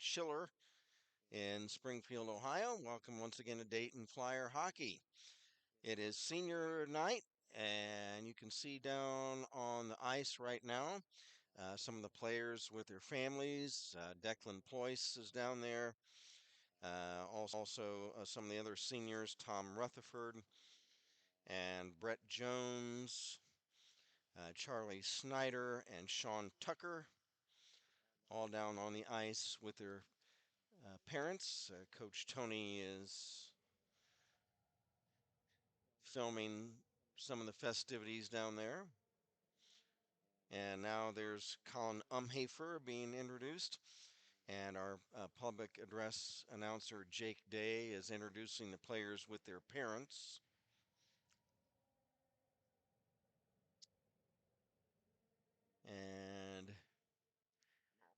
chiller in Springfield, Ohio. Welcome once again to Dayton Flyer Hockey. It is senior night, and you can see down on the ice right now some of the players with their families. Declan Ployce is down there. Also, some of the other seniors, Tom Rutherford and Brett Jones, Charlie Snyder, and Sean Tucker, all down on the ice with their parents. Coach Tony is filming some of the festivities down there. And now there's Colin Umhafer being introduced. And our public address announcer, Jake Day, is introducing the players with their parents. And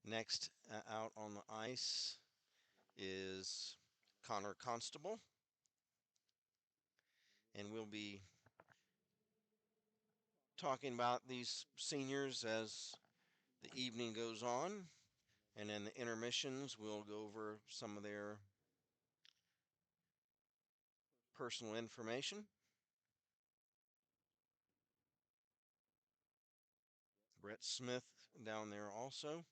next out on the ice is Connor Constable. And we'll be talking about these seniors as the evening goes on. And in the intermissions, we'll go over some of their personal information. Brett Smith down there also.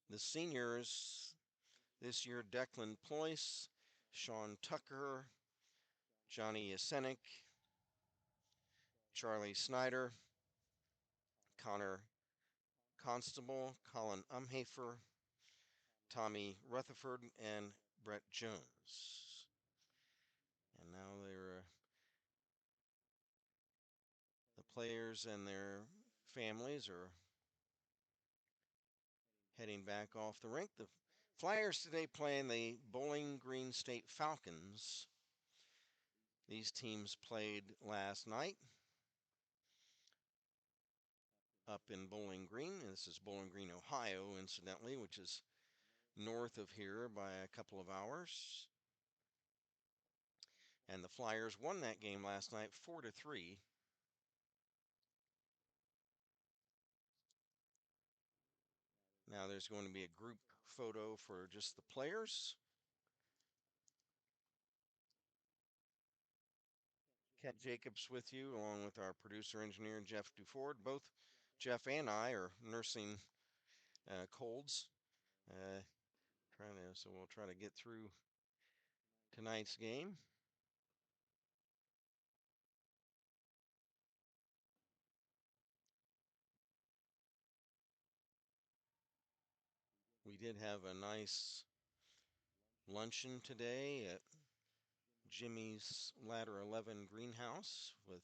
The seniors this year, Declan Ployce, Sean Tucker, Johnny Yasenik, Charlie Snyder, Connor Constable, Colin Umhafer, Tommy Rutherford, and Brett Jones. And now the players and their families are heading back off the rink. The Flyers today playing the Bowling Green State Falcons. These teams played last night up in Bowling Green. This is Bowling Green, Ohio, incidentally, which is north of here by a couple of hours. And the Flyers won that game last night 4-3. Now there's going to be a group photo for just the players. Ken Jacobs with you, along with our producer engineer Jeff Duford. Both Jeff and I are nursing colds. So we'll try to get through tonight's game. We did have a nice luncheon today at Jimmy's Ladder 11 greenhouse with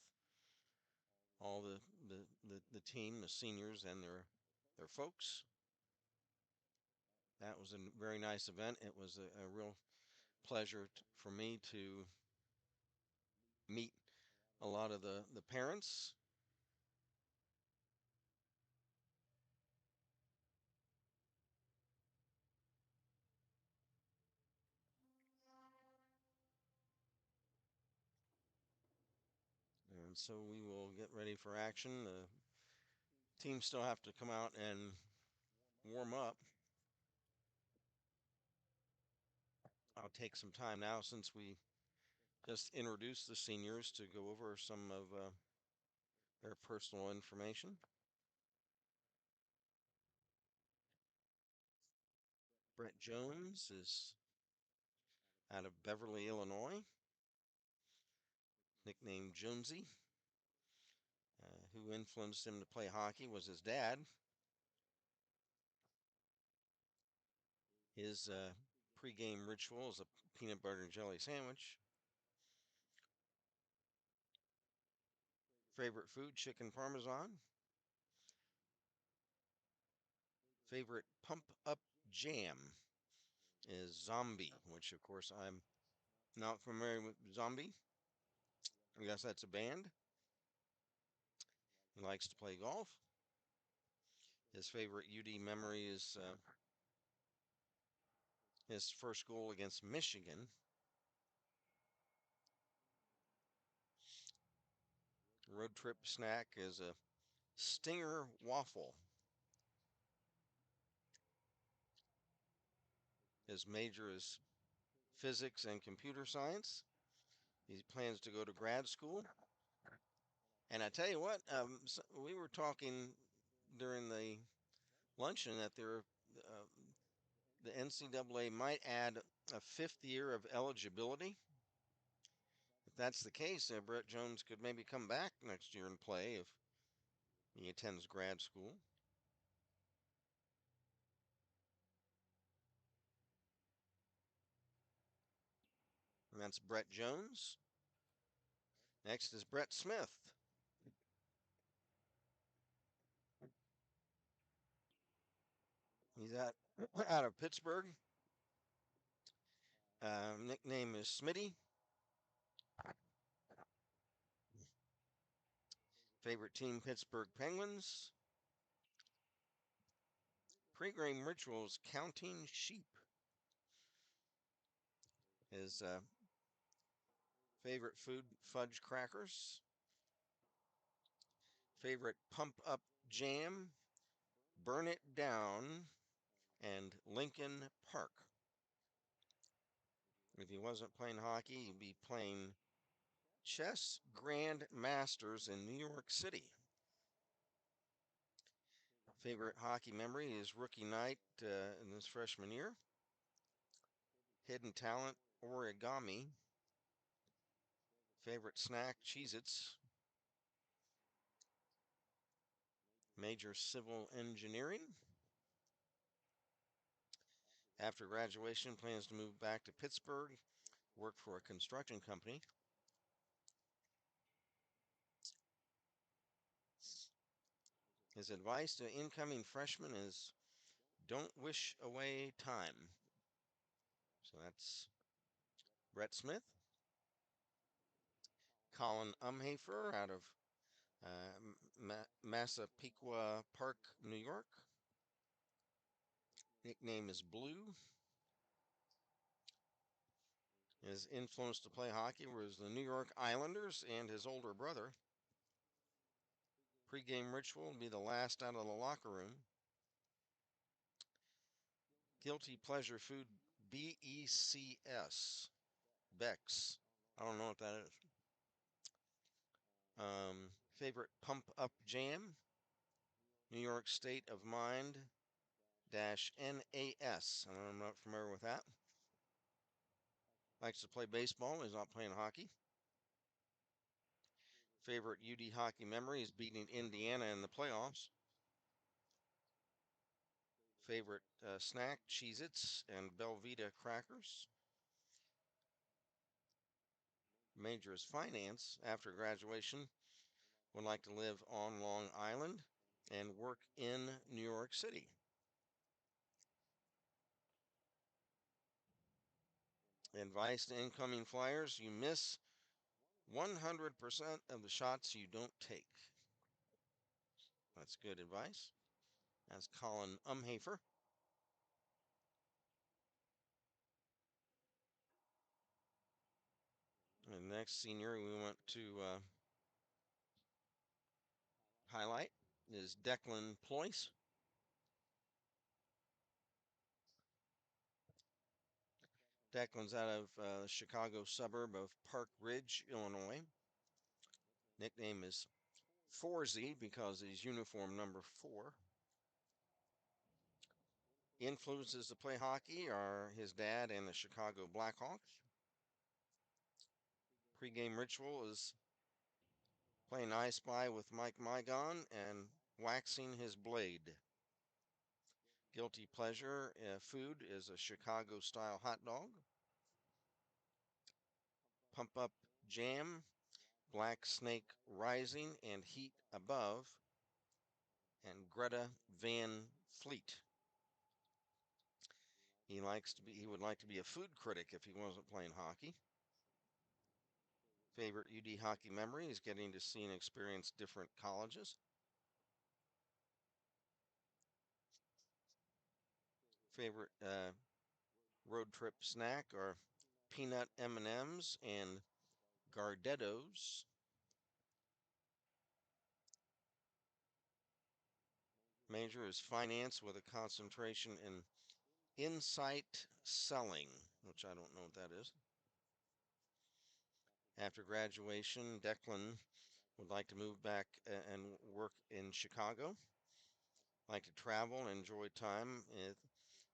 all the team, the seniors, and their folks. That was a very nice event. It was a real pleasure for me to meet a lot of the parents. And so we will get ready for action. The teams still have to come out and warm up. I'll take some time now since we just introduced the seniors to go over some of their personal information. Brett Jones is out of Beverly, Illinois, nicknamed Jonesy. Who influenced him to play hockey was his dad. His pregame ritual is a peanut butter and jelly sandwich. Favorite food, chicken parmesan. Favorite pump up jam is Zombie, which of course I'm not familiar with Zombie. I guess that's a band. He likes to play golf. His favorite UD memory is his first goal against Michigan. Road trip snack is a Stinger waffle. His major is physics and computer science. He plans to go to grad school. And I tell you what, we were talking during the luncheon that uh, the NCAA might add a fifth year of eligibility. If that's the case, Brett Jones could maybe come back next year and play if he attends grad school. And that's Brett Jones. Next is Brett Smith. He's out of Pittsburgh. Nickname is Smitty. Favorite team, Pittsburgh Penguins. Pre-game rituals, counting sheep. His favorite food, fudge crackers. Favorite pump up jam, burn it down, and Lincoln Park. If he wasn't playing hockey, he'd be playing chess grand masters in New York City. Favorite hockey memory is rookie night in his freshman year. Hidden talent, origami. Favorite snack, Cheez-Its. Major civil engineering. After graduation, plans to move back to Pittsburgh, work for a construction company. His advice to incoming freshmen is don't wish away time. So that's Brett Smith. Colin Umhafer out of Massapequa Park, New York. Nickname is Blue. His influence to play hockey was the New York Islanders and his older brother. Pre-game ritual will be the last out of the locker room. Guilty pleasure food, BECS. Bex. I don't know what that is. Favorite pump up jam, New York State of Mind dash NAS. I'm not familiar with that. Likes to play baseball. He's not playing hockey. Favorite UD hockey memory is beating Indiana in the playoffs. Favorite snack, Cheez-Its and Belvita crackers. Major is finance. After graduation, would like to live on Long Island and work in New York City. Advice to incoming flyers, you miss 100% of the shots you don't take. That's good advice. That's Colin Umhafer. And next senior we want to highlight is Declan Ployce. Declan's out of the Chicago suburb of Park Ridge, Illinois. Nickname is Forzy because he's uniform number 4. Influences to play hockey are his dad and the Chicago Blackhawks. Pre-game ritual is playing I Spy with Mike Mygon and waxing his blade. Guilty pleasure food is a Chicago-style hot dog. Pump up jam, Black Snake Rising and Heat Above, and Greta Van Fleet. He would like to be a food critic if he wasn't playing hockey. Favorite UD hockey memory is getting to see and experience different colleges. Favorite road trip snack are peanut M&Ms and Gardettos. Major is finance with a concentration in insight selling, which I don't know what that is. After graduation, Declan would like to move back and work in Chicago, like to travel and enjoy time at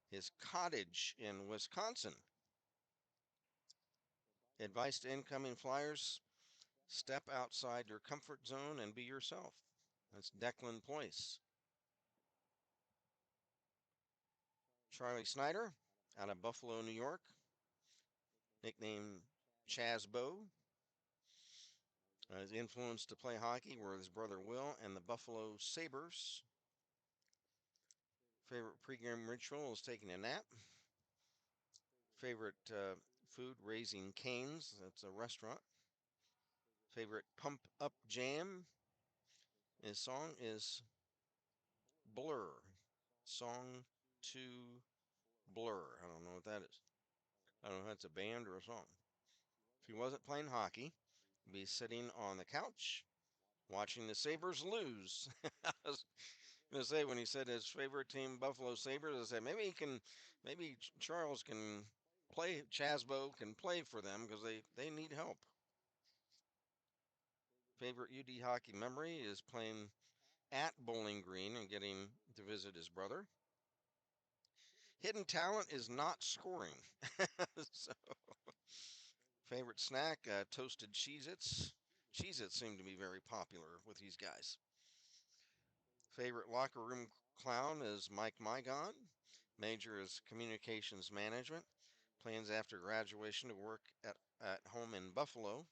his cottage in Wisconsin. Advice to incoming flyers: step outside your comfort zone and be yourself. That's Declan Place. Charlie Snyder, out of Buffalo, New York, nicknamed Chazbo. His influence to play hockey were his brother Will and the Buffalo Sabres. Favorite pregame ritual is taking a nap. Favorite food, Raising Cane's. That's a restaurant. Favorite pump up jam. His song is Blur. Song to Blur. I don't know what that is. I don't know if that's a band or a song. If he wasn't playing hockey, he'd be sitting on the couch watching the Sabres lose. I was going to say, when he said his favorite team, Buffalo Sabres, I said maybe Charles can play, Chasbo can play for them because they need help. Favorite UD hockey memory is playing at Bowling Green and getting to visit his brother. Hidden talent is not scoring. So, favorite snack, toasted Cheez-Its. Cheez-Its seem to be very popular with these guys. Favorite locker room clown is Mike Mygon. Major is communications management. Plans after graduation to work at home in Buffalo.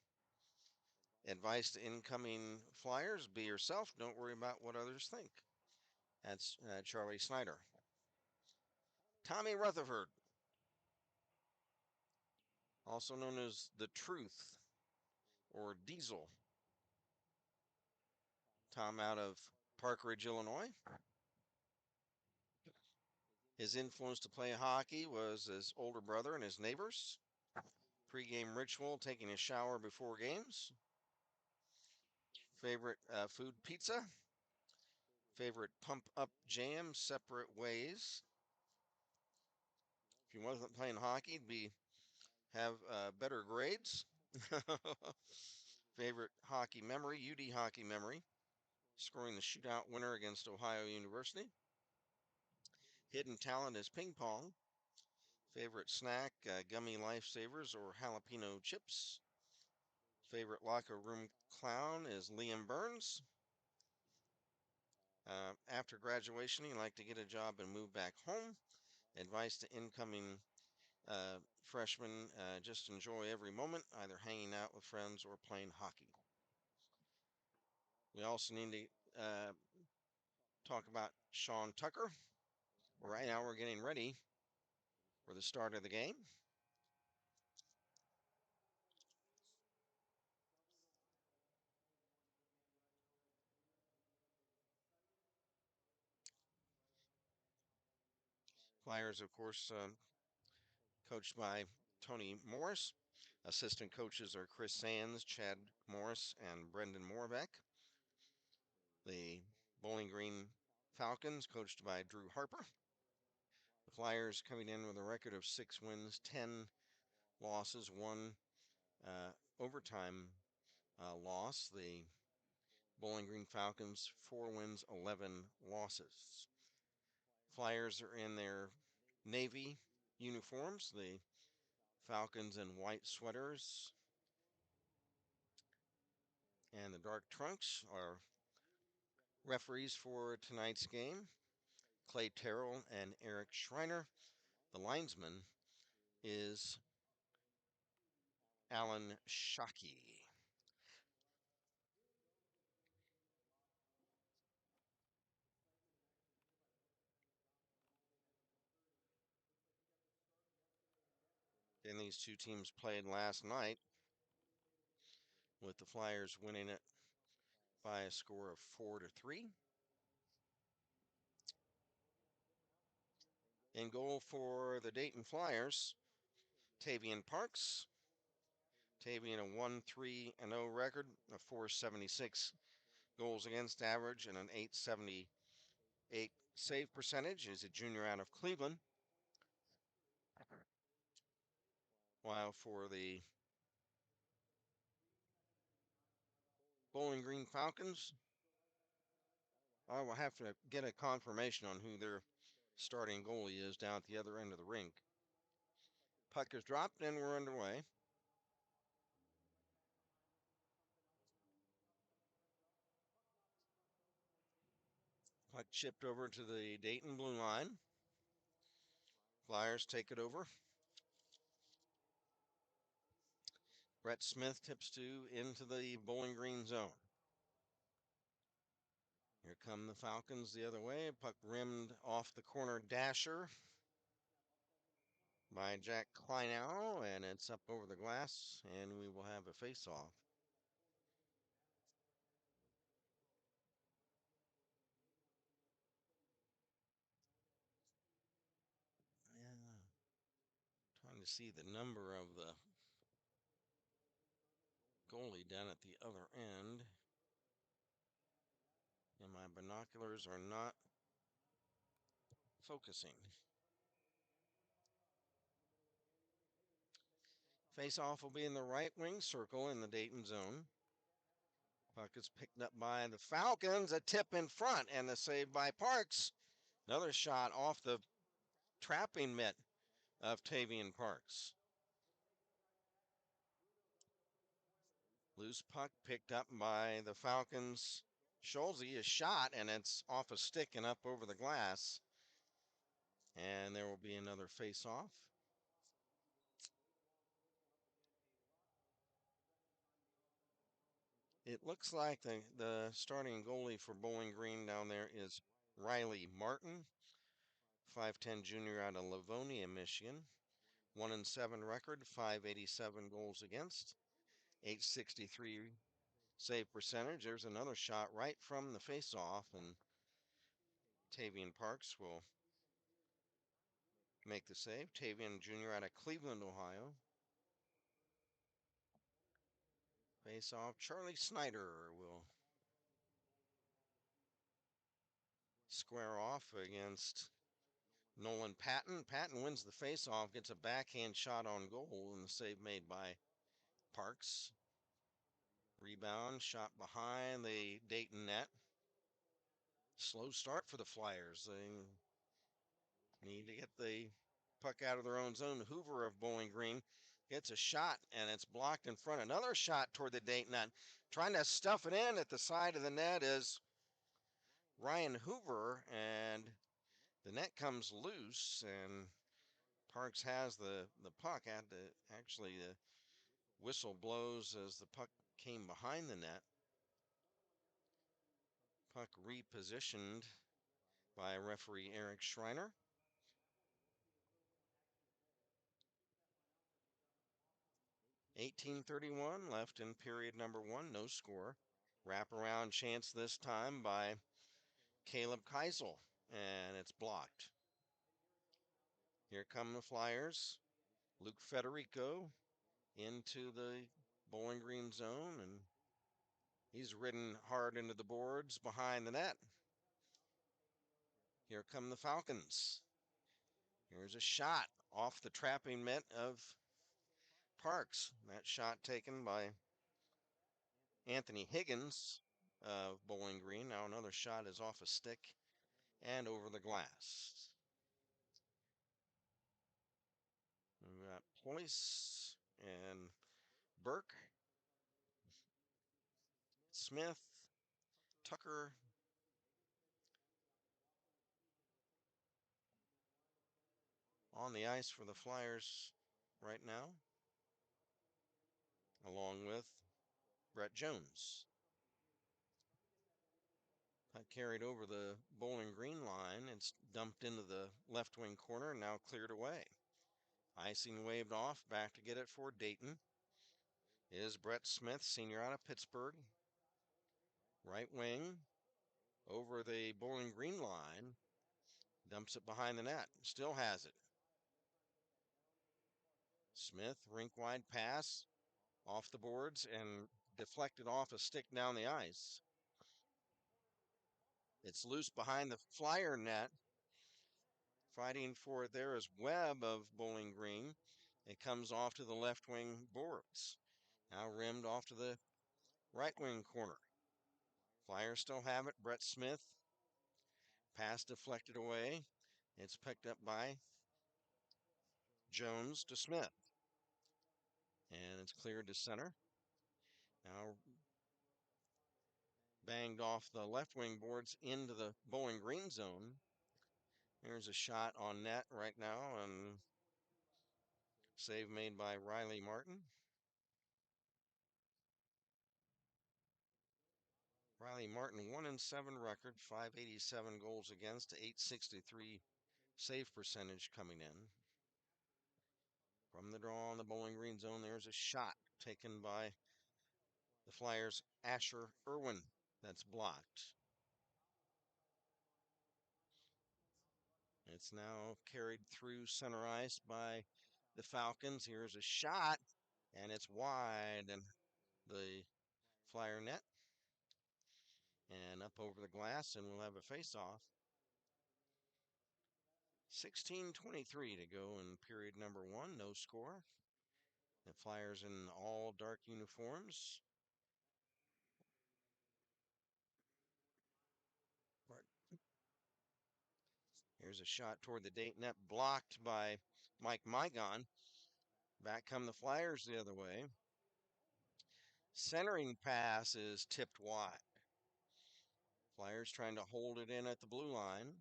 Advice to incoming flyers: be yourself. Don't worry about what others think. That's Charlie Snyder. Tommy Rutherford, also known as The Truth or Diesel. Tom, out of Park Ridge, Illinois. His influence to play hockey was his older brother and his neighbors. Pre-game ritual: taking a shower before games. Favorite food, pizza. Favorite pump up jam, Separate Ways. If he wasn't playing hockey, he'd have better grades. Favorite hockey memory, UD hockey memory: scoring the shootout winner against Ohio University. Hidden talent is ping pong. Favorite snack, gummy lifesavers or jalapeno chips. Favorite locker room clown is Liam Burns. After graduation, he'd like to get a job and move back home. Advice to incoming freshmen: just enjoy every moment, either hanging out with friends or playing hockey. We also need to talk about Sean Tucker. Right now, we're getting ready for the start of the game. Flyers, of course, coached by Tony Morris. Assistant coaches are Chris Sands, Chad Morris, and Brendan Morbeck. The Bowling Green Falcons, coached by Drew Harper. The Flyers coming in with a record of 6 wins, 10 losses, 1 overtime loss. The Bowling Green Falcons, 4 wins, 11 losses. Flyers are in their navy uniforms. The Falcons in white sweaters and the dark trunks. Are referees for tonight's game: Clay Terrell and Eric Schreiner. The linesman is Alan Shockey. And these two teams played last night, with the Flyers winning it by a score of 4-3. In goal for the Dayton Flyers, Tavian Parks. Tavian, a 1-3-0 record, a 476 goals against average, and an 878 save percentage. Is a junior out of Cleveland. Ohio for the Bowling Green Falcons. I will have to get a confirmation on who their starting goalie is down at the other end of the rink. Puck is dropped and we're underway. Puck chipped over to the Dayton blue line. Flyers take it over. Brett Smith tips to into the Bowling Green zone. Here come the Falcons the other way. Puck rimmed off the corner dasher by Jack Kleinow, and it's up over the glass, and we will have a face-off. Yeah. Trying to see the number of the goalie down at the other end. And my binoculars are not focusing. Face-off will be in the right wing circle in the Dayton zone. Puck is picked up by the Falcons. A tip in front and the save by Parks. Another shot off the trapping mitt of Tavian Parks. Loose puck picked up by the Falcons. Schulze is shot and it's off a stick and up over the glass. And there will be another face-off. It looks like the starting goalie for Bowling Green down there is Riley Martin, 5'10 junior out of Livonia, Michigan. 1-7 record, 587 goals against, 863 save percentage. There's another shot right from the face-off, and Tavian Parks will make the save. Tavian junior out of Cleveland, Ohio. Face-off, Charlie Snyder will square off against Nolan Patton. Patton wins the face-off, gets a backhand shot on goal, and the save made by Parks. Rebound, shot behind the Dayton net. Slow start for the Flyers. They need to get the puck out of their own zone. Hoover of Bowling Green gets a shot, and it's blocked in front. Another shot toward the Dayton net. Trying to stuff it in at the side of the net is Ryan Hoover, and the net comes loose, and Parks has the puck. Actually, the whistle blows as the puck came behind the net. Puck repositioned by referee Eric Schreiner. $18:31 left in period number one, no score. Wraparound chance this time by Caleb Keisel, and it's blocked. Here come the Flyers. Luke Federico into the Bowling Green zone, and he's ridden hard into the boards behind the net. Here come the Falcons. Here's a shot off the trapping mitt of Parks. That shot taken by Anthony Higgins of Bowling Green. Now another shot is off a stick and over the glass. We've got Ployce and Burke, Smith, Tucker, on the ice for the Flyers right now, along with Brett Jones. Puck carried over the Bowling Green line. It's dumped into the left wing corner and now cleared away. Icing waved off. Back to get it for Dayton is Brett Smith, senior out of Pittsburgh. Right wing over the Bowling Green line. Dumps it behind the net. Still has it. Smith, rink wide pass off the boards and deflected off a stick down the ice. It's loose behind the Flyer net. Fighting for it there is Webb of Bowling Green. It comes off to the left wing boards. Now rimmed off to the right wing corner. Flyers still have it. Brett Smith. Pass deflected away. It's picked up by Jones to Smith. And it's cleared to center. Now banged off the left wing boards into the Bowling Green zone. There's a shot on net right now, and save made by Riley Martin. Riley Martin, 1-7 record, 587 goals against, 863 save percentage coming in. From the draw on the Bowling Green zone, there's a shot taken by the Flyers' Asher Irwin. That's blocked. It's now carried through center ice by the Falcons. Here's a shot, and it's wide, and the Flyer net. And up over the glass, and we'll have a face-off. 16:23 to go in period number 1. No score. The Flyers in all dark uniforms. Here's a shot toward the Dayton net, blocked by Mike Mygon. Back come the Flyers the other way. Centering pass is tipped wide. Flyers trying to hold it in at the blue line.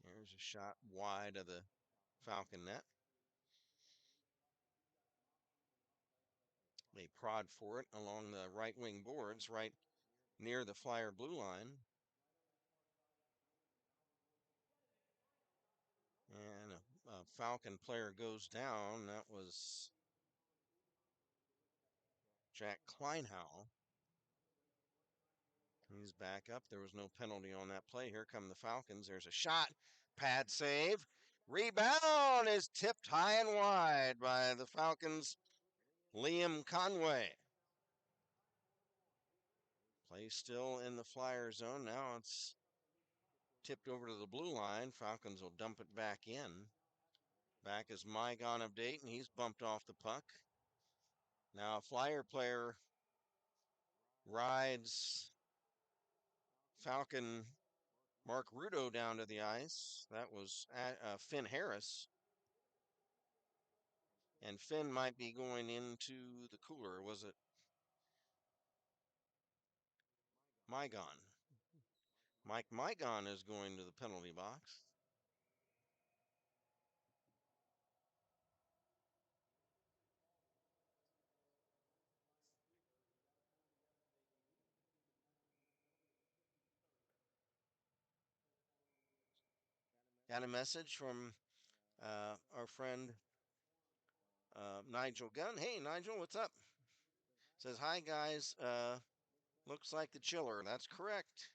Here's a shot wide of the Falcon net. They prod for it along the right wing boards, right near the Flyer blue line. And a Falcon player goes down. That was Jack Kleinhau. He's back up. There was no penalty on that play. Here come the Falcons. There's a shot. Pad save. Rebound is tipped high and wide by the Falcons' Liam Conway. Play still in the Flyer zone. Now it's tipped over to the blue line. Falcons will dump it back in. Back is Mygon of Dayton. He's bumped off the puck. Now a Flyer player rides Falcon Mark Rudo down to the ice. That was Finn Harris. And Finn might be going into the cooler. Was it Mygon? Mike Mygon is going to the penalty box. Got a message from our friend Nigel Gunn. Hey, Nigel, what's up? Says, hi, guys. Looks like the chiller. That's correct.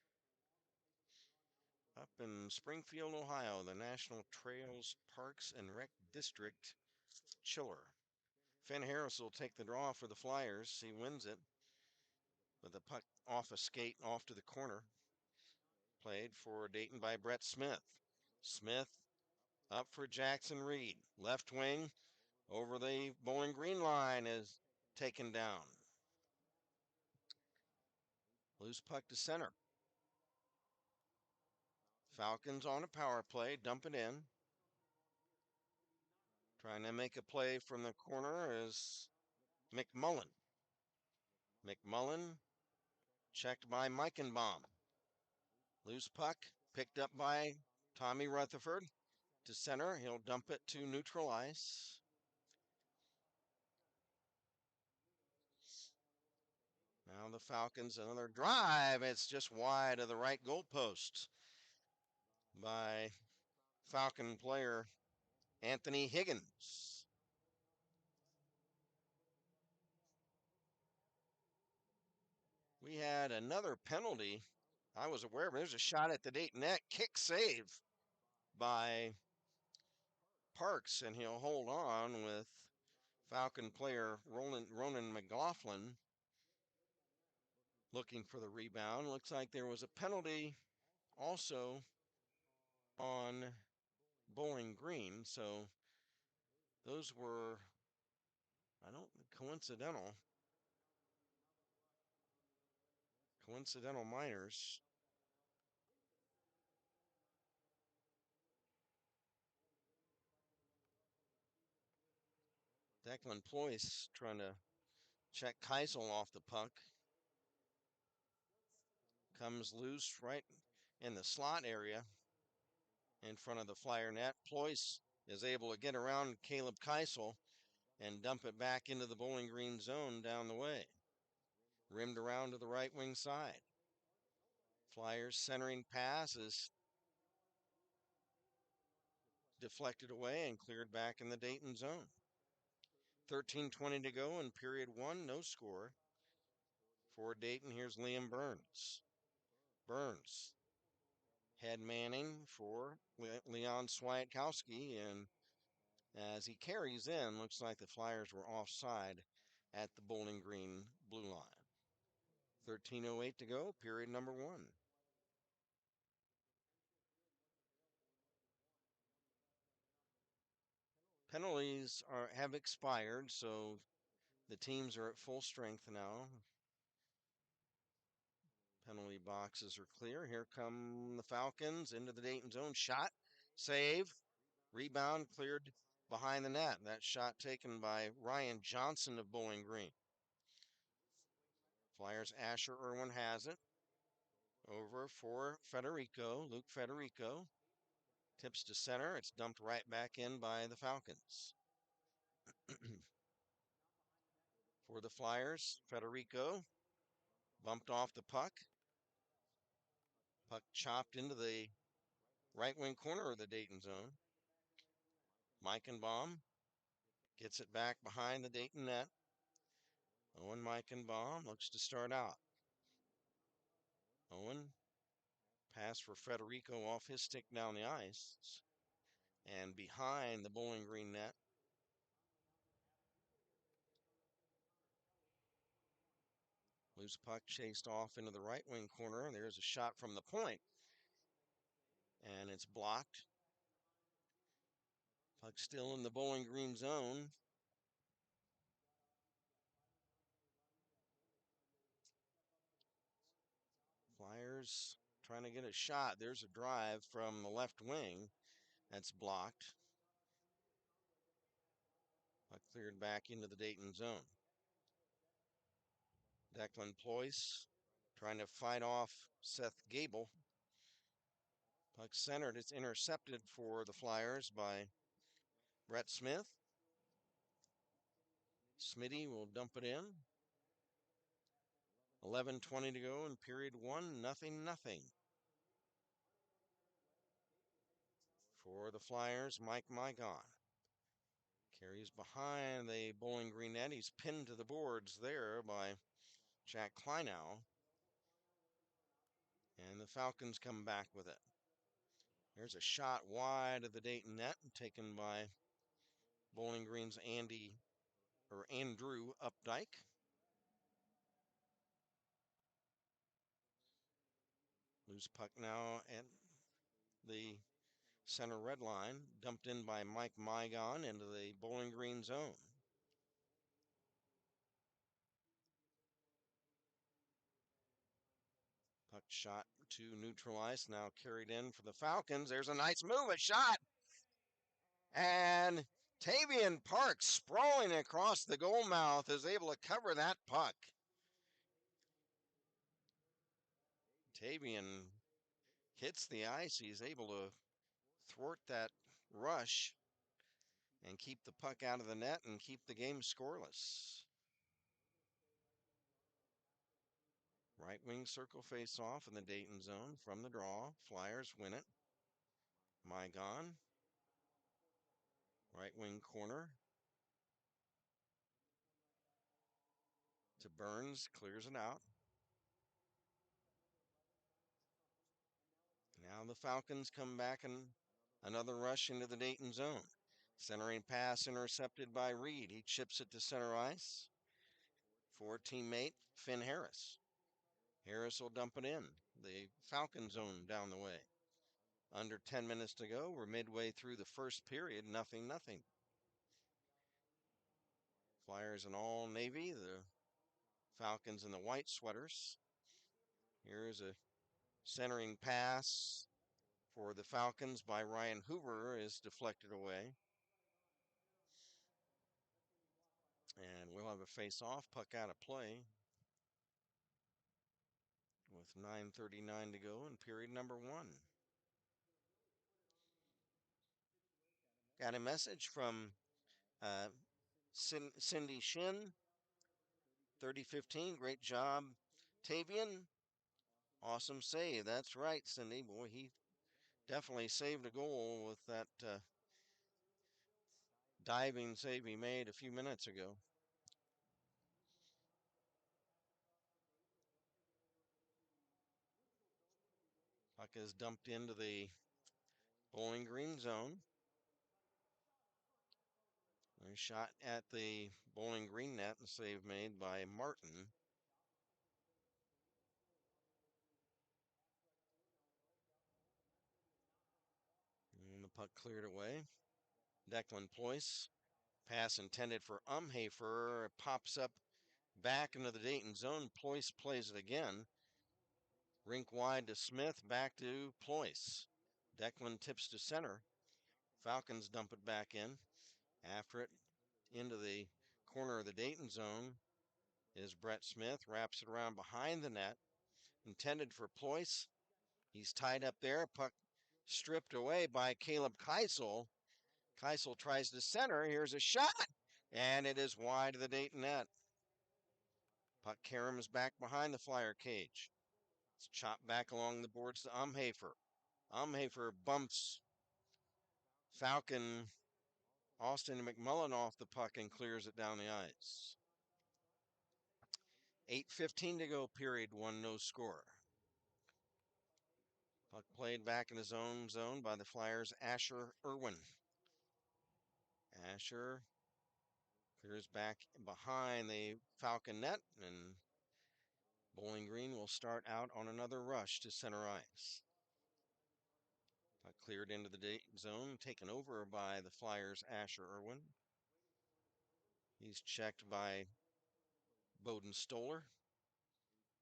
Up in Springfield, Ohio, the National Trails Parks and Rec District chiller. Finn Harris will take the draw for the Flyers. He wins it with the puck off a skate off to the corner. Played for Dayton by Brett Smith. Smith up for Jackson Reed. Left wing over the Bowling Green line is taken down. Loose puck to center. Falcons on a power play. Dump it in. Trying to make a play from the corner is McMullen. McMullen checked by Meichenbaum. Loose puck picked up by Tommy Rutherford to center. He'll dump it to neutral ice. Now the Falcons, another drive. It's just wide of the right goalpost by Falcon player Anthony Higgins. We had another penalty. I was aware of it. There's a shot at the Dayton net. Kick save by Parks, and he'll hold on with Falcon player Ronan McLaughlin looking for the rebound. Looks like there was a penalty also on Bowling Green. So those were, I don't, coincidental minors. Declan Ployce trying to check Keisel off the puck. Comes loose right in the slot area in front of the Flyer net. Ployce is able to get around Caleb Keisel and dump it back into the Bowling Green zone down the way. Rimmed around to the right wing side. Flyers centering pass is deflected away and cleared back in the Dayton zone. 13:20 to go in period one, no score. For Dayton, here's Liam Burns. Burns, head manning for Leon Swiatkowski, and as he carries in, looks like the Flyers were offside at the Bowling Green blue line. 13:08 to go, period number one. Penalties have expired, so the teams are at full strength now. Penalty boxes are clear. Here come the Falcons into the Dayton zone. Shot, save, rebound cleared behind the net. That shot taken by Ryan Johnson of Bowling Green. Flyers Asher Irwin has it. Over for Federico, Luke Federico. Tips to center. It's dumped right back in by the Falcons. For the Flyers, Federico bumped off the puck. Puck chopped into the right wing corner of the Dayton zone. Meichenbaum gets it back behind the Dayton net. Owen Meichenbaum looks to start out. Owen, pass for Federico off his stick down the ice. And behind the Bowling Green net. Loose puck chased off into the right wing corner. There's a shot from the point. And it's blocked. Puck still in the Bowling Green zone. Flyers trying to get a shot. There's a drive from the left wing. That's blocked. Puck cleared back into the Dayton zone. Declan Ployce trying to fight off Seth Gable. Puck centered. It's intercepted for the Flyers by Brett Smith. Smitty will dump it in. 11:20 to go in period one. 0-0. For the Flyers, Mike Mygon carries behind the Bowling Green net. He's pinned to the boards there by Jack Kleinow. And the Falcons come back with it. There's a shot wide of the Dayton net taken by Bowling Green's Andrew Updike. Loose puck now at the center red line, dumped in by Mike Mygon into the Bowling Green zone. Puck shot to neutral ice, now carried in for the Falcons. There's a nice move, a shot. And Tavian Parks, sprawling across the goal mouth, is able to cover that puck. Tavian hits the ice. He's able to thwart that rush and keep the puck out of the net and keep the game scoreless. Right wing circle face off in the Dayton zone from the draw. Flyers win it. Mygon. Right wing corner. To Burns. Clears it out. Now the Falcons come back and another rush into the Dayton zone. Centering pass intercepted by Reed. He chips it to center ice for teammate Finn Harris. Harris will dump it in. The Falcon zone down the way. Under 10 minutes to go. We're midway through the first period. Nothing, nothing. Flyers in all navy. The Falcons in the white sweaters. Here's a centering pass for the Falcons by Ryan Hoover is deflected away. And we'll have a face-off, puck out of play with 9:39 to go in period number 1. Got a message from uh, Cindy Shin, 3015. Great job, Tavian. Awesome save. That's right, Cindy. Boy, he definitely saved a goal with that diving save he made a few minutes ago. Puck is dumped into the Bowling Green zone. A shot at the Bowling Green net and save made by Martin. And the puck cleared away. Declan Ployce. Pass intended for Umhafer. Pops up back into the Dayton zone. Ployce plays it again. Rink wide to Smith. Back to Ployce. Declan tips to center. Falcons dump it back in. After it, into the corner of the Dayton zone is Brett Smith. Wraps it around behind the net. Intended for Ployce. He's tied up there. Puck stripped away by Caleb Keisel. Keisel tries to center. Here's a shot. And it is wide of the Dayton net. Puck caroms back behind the Flyer cage. It's chopped back along the boards to Umhafer. Umhafer bumps Falcon Austin McMullen off the puck and clears it down the ice. 8:15 to go, period 1, no score. Puck played back in his own zone by the Flyers' Asher Irwin. Asher clears back behind the Falcon net, and Bowling Green will start out on another rush to center ice. Puck cleared into the Dayton zone, taken over by the Flyers' Asher Irwin. He's checked by Bowden Stoller.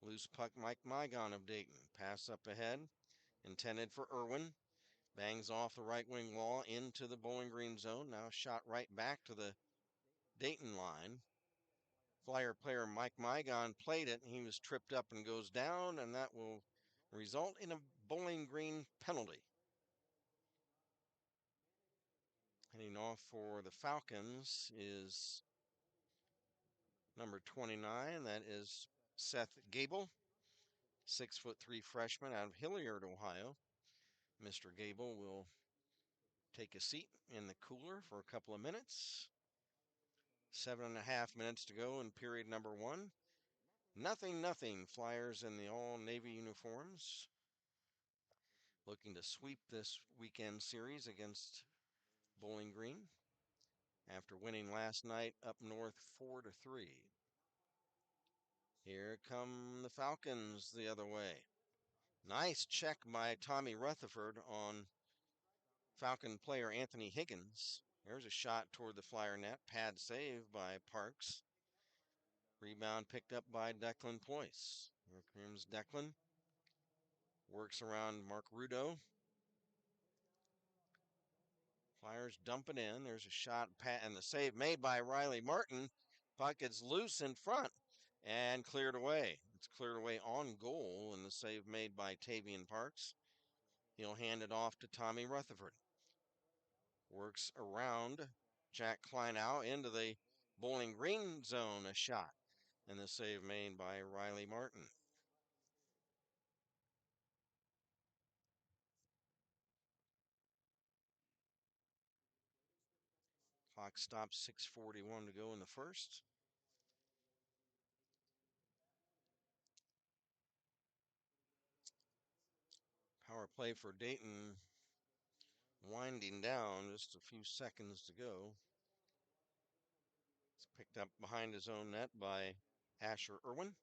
Loose puck, Mike Mygon of Dayton. Pass up ahead, intended for Irwin. Bangs off the right wing wall into the Bowling Green zone. Now shot right back to the Dayton line. Flyer player Mike Mygon played it, and he was tripped up and goes down, and that will result in a Bowling Green penalty. Heading off for the Falcons is number 29. That is Seth Gable, 6'3" freshman out of Hilliard, Ohio. Mr. Gable will take a seat in the cooler for a couple of minutes. 7.5 minutes to go in period number 1. Nothing, nothing. Flyers in the all Navy uniforms looking to sweep this weekend series against Bowling Green after winning last night up north 4-3. Here come the Falcons the other way. Nice check by Tommy Rutherford on Falcon player Anthony Higgins. There's a shot toward the Flyer net. Pad save by Parks. Rebound picked up by Declan Ployce. Here comes Declan. Works around Mark Rudo. Flyers dump it in. There's a shot and the save made by Riley Martin. Puck gets loose in front and cleared away. It's cleared away on goal, and the save made by Tavian Parks. He'll hand it off to Tommy Rutherford. Works around Jack Kleinow into the Bowling Green zone, a shot, and the save made by Riley Martin. Clock stops, 6:41 to go in the first. Power play for Dayton winding down, just a few seconds to go. It's picked up behind his own net by Asher Irwin.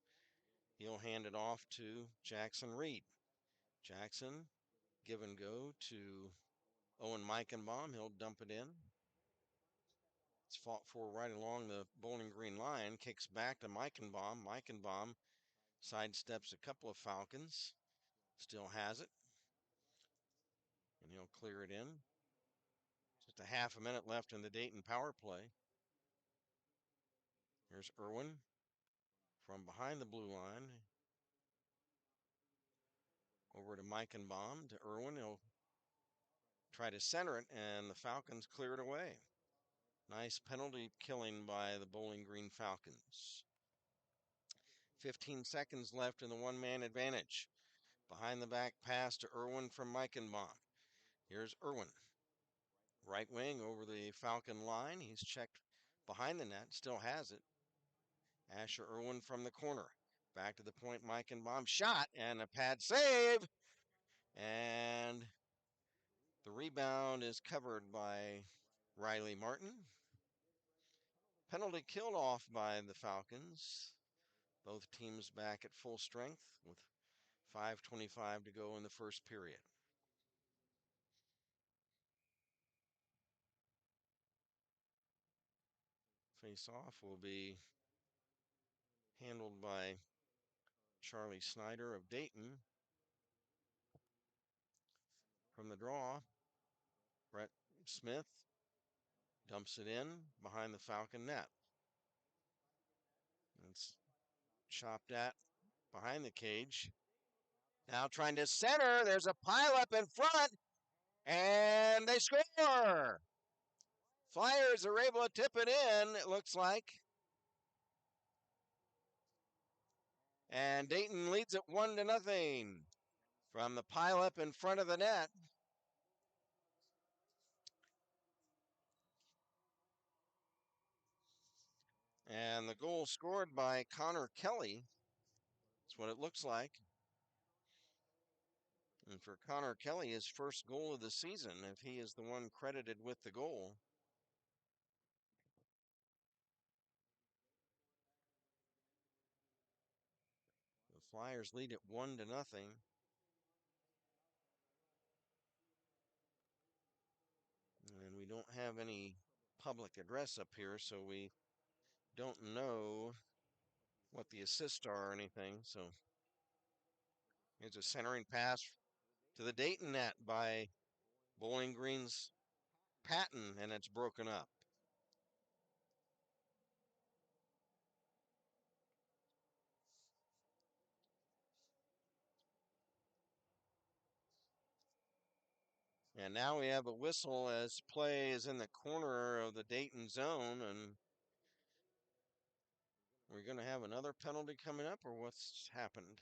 He'll hand it off to Jackson Reed. Jackson Give and go to Owen Meichenbaum. He'll dump it in. It's fought for right along the Bowling Green line. Kicks back to Meichenbaum. Meichenbaum sidesteps a couple of Falcons. Still has it. And he'll clear it in. Just a half a minute left in the Dayton power play. Here's Irwin from behind the blue line. Over to Meichenbaum, to Irwin. He'll try to center it, and the Falcons clear it away. Nice penalty killing by the Bowling Green Falcons. 15 seconds left in the one-man advantage. Behind the back pass to Irwin from Meichenbaum. Here's Irwin. Right wing over the Falcon line. He's checked behind the net, still has it. Asher Irwin from the corner. Back to the point, Meichenbaum shot, and a pad save. And the rebound is covered by Riley Martin. Penalty killed off by the Falcons. Both teams back at full strength with 5:25 to go in the first period. Face-off will be handled by Charlie Snyder of Dayton. From the draw, Brett Smith dumps it in behind the Falcon net. It's chopped at behind the cage. Now trying to center. There's a pileup in front, and they score. Flyers are able to tip it in, it looks like. And Dayton leads it 1-0 from the pileup in front of the net. And the goal scored by Connor Kelly. That's what it looks like. And for Connor Kelly, his first goal of the season, if he is the one credited with the goal. The Flyers lead it 1-0. And we don't have any public address up here, so we don't know what the assists are or anything. So here's a centering pass to the Dayton net by Bowling Green's Patton, and it's broken up. And now we have a whistle as play is in the corner of the Dayton zone, and we're going to have another penalty coming up, or what's happened?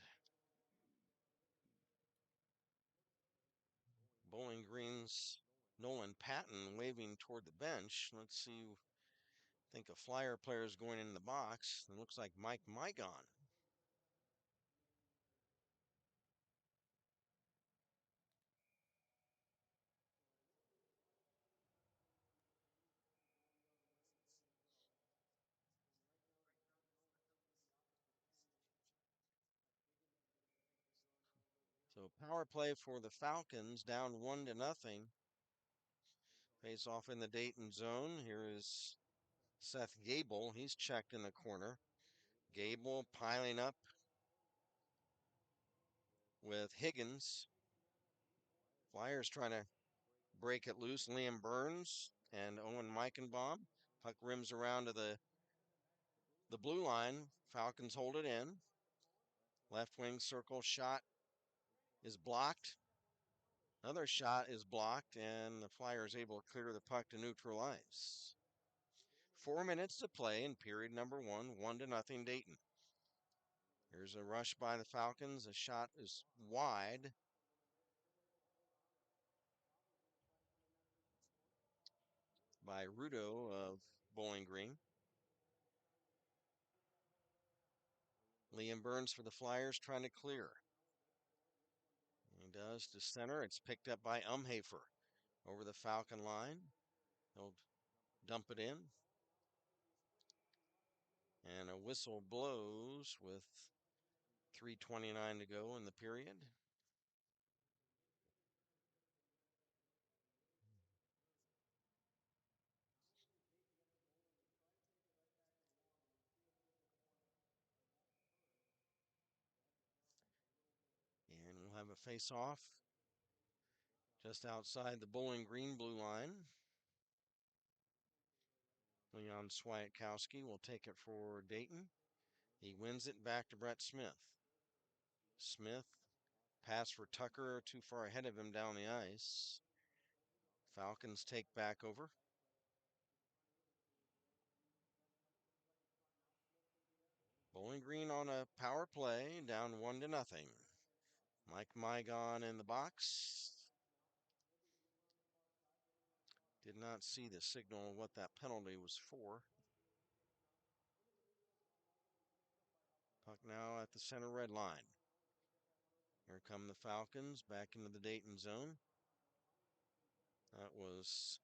Bowling Green's Nolan Patton waving toward the bench. Let's see. I think a Flyer player is going in the box. It looks like Mike Mygon. So power play for the Falcons, down 1-0. Face off in the Dayton zone. Here is Seth Gable. He's checked in the corner. Gable piling up with Higgins. Flyers trying to break it loose. Liam Burns and Owen Meichenbaum. Puck rims around to the blue line. Falcons hold it in. Left wing circle shot is blocked. Another shot is blocked, and the Flyers able to clear the puck to neutral ice. 4 minutes to play in period number 1, 1-0 Dayton. Here's a rush by the Falcons. A shot is wide. By Rudo of Bowling Green. Liam Burns for the Flyers trying to clear. He does to center. It's picked up by Umhafer over the Falcon line. He'll dump it in. And a whistle blows with 3:29 to go in the period. a face-off just outside the Bowling Green blue line. Leon Swiatkowski will take it for Dayton. He wins it back to Brett Smith. Smith, pass for Tucker, too far ahead of him down the ice. Falcons take back over. Bowling Green on a power play, down 1-0. Mike Mygon in the box. Did not see the signal of what that penalty was for. Puck now at the center red line. Here come the Falcons back into the Dayton zone. That was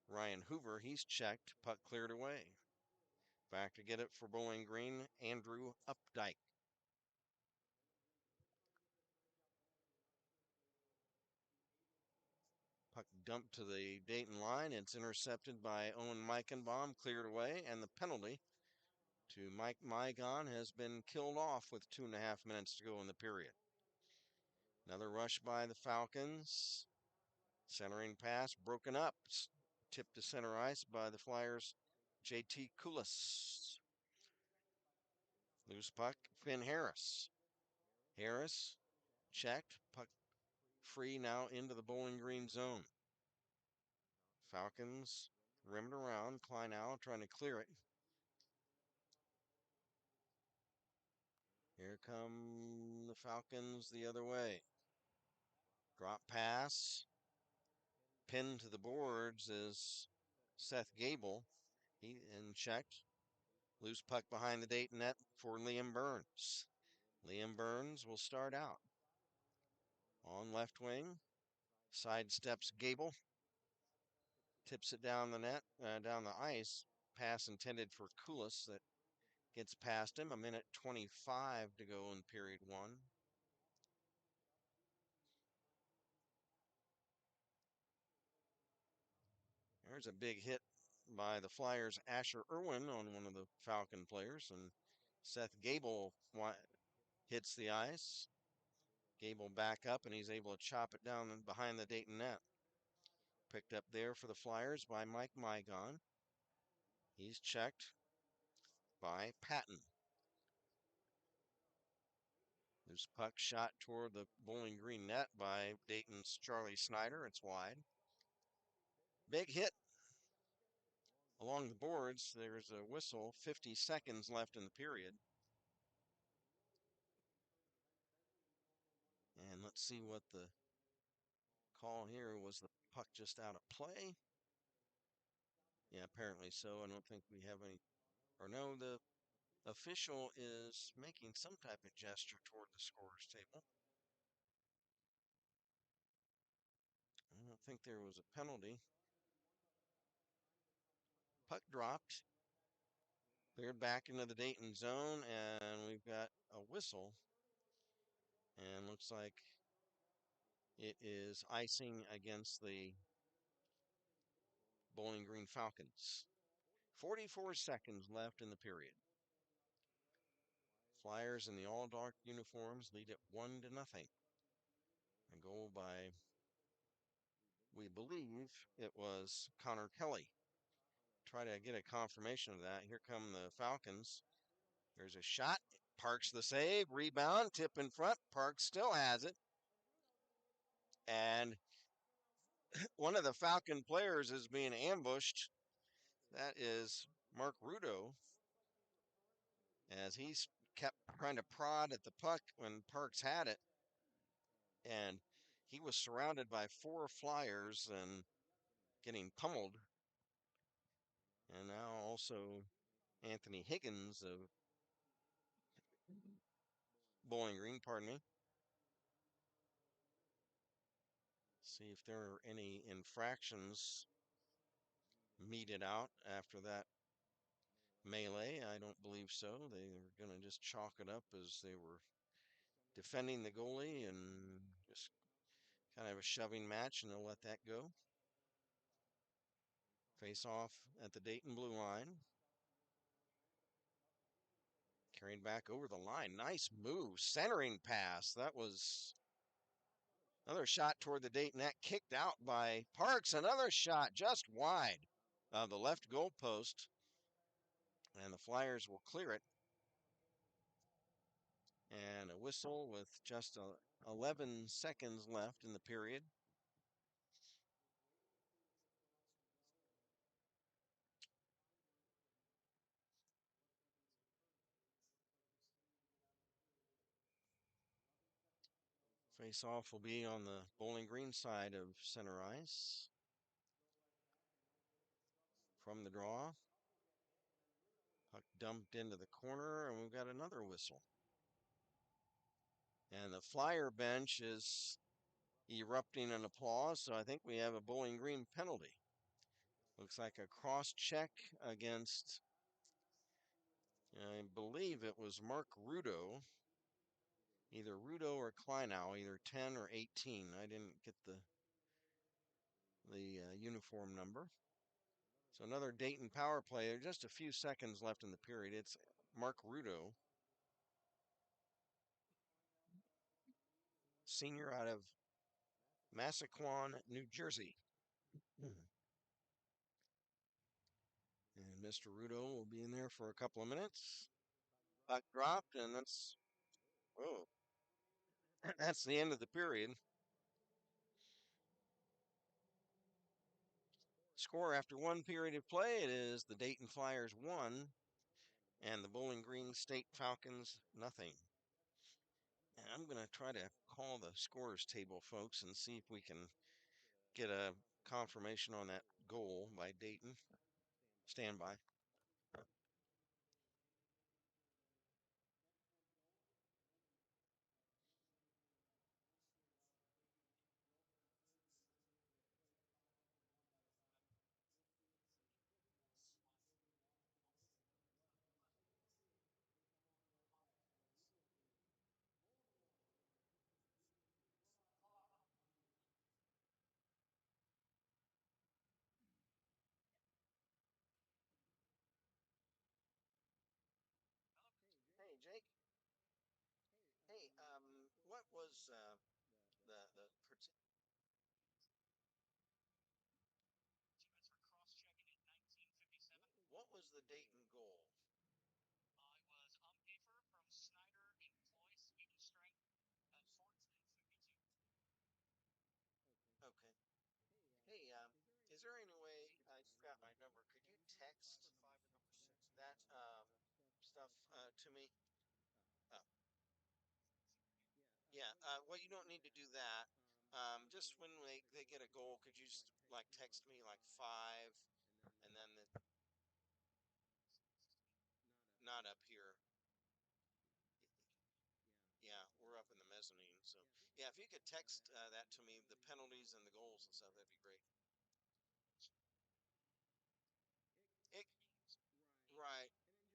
Ryan Hoover. He's checked. Puck cleared away. Back to get it for Bowling Green, Andrew Updike. Puck dumped to the Dayton line. It's intercepted by Owen Meichenbaum, cleared away, and the penalty to Mike Mygon has been killed off with 2.5 minutes to go in the period. Another rush by the Falcons. Centering pass broken up. Tipped to center ice by the Flyers' JT Kulis. Loose puck, Finn Harris. Harris checked. Puck free now into the Bowling Green zone. Falcons rimmed around. Kleinau trying to clear it. Here come the Falcons the other way. Drop pass. Pinned to the boards is Seth Gable. He checked. Loose puck behind the Dayton net for Liam Burns. Liam Burns will start out. On left wing. Sidesteps Gable. Tips it down the net, down the ice. Pass intended for Kulis that gets past him. 1:25 to go in period one. There's a big hit by the Flyers' Asher Irwin on one of the Falcon players, and Seth Gable hits the ice. Gable back up, and he's able to chop it down behind the Dayton net. Picked up there for the Flyers by Mike Mygon. He's checked by Patton. There's puck shot toward the Bowling Green net by Dayton's Charlie Snyder. It's wide. Big hit along the boards. There's a whistle. 50 seconds left in the period. And let's see what the call here was. The puck just out of play? Yeah, apparently so. I don't think we have any. Or no, the official is making some type of gesture toward the scorer's table. I don't think there was a penalty. Puck dropped. Cleared back into the Dayton zone, and we've got a whistle. And looks like it is icing against the Bowling Green Falcons. 44 seconds left in the period. Flyers in the all-dark uniforms lead it 1-0. A goal by, we believe, it was Connor Kelly. Try to get a confirmation of that. Here come the Falcons. There's a shot. Parks the save. Rebound. Tip in front. Parks still has it. And one of the Falcon players is being ambushed. That is Mark Rudo, as he's kept trying to prod at the puck when Parks had it. And he was surrounded by 4 Flyers and getting pummeled. And now also Anthony Higgins of Bowling Green, pardon me. See if there are any infractions meted out after that melee. I don't believe so. They were going to just chalk it up as they were defending the goalie and just kind of a shoving match, and they'll let that go. Face off at the Dayton blue line. Carried back over the line. Nice move. Centering pass. That was Another shot toward the Dayton net, kicked out by Parks. Another shot just wide of the left goal post, and the Flyers will clear it. And a whistle with just 11 seconds left in the period. Face off will be on the Bowling Green side of center ice. From the draw, puck dumped into the corner, and we've got another whistle. And the Flyer bench is erupting in applause, so I think we have a Bowling Green penalty. Looks like a cross check against, I believe it was Mark Rudo, either Rudo or Kleinow, either 10 or 18. I didn't get the uniform number. So another Dayton power play. There's just a few seconds left in the period. It's Mark Rudo, senior out of Massaquan, New Jersey. And Mr. Rudo will be in there for a couple of minutes. Puck dropped, and oh, that's the end of the period. Score after one period of play, it is the Dayton Flyers 1 and the Bowling Green State Falcons nothing. And I'm going to try to call the scores table, folks, and see if we can get a confirmation on that goal by Dayton. Stand by. Hey, Jake. Hey, what was the what was the Dayton goal? Okay. Hey, is there any way I forgot my number? Could you text that stuff to me? Uh, yeah. Well, you don't need to do that. Just when they get a goal, could you just like text me like five, and then not up here. Yeah, we're up in the mezzanine. So yeah, if you could text that to me, the penalties and the goals and stuff, that'd be great. It right,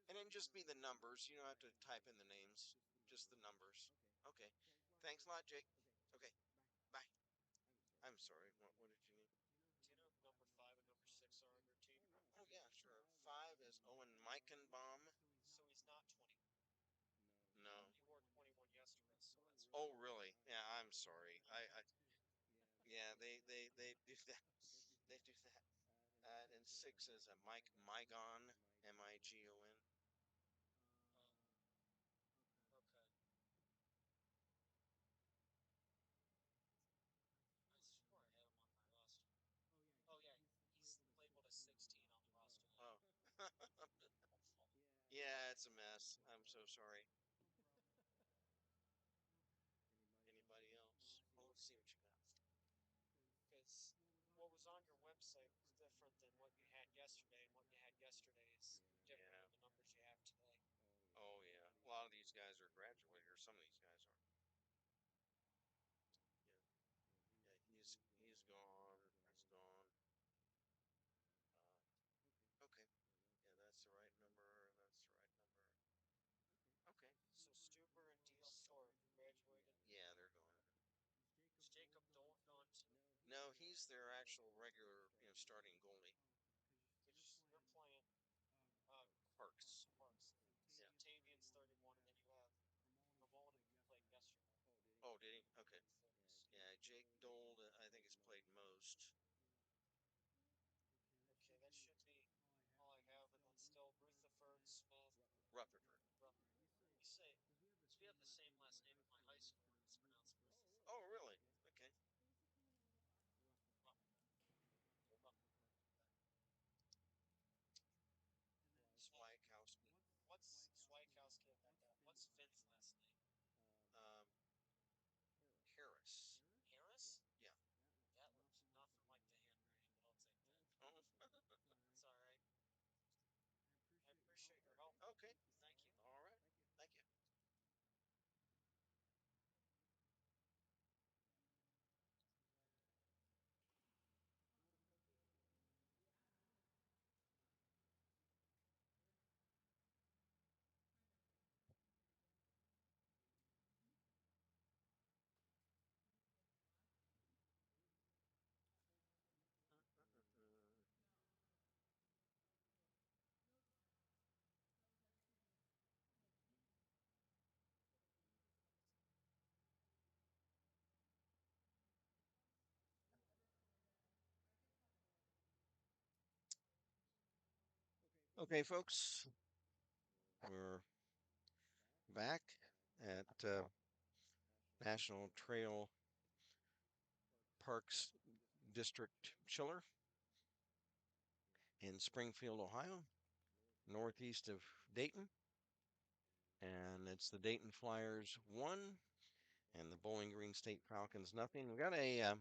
and then just be the numbers. You don't have to type in the names, just the numbers. Okay. Thanks a lot, Jake. Okay. Bye. I'm sorry. What did you need? Oh yeah, sure. Five is Owen Meichenbaum. No. Oh really? Yeah, I'm sorry. I yeah, they do that. They do that. And six is a Mike Migon, Migon. Oh. Yeah, it's a mess. I'm so sorry. Anybody else? Well, let's see what you got. Yeah. Oh yeah. A lot of these guys are graduated, or some of these guys are. Yeah. Yeah. He's gone. He's gone. Okay. Yeah, that's the right number. That's the right number. Okay. Yeah, they're gone. No, he's their actual regular, starting goalie. Parks. Yeah. Oh, did he? Okay. Yeah, Jake Dold, I think, has played most. Okay, that should be all I have, and then still Rutherford Smith. Rutherford. You say, so we have the same last name in my high school, and it's pronounced Rutherford. Oh, really? Okay. Swikowski. What's Swikowski? I got that. What's Finn's last name? Um, Harris. Harris? Yeah. That looks nothing like the handwriting, but I'll take that. Oh, It's all right. I appreciate your help. okay. Thank you. All right. Thank you. Okay, folks, we're back at National Trail Parks District Chiller in Springfield, Ohio, northeast of Dayton. And it's the Dayton Flyers 1 and the Bowling Green State Falcons nothing. We got a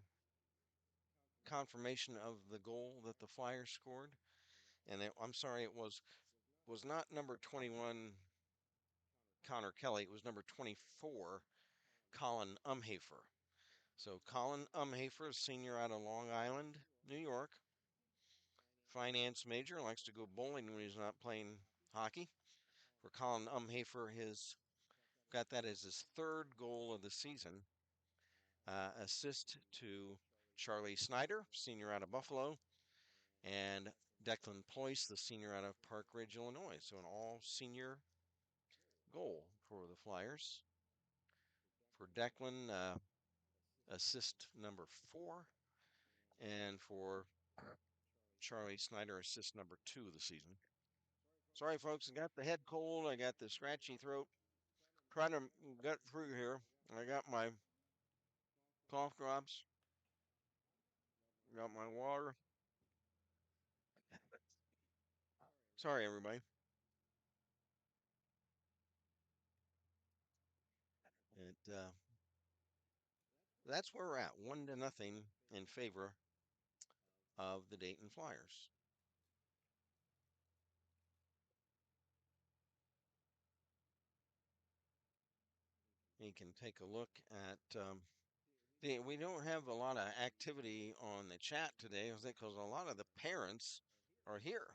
confirmation of the goal that the Flyers scored. And I'm sorry, it was not number 21 Connor Kelly. It was number 24 Colin Umhafer. So Colin Umhafer, senior out of Long Island, New York, finance major, likes to go bowling when he's not playing hockey. For Colin Umhafer, his got that as his third goal of the season. Assist to Charlie Snyder, senior out of Buffalo, and Declan Ployce, the senior out of Park Ridge, Illinois. So an all-senior goal for the Flyers. For Declan, assist number 4, and for Charlie Snyder, assist number 2 of the season. Sorry, folks, I got the head cold. I got the scratchy throat. Trying to get through here. I got my cough drops. Got my water. Sorry, everybody. It That's where we're at. 1-0 in favor of the Dayton Flyers. You can take a look at. We don't have a lot of activity on the chat today because a lot of the parents are here.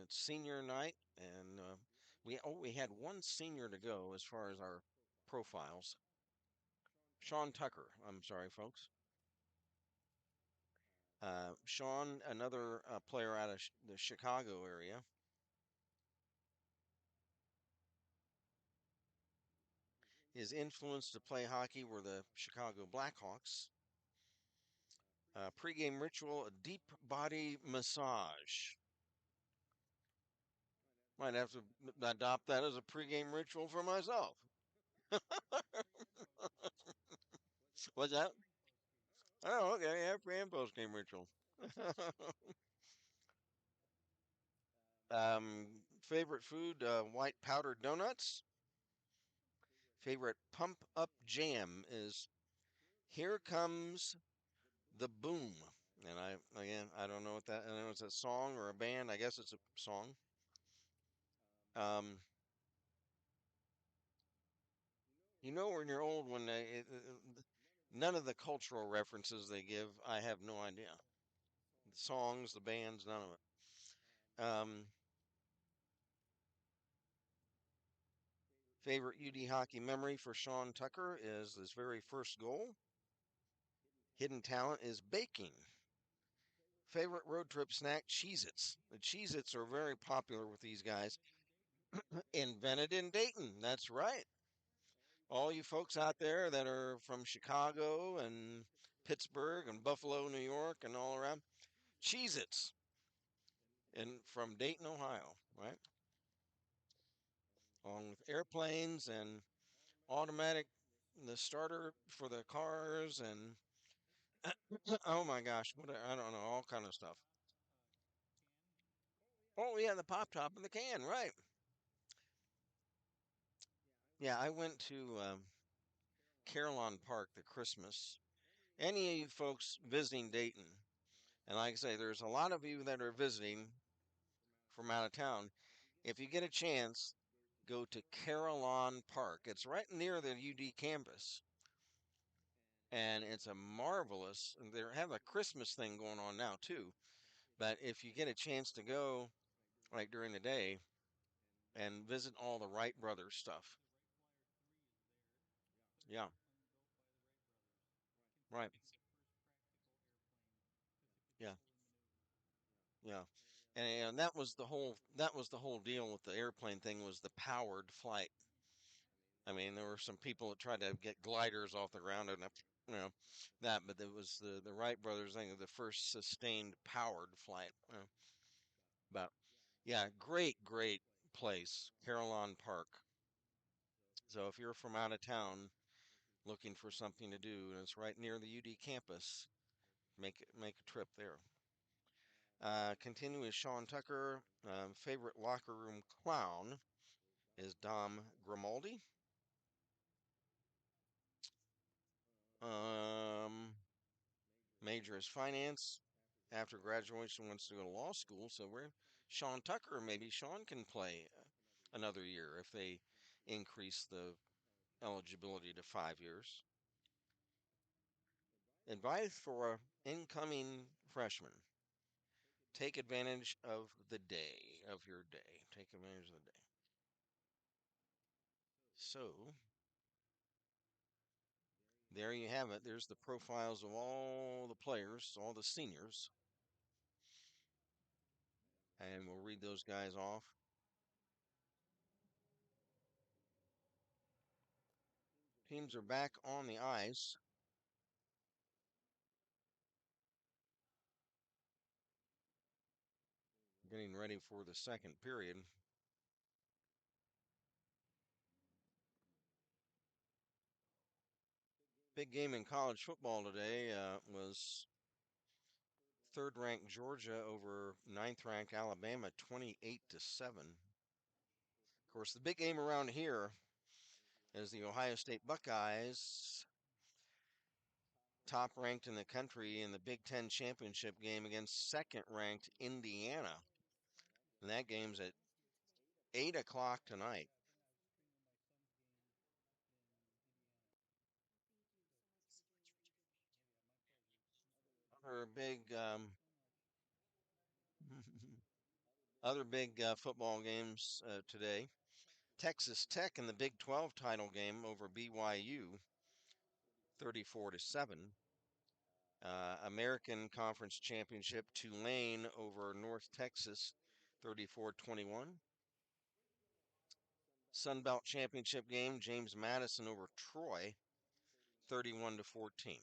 It's senior night, and we had one senior to go as far as our profiles. Sean Tucker. I'm sorry, folks. Sean, another player out of the Chicago area. His influence to play hockey were the Chicago Blackhawks. Pre-game ritual: a deep body massage. Might have to adopt that as a pre-game ritual for myself. What's that? Oh, okay. Yeah, pre and post-game ritual. Favorite food: white powdered donuts. Favorite pump up jam is "Here Comes the Boom." And I don't know what that. I don't know if it's a song or a band. I guess it's a song. Um, when you're old, when none of the cultural references they give, I have no idea. The songs, the bands, none of it. Favorite UD hockey memory for Sean Tucker is his very first goal. Hidden talent is baking. Favorite road trip snack: Cheez-Its. The Cheez-Its are very popular with these guys. Invented in Dayton. That's right. All you folks out there that are from Chicago and Pittsburgh and Buffalo, New York, and all around, Cheez Its and from Dayton, Ohio, right? Along with airplanes and automatic, the starter for the cars, and oh my gosh, I don't know, all kind of stuff. Oh yeah, the pop top in the can, right? Yeah, I went to Carillon Park the Christmas. Any of you folks visiting Dayton, and like I say, there's a lot of you that are visiting from out of town. If you get a chance, go to Carillon Park. It's right near the UD campus, and it's a marvelous. And they have a Christmas thing going on now too. But if you get a chance to go, like during the day, and visit all the Wright brothers stuff, yeah, right, yeah, yeah, and that was the whole deal with the airplane thing was the powered flight. I mean, there were some people that tried to get gliders off the ground and you know that, but it was the Wright brothers thing, the first sustained powered flight. But yeah, great place, Carillon Park. So if you're from out of town looking for something to do and it's right near the UD campus, make a trip there. Continue with Sean Tucker. Favorite locker room clown is Dom Grimaldi. Um, Major is finance. After graduation, wants to go to law school. So we're Sean Tucker. Maybe Sean can play another year if they increase the eligibility to 5 years. Advice for a incoming freshman: take advantage of the day of your day. Take advantage of the day. So there you have it. There's the profiles of all the players, all the seniors, and we'll read those guys off. Teams are back on the ice, getting ready for the second period. Big game in college football today was third-ranked Georgia over ninth-ranked Alabama, 28-7. Of course, the big game around here is the Ohio State Buckeyes, top ranked in the country in the Big Ten championship game against second ranked Indiana. And that game's at 8 o'clock tonight. Other big, other big football games today. Texas Tech in the Big 12 title game over BYU, 34-7. American Conference Championship, Tulane over North Texas, 34-21. Sun Belt Championship game, James Madison over Troy, 31-14.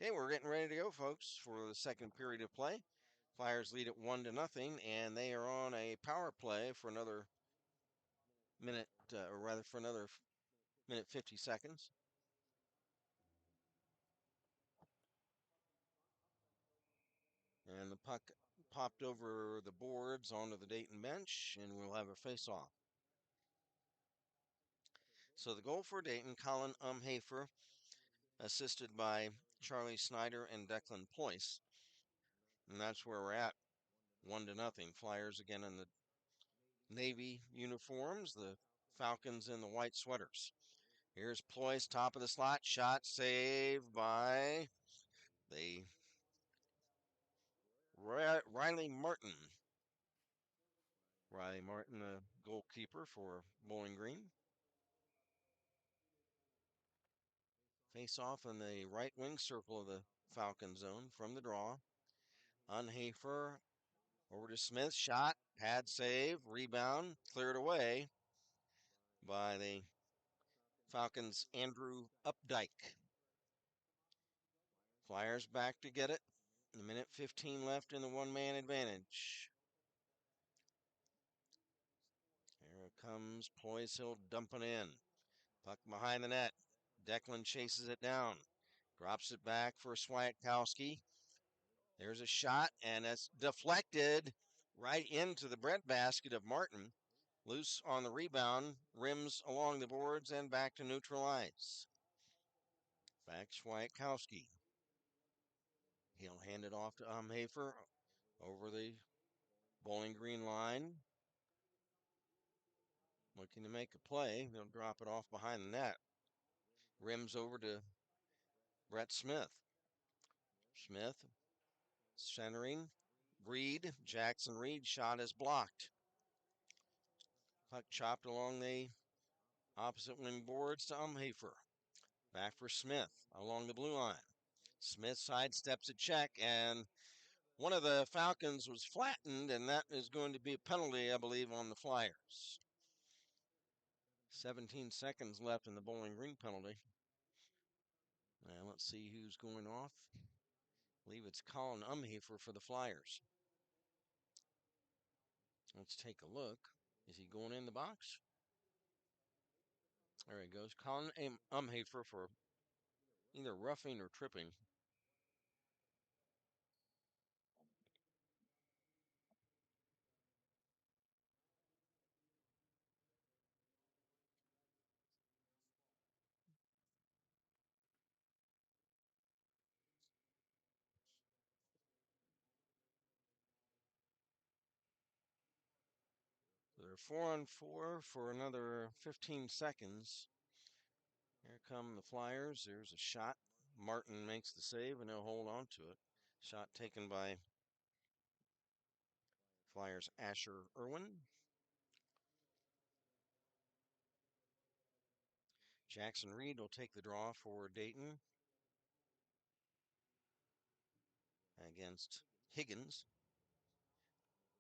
Okay, we're getting ready to go, folks, for the second period of play. Flyers lead at 1-0, and they are on a power play for another minute, or rather for another minute 50 seconds. And the puck popped over the boards onto the Dayton bench, and we'll have a face-off. So the goal for Dayton, Colin Umhafer, assisted by Charlie Snyder and Declan Ployce. And that's where we're at, 1-0. Flyers again in the Navy uniforms, the Falcons in the white sweaters. Here's Ployce, top of the slot, shot saved by the Riley Martin. Riley Martin, the goalkeeper for Bowling Green. Face off in the right wing circle of the Falcon zone from the draw. Unhafer over to Smith. Shot, pad save, rebound, cleared away by the Falcons' Andrew Updike. Flyers back to get it. A minute 15 left in the one-man advantage. Here it comes. Poise Hill dumping in. Puck behind the net. Declan chases it down. Drops it back for Swiatkowski. There's a shot, and it's deflected right into the breadbasket of Martin. Loose on the rebound, rims along the boards, and back to neutral ice. Back Swiatkowski. He'll hand it off to Umhafer over the Bowling Green line. Looking to make a play. They'll drop it off behind the net. Rims over to Brett Smith. Smith centering. Reed, Jackson Reed, shot is blocked. Puck chopped along the opposite wing boards to Umhafer. Back for Smith along the blue line. Smith sidesteps a check, and one of the Falcons was flattened, and that is going to be a penalty, I believe, on the Flyers. 17 seconds left in the Bowling Green penalty. And let's see who's going off. I believe it's Colin Umhafer for the Flyers. Let's take a look. Is he going in the box? There he goes. Colin Umhafer for either roughing or tripping. They're 4-on-4 for another 15 seconds. Here come the Flyers. There's a shot. Martin makes the save, and he'll hold on to it. Shot taken by Flyers' Asher Irwin. Jackson Reed will take the draw for Dayton against Higgins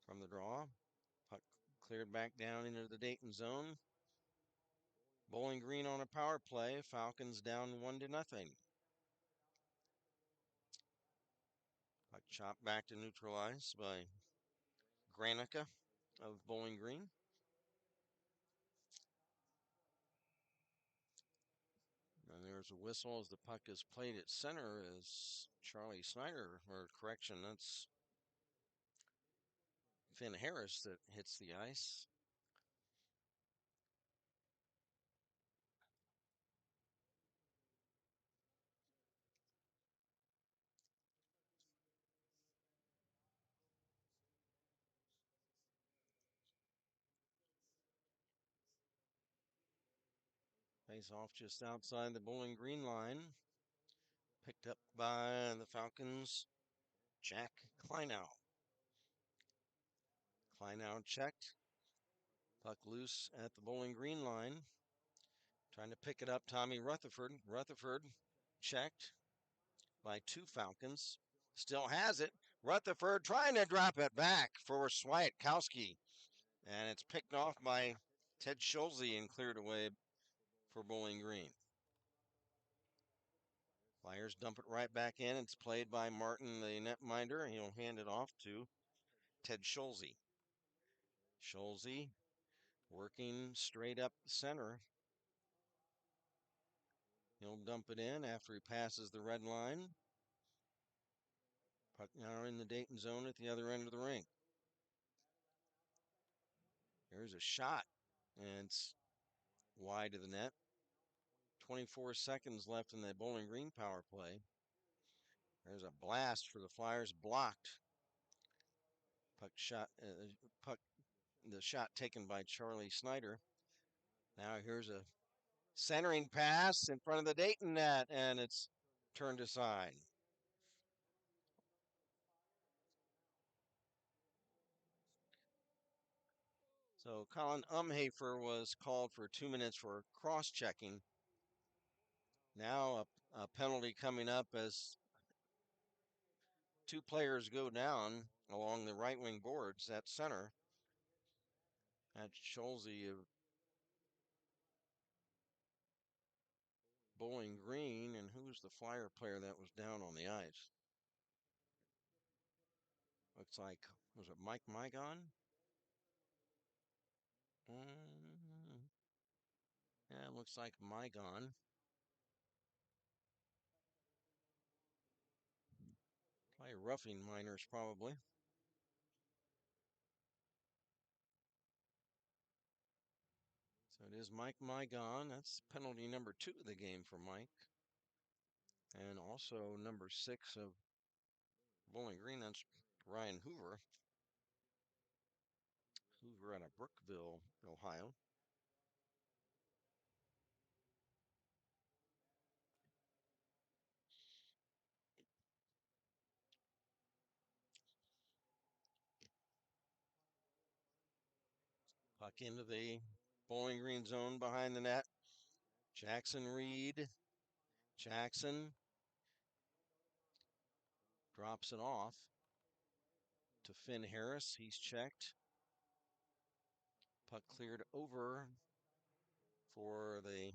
from the draw. Puck cleared back down into the Dayton zone. Bowling Green on a power play. Falcons down 1-0. Puck chopped back to neutral ice by Granica of Bowling Green. And there's a whistle as the puck is played at center as Charlie Snyder, or correction, that's Finn Harris that hits the ice. Face off just outside the Bowling Green line. Picked up by the Falcons, Jack Kleinow. Kleinow checked. Puck loose at the Bowling Green line. Trying to pick it up, Tommy Rutherford. Rutherford checked by two Falcons. Still has it. Rutherford trying to drop it back for Swiatkowski. And it's picked off by Ted Schulze and cleared away for Bowling Green. Flyers dump it right back in. It's played by Martin, the netminder. He'll hand it off to Ted Schulze. Schulze working straight up the center. He'll dump it in after he passes the red line. Puck now in the Dayton zone at the other end of the rink. There's a shot, and it's wide of the net. 24 seconds left in the Bowling Green power play. There's a blast for the Flyers, blocked. Puck, the shot taken by Charlie Snyder. Now here's a centering pass in front of the Dayton net, and it's turned aside. So Colin Umhafer was called for 2 minutes for cross-checking. Now a penalty coming up as two players go down along the right wing boards at center. That's Schulze Bowling Green, and who was the Flyer player that was down on the ice? Looks like, was it Mike Mygon? Mm, yeah, it looks like Mygon. Probably roughing minors, probably. So it is Mike Mygon. That's penalty number 2 of the game for Mike. And also number 6 of Bowling Green, that's Ryan Hoover. Hoover out of Brookville, Ohio. Puck into the Bowling Green zone behind the net. Jackson Reed. Jackson drops it off to Finn Harris. He's checked. Puck cleared over for the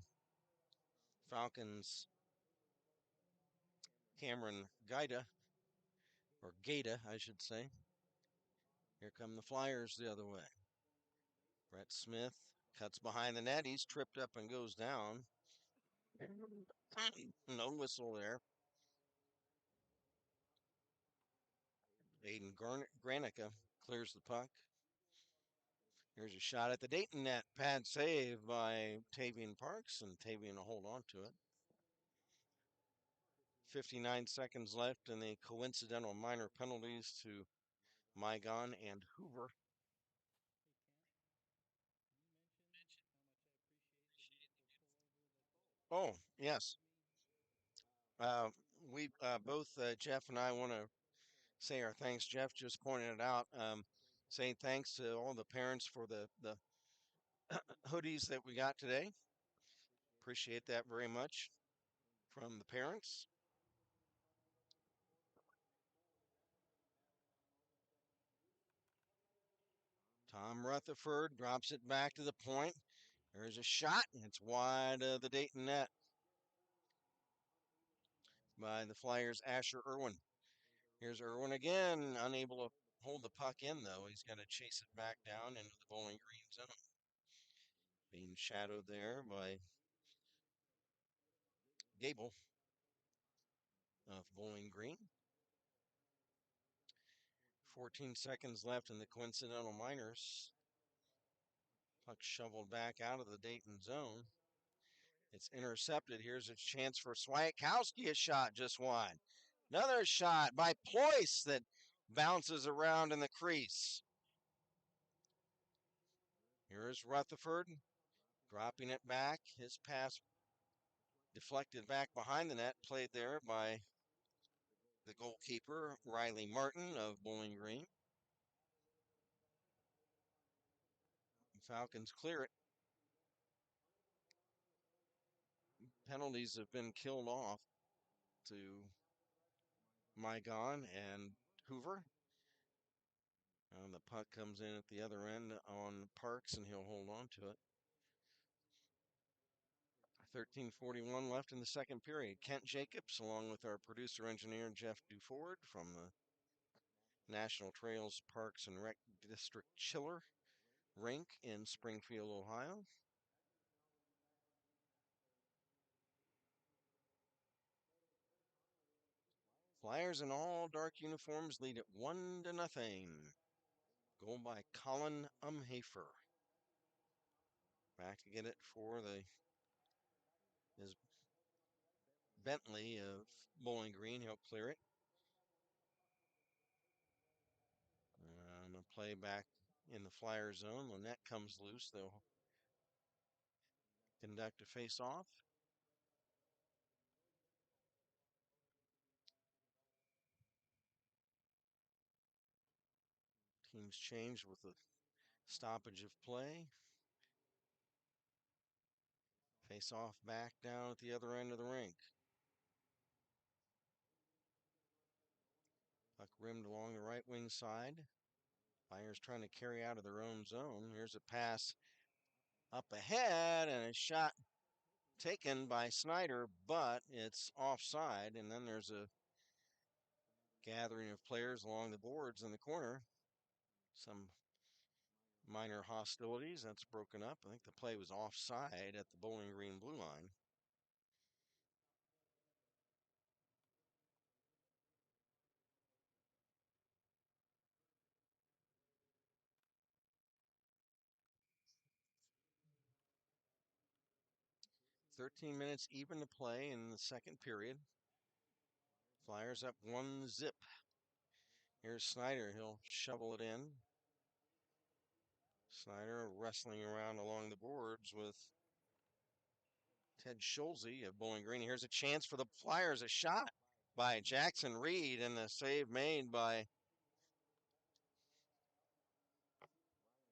Falcons. Cameron Gaida, or Gata, I should say. Here come the Flyers the other way. Brett Smith cuts behind the net. He's tripped up and goes down. No whistle there. Aiden Granica clears the puck. Here's a shot at the Dayton net. Pad save by Tavian Parks, and Tavian will hold on to it. 59 seconds left, and the coincidental minor penalties to Mygon and Hoover. Oh, yes. Uh, we both, Jeff and I, want to say our thanks. Jeff just pointed it out. Saying thanks to all the parents for the hoodies that we got today. Appreciate that very much from the parents. Tom Rutherford drops it back to the point. There's a shot, and it's wide of the Dayton net by the Flyers' Asher Irwin. Here's Irwin again, unable to hold the puck in, though. He's got to chase it back down into the Bowling Green zone. Being shadowed there by Gable of Bowling Green. 14 seconds left in the coincidental minors. Puck shoveled back out of the Dayton zone. It's intercepted. Here's a chance for Swiatkowski. A shot just wide. Another shot by Ployce that bounces around in the crease. Here's Rutherford dropping it back. His pass deflected back behind the net, played there by the goalkeeper, Riley Martin of Bowling Green. The Falcons clear it. Penalties have been killed off to Mygon and Hoover. And the puck comes in at the other end on Parks, and he'll hold on to it. 13:41 left in the second period. Kent Jacobs, along with our producer engineer Jeff Duford from the National Trails Parks and Rec District Chiller Rink in Springfield, Ohio. Flyers in all dark uniforms lead it 1-0. Goal by Colin Umhafer. Back to get it for his Bentley of Bowling Green. He'll clear it. And a play back in the Flyer zone. When that comes loose, they'll conduct a face-off. Teams changed with the stoppage of play. Face-off back down at the other end of the rink. Puck rimmed along the right wing side. Flyers trying to carry out of their own zone. Here's a pass up ahead and a shot taken by Snyder, but it's offside. And then there's a gathering of players along the boards in the corner. Some minor hostilities. That's broken up. I think the play was offside at the Bowling Green blue line. 13 minutes even to play in the second period. Flyers up 1-0. Here's Snyder. He'll shovel it in. Snyder wrestling around along the boards with Ted Schulze of Bowling Green. Here's a chance for the Flyers. A shot by Jackson Reed and the save made by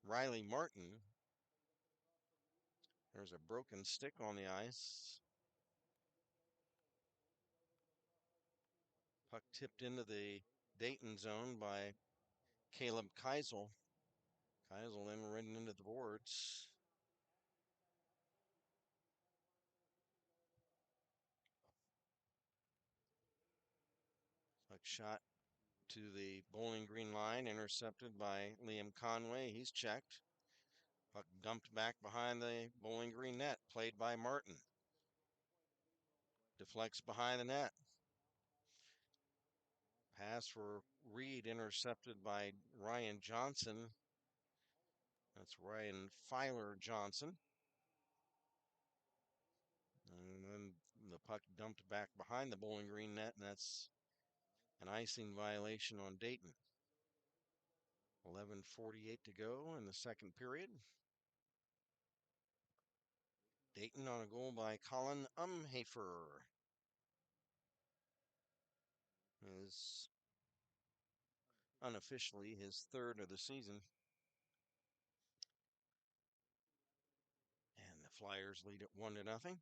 Riley Martin. There's a broken stick on the ice. Puck tipped into the Dayton zone by Caleb Keisel. Keisel then ridden into the boards. Puck shot to the Bowling Green line, intercepted by Liam Conway. He's checked. Puck dumped back behind the Bowling Green net, played by Martin. Deflects behind the net. Pass for Reed, intercepted by Ryan Johnson. That's Ryan Filer Johnson. And then the puck dumped back behind the Bowling Green net, and that's an icing violation on Dayton. 11:48 to go in the second period. Dayton on a goal by Colin Umhafer. Is unofficially his third of the season. And the Flyers lead at 1-0.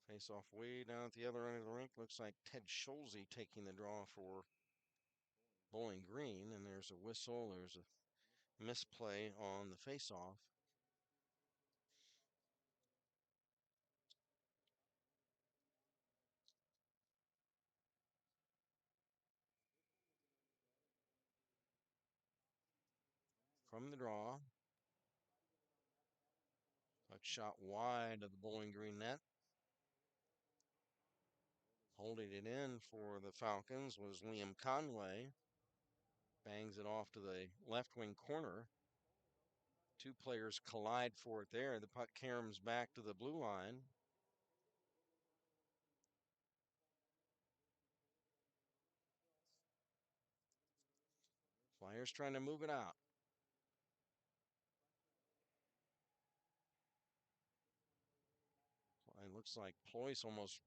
Face off way down at the other end of the rink. Looks like Ted Schulze taking the draw for Bowling Green. And there's a whistle. There's a misplay on the face off. From the draw. Puck shot wide of the Bowling Green net. Holding it in for the Falcons was Liam Conway. Bangs it off to the left wing corner. Two players collide for it there. The puck caroms back to the blue line. Flyers trying to move it out. It looks like Ployce almost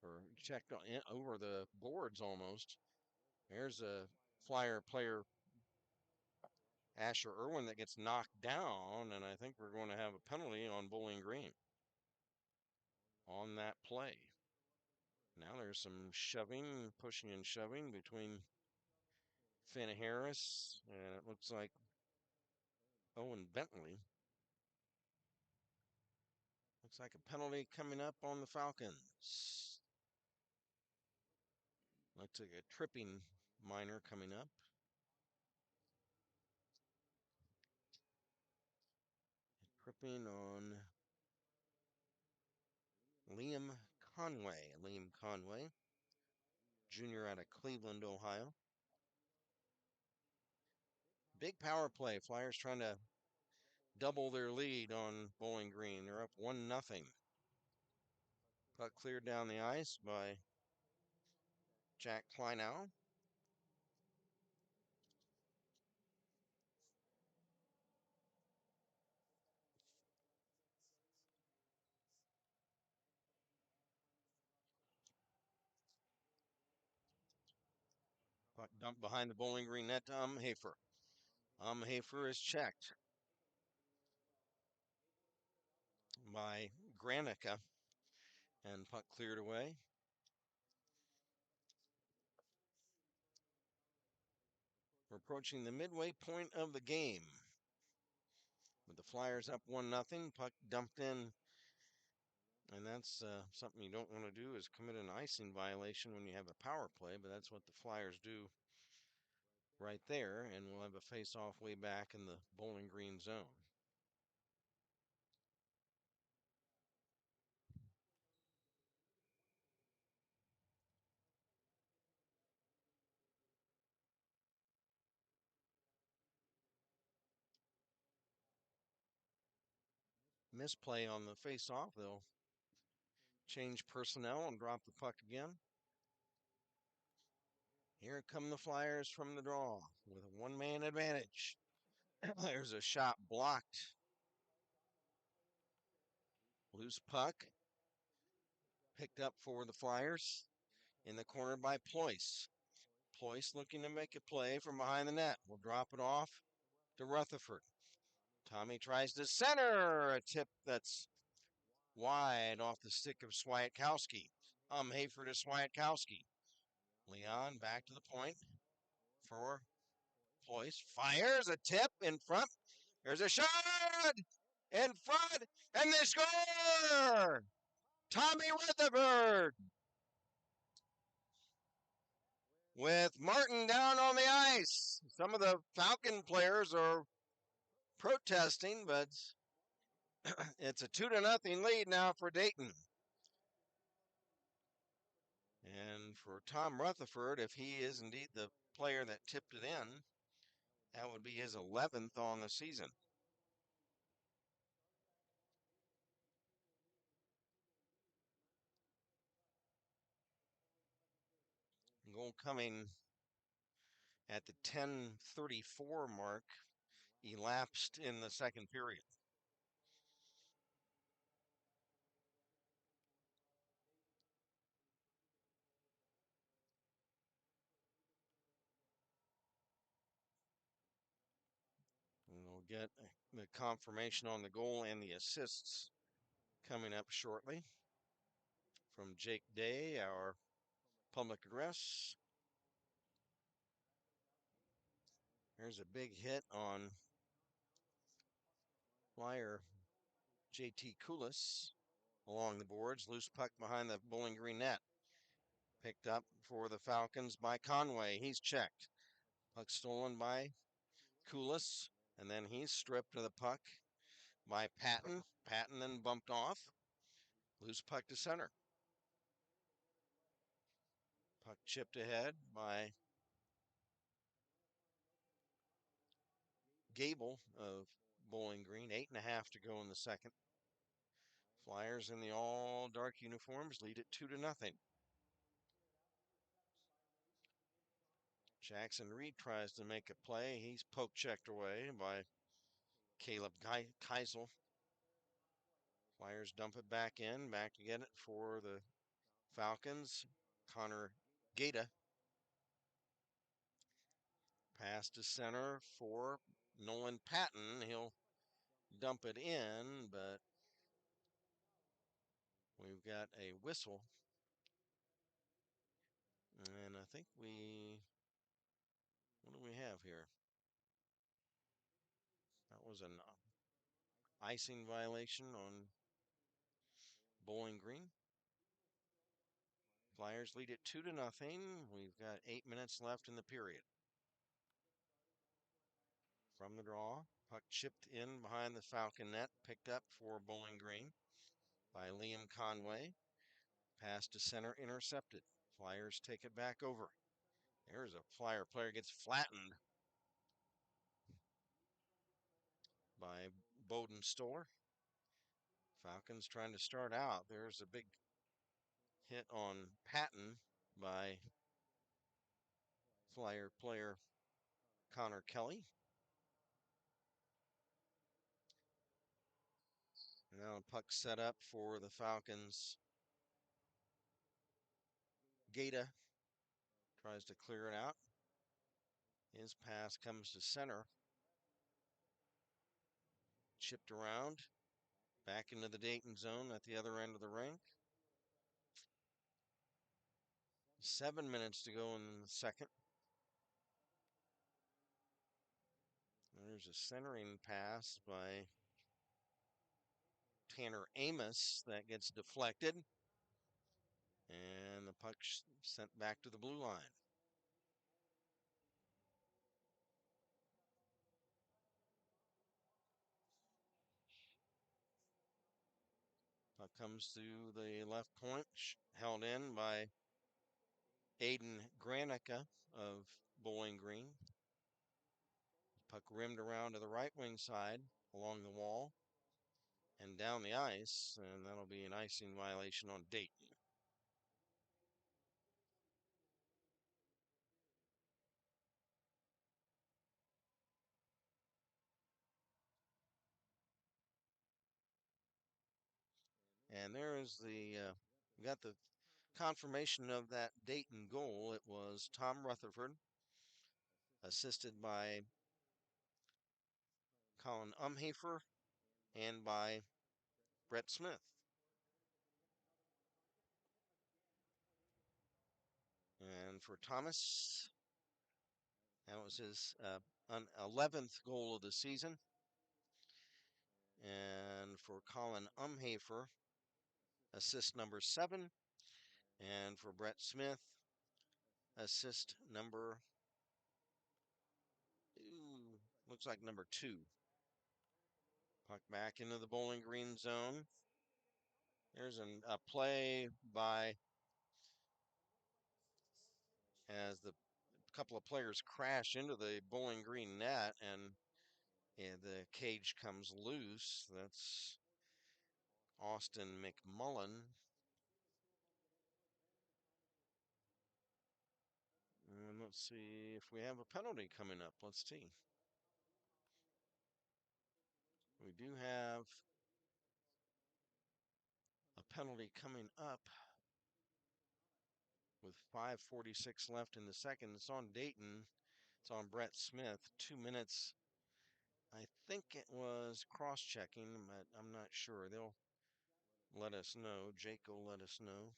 or checked over the boards almost. There's a Flyer player, Asher Irwin, that gets knocked down, and I think we're going to have a penalty on Bowling Green on that play. Now there's some shoving, pushing and shoving between Finn Harris, and it looks like Owen Bentley. Looks like a penalty coming up on the Falcons. Looks like a tripping minor coming up. Tripping on Liam Conway. Liam Conway, junior out of Cleveland, Ohio. Big power play. Flyers trying to double their lead on Bowling Green. They're up 1-0. Puck cleared down the ice by Jack Kleinow. Puck dumped behind the Bowling Green net to Umhafer. Umhafer is checked by Granica, and puck cleared away. Approaching the midway point of the game. With the Flyers up 1-0, puck dumped in. And that's something you don't want to do is commit an icing violation when you have a power play, but that's what the Flyers do right there, and we'll have a face-off way back in the Bowling Green zone. Misplay on the face-off, they'll change personnel and drop the puck again. Here come the Flyers from the draw with a one-man advantage. There's a shot blocked. Loose puck picked up for the Flyers in the corner by Ployce. Ployce looking to make a play from behind the net. Will drop it off to Rutherford. Tommy tries to center a tip that's wide off the stick of Swiatkowski. Hafer to Swiatkowski. Leon back to the point for Ployce. Fires a tip in front. There's a shot in front, and they score! Tommy Rutherford with Martin down on the ice. Some of the Falcon players are protesting, but it's a 2-0 lead now for Dayton. And for Tom Rutherford, if he is indeed the player that tipped it in, that would be his 11th on the season. Goal coming at the 10:34 mark, elapsed in the second period. And we'll get the confirmation on the goal and the assists coming up shortly from Jake Day, our public address. There's a big hit on Flyer JT Koulis along the boards. Loose puck behind the Bowling Green net. Picked up for the Falcons by Conway. He's checked. Puck stolen by Koulis, and then he's stripped of the puck by Patton. Patton then bumped off. Loose puck to center. Puck chipped ahead by Gable of Bowling Green. 8.5 to go in the second. Flyers in the all dark uniforms lead it 2-0. Jackson Reed tries to make a play. He's poke checked away by Caleb Keisel. Flyers dump it back in. Back to get it for the Falcons. Connor Gata. Pass to center for Nolan Patton. He'll dump it in, but we've got a whistle. And I think what do we have here? That was an icing violation on Bowling Green. Flyers lead it 2-0. We've got 8 minutes left in the period. From the draw, puck chipped in behind the Falcon net, picked up for Bowling Green by Liam Conway. Pass to center, intercepted. Flyers take it back over. There's a Flyer player gets flattened by Bowden Stoller. Falcons trying to start out. There's a big hit on Patton by Flyer player Connor Kelly. Now puck set up for the Falcons. Gata tries to clear it out. His pass comes to center. Chipped around. Back into the Dayton zone at the other end of the rink. 7 minutes to go in the second. There's a centering pass by Tanner Amos that gets deflected, and the puck sent back to the blue line. Puck comes to the left point, held in by Aiden Granica of Bowling Green. Puck rimmed around to the right wing side along the wall and down the ice, and that'll be an icing violation on Dayton. And there is we got the confirmation of that Dayton goal. It was Tom Rutherford, assisted by Colin Umhafer and by Brett Smith. And for Thomas, that was his 11th goal of the season. And for Colin Umhafer, assist number 7. And for Brett Smith, assist number, looks like number 2. Puck back into the Bowling Green zone. There's a play by, as the couple of players crash into the Bowling Green net, and the cage comes loose. That's Austin McMullen. And let's see if we have a penalty coming up. Let's see. We do have a penalty coming up with 5:46 left in the second. It's on Dayton. It's on Brett Smith. 2 minutes. I think it was cross-checking, but I'm not sure. They'll let us know. Jake will let us know.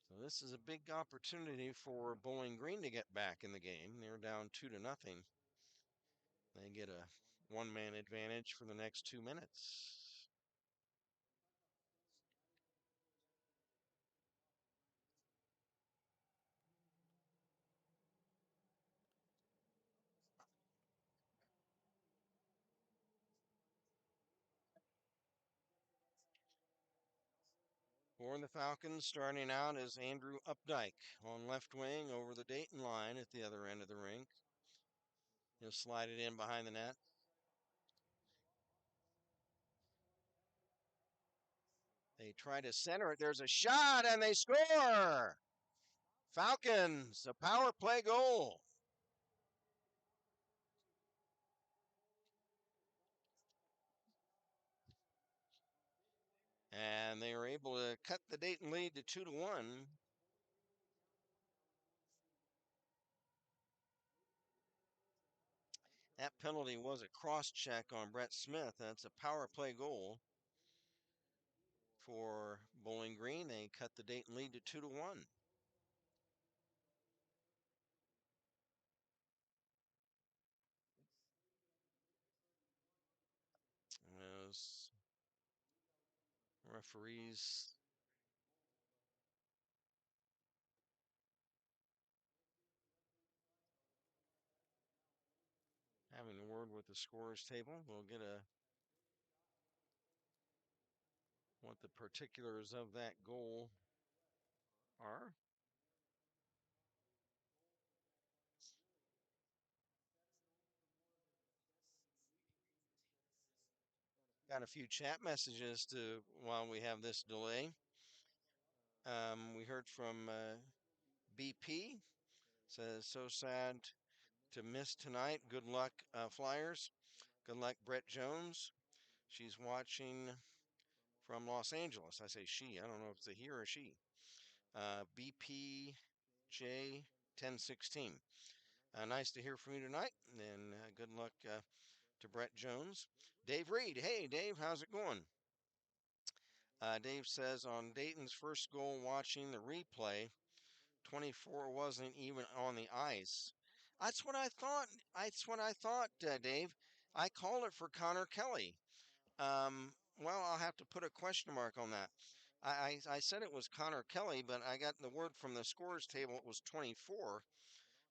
So this is a big opportunity for Bowling Green to get back in the game. They're down 2-0. They get a one-man advantage for the next 2 minutes. For the Falcons, starting out is Andrew Updike on left wing over the Dayton line at the other end of the rink. He'll slide it in behind the net. They try to center it. There's a shot, and they score! Falcons, a power play goal. And they were able to cut the Dayton lead to 2-1. That penalty was a cross check on Brett Smith. That's a power play goal for Bowling Green. They cut the Dayton lead to 2-1. As referees having a word with the scorers table, we'll get what the particulars of that goal are. Got a few chat messages to while we have this delay. We heard from BP. Says, so sad to miss tonight. Good luck, Flyers. Good luck, Brett Jones. She's watching from Los Angeles. I say she. I don't know if it's a he or a she. BPJ 1016. Nice to hear from you tonight, and good luck to Brett Jones. Dave Reed. Hey, Dave, how's it going? Dave says on Dayton's first goal, watching the replay, 24 wasn't even on the ice. That's what I thought. Dave. I called it for Connor Kelly. Well, I'll have to put a question mark on that. I said it was Connor Kelly, but I got the word from the scores table it was 24,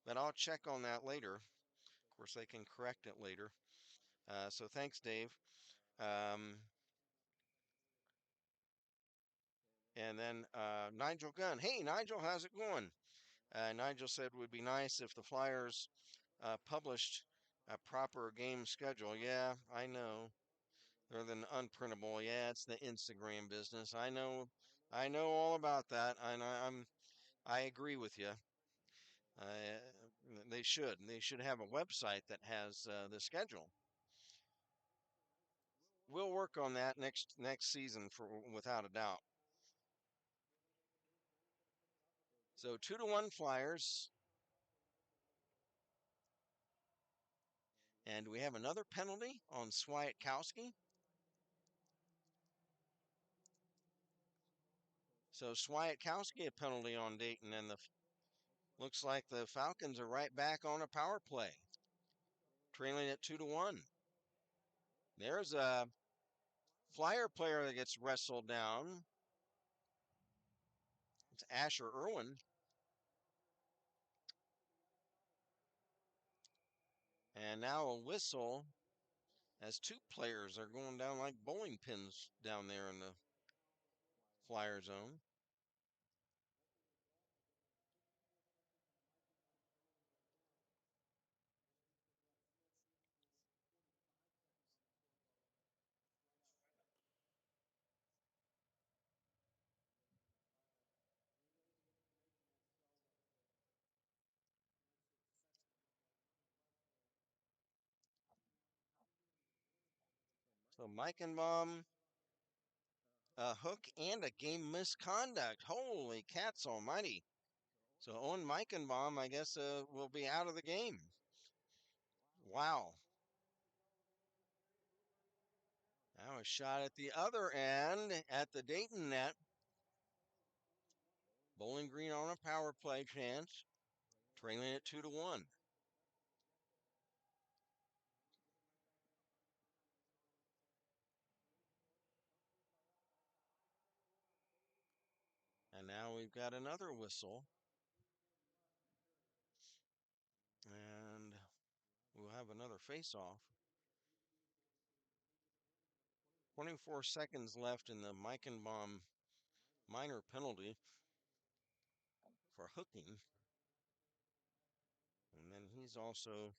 but I'll check on that later. Of course, they can correct it later. So thanks, Dave. Um, and then Nigel Gunn. Hey, Nigel, how's it going? Nigel said it would be nice if the Flyers published a proper game schedule. Yeah, I know. Rather than unprintable. Yeah, it's the Instagram business. I know all about that, and I agree with you. They should. They should have a website that has the schedule. We'll work on that next season for without a doubt. So 2-1 Flyers, and we have another penalty on Swiatkowski. So Swiatkowski a penalty on Dayton, and the looks like the Falcons are right back on a power play, trailing at 2-1. There's a Flyer player that gets wrestled down. It's Asher Irwin. And now a whistle as two players are going down like bowling pins down there in the Flyer zone. So Meichenbaum, a hook and a game misconduct. Holy cats almighty. So Owen Meichenbaum, I guess, will be out of the game. Wow. Now a shot at the other end at the Dayton net. Bowling Green on a power play chance, trailing at 2-1. And now we've got another whistle. And we'll have another face-off. 24 seconds left in the Meichenbaum minor penalty for hooking. And then he's also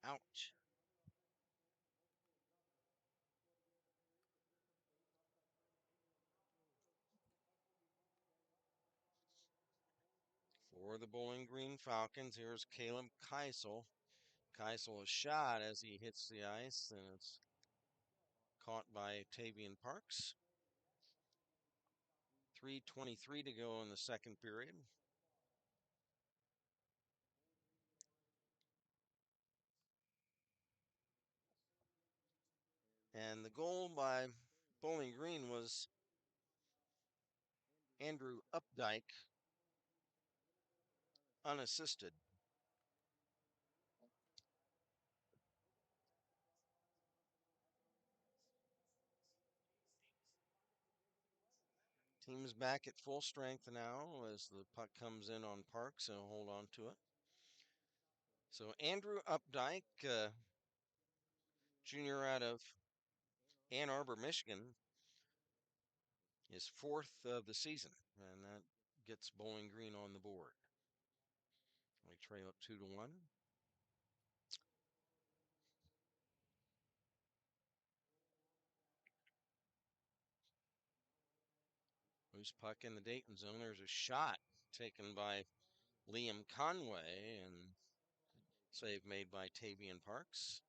out. For the Bowling Green Falcons, here's Caleb Keisel. Keisel is shot as he hits the ice, and it's caught by Tavian Parks. 3:23 to go in the second period. And the goal by Bowling Green was Andrew Updike, unassisted. Team's back at full strength now as the puck comes in on Parks and hold on to it. So Andrew Updike, junior out of Ann Arbor, Michigan, is fourth of the season, and that gets Bowling Green on the board. We trail up 2-1. Loose puck in the Dayton zone. There's a shot taken by Liam Conway and save made by Tavian Parks.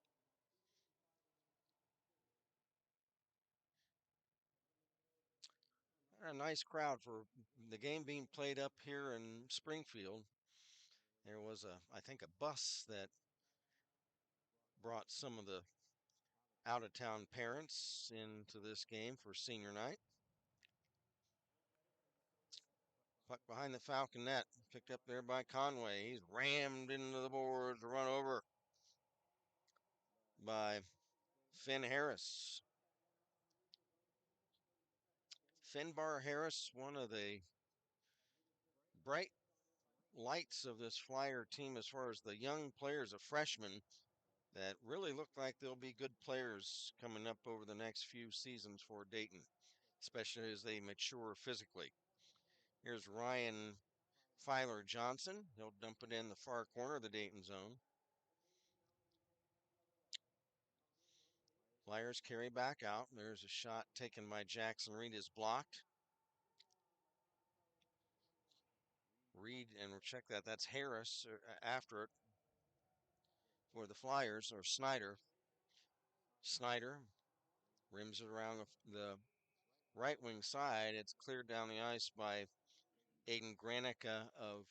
A nice crowd for the game being played up here in Springfield. There was I think, a bus that brought some of the out of town parents into this game for senior night. Puck behind the Falcon net, picked up there by Conway. He's rammed into the boards, run over by Finn Harris. Finbar Harris, one of the bright lights of this Flyer team as far as the young players, a freshman that really look like they'll be good players coming up over the next few seasons for Dayton, especially as they mature physically. Here's Ryan Filer Johnson. He'll dump it in the far corner of the Dayton zone. Flyers carry back out. There's a shot taken by Jackson Reed is blocked. Reed, and we'll check that. That's Harris after it for the Flyers, or Snyder. Snyder rims it around the right wing side. It's cleared down the ice by Aiden Granica of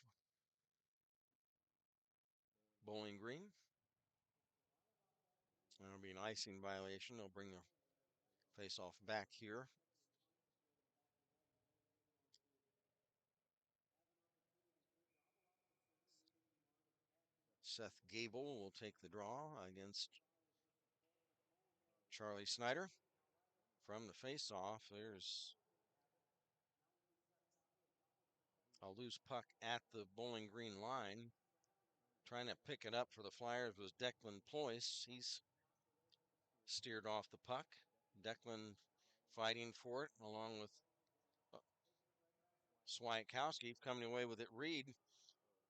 Bowling Green. That'll be an icing violation. They'll bring the face-off back here. Seth Gable will take the draw against Charlie Snyder. From the face-off, there's a loose puck at the Bowling Green line. Trying to pick it up for the Flyers was Declan Ployce. He's steered off the puck. Declan fighting for it along with uh, Swiatkowski coming away with it. Reed,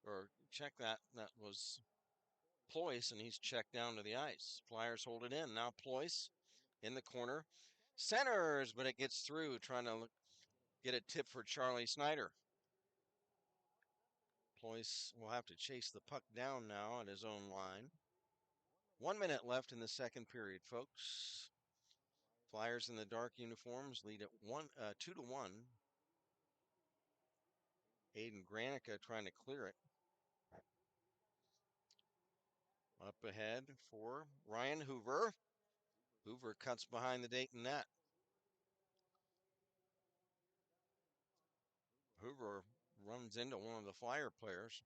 or check that. That was Ployce, and he's checked down to the ice. Flyers hold it in. Now Ployce in the corner. Centers, but it gets through, trying to get a tip for Charlie Snyder. Ployce will have to chase the puck down now at his own line. 1 minute left in the second period, folks. Flyers in the dark uniforms lead at 2-1. Aiden Granica trying to clear it. Up ahead for Ryan Hoover. Hoover cuts behind the Dayton net. Hoover runs into one of the Flyer players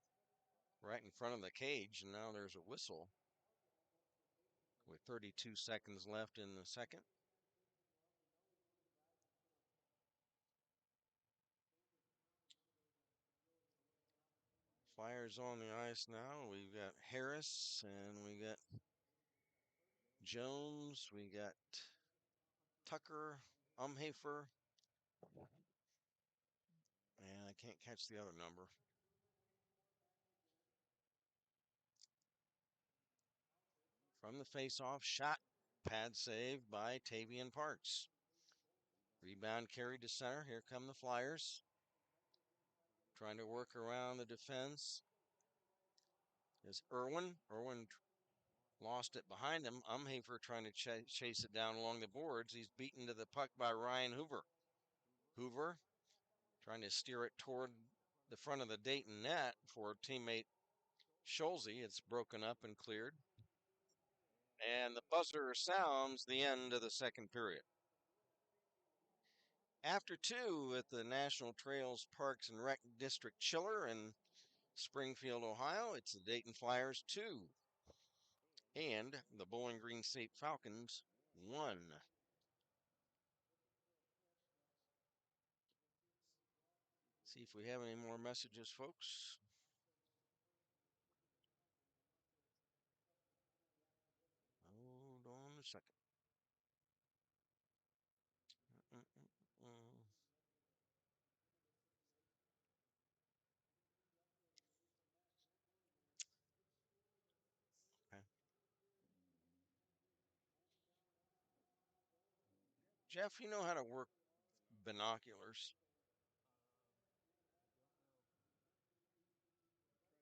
right in front of the cage, and now there's a whistle with 32 seconds left in the second. Flyers on the ice now. We've got Harris, and we got Jones. We got Tucker, Umhafer, and I can't catch the other number. From the face-off, shot, pad save by Tavian Parks. Rebound carried to center. Here come the Flyers. Trying to work around the defense is Irwin. Irwin lost it behind him. Umhafer trying to chase it down along the boards. He's beaten to the puck by Ryan Hoover. Hoover trying to steer it toward the front of the Dayton net for teammate Schulze. It's broken up and cleared. And the buzzer sounds the end of the second period. After two at the National Trails Parks and Rec District Chiller in Springfield, Ohio, it's the Dayton Flyers 2 and the Bowling Green State Falcons 1. See if we have any more messages, folks. Hold on a second. Mm-mm-mm. Okay. Jeff, you know how to work binoculars.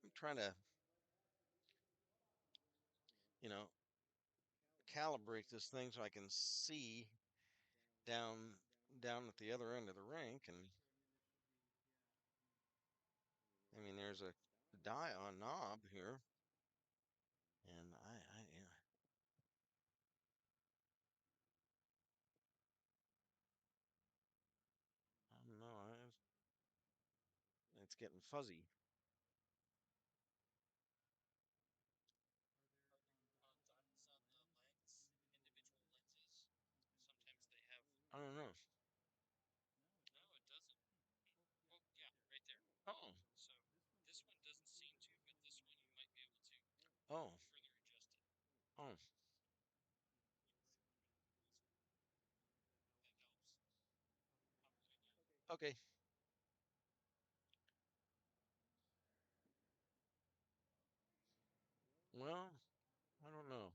I'm trying to, you know, calibrate this thing so I can see down down at the other end of the rink. And I mean, there's a dial knob here, and yeah, I don't know. it's getting fuzzy. Are there dots on the lens, individual lenses? Sometimes they have. I don't know. No, it doesn't. Oh, yeah, right there. Oh, So this one doesn't seem to, but this one you might be able to oh, further adjust it. oh. That helps. I'll put it now. Okay. Well, I don't know.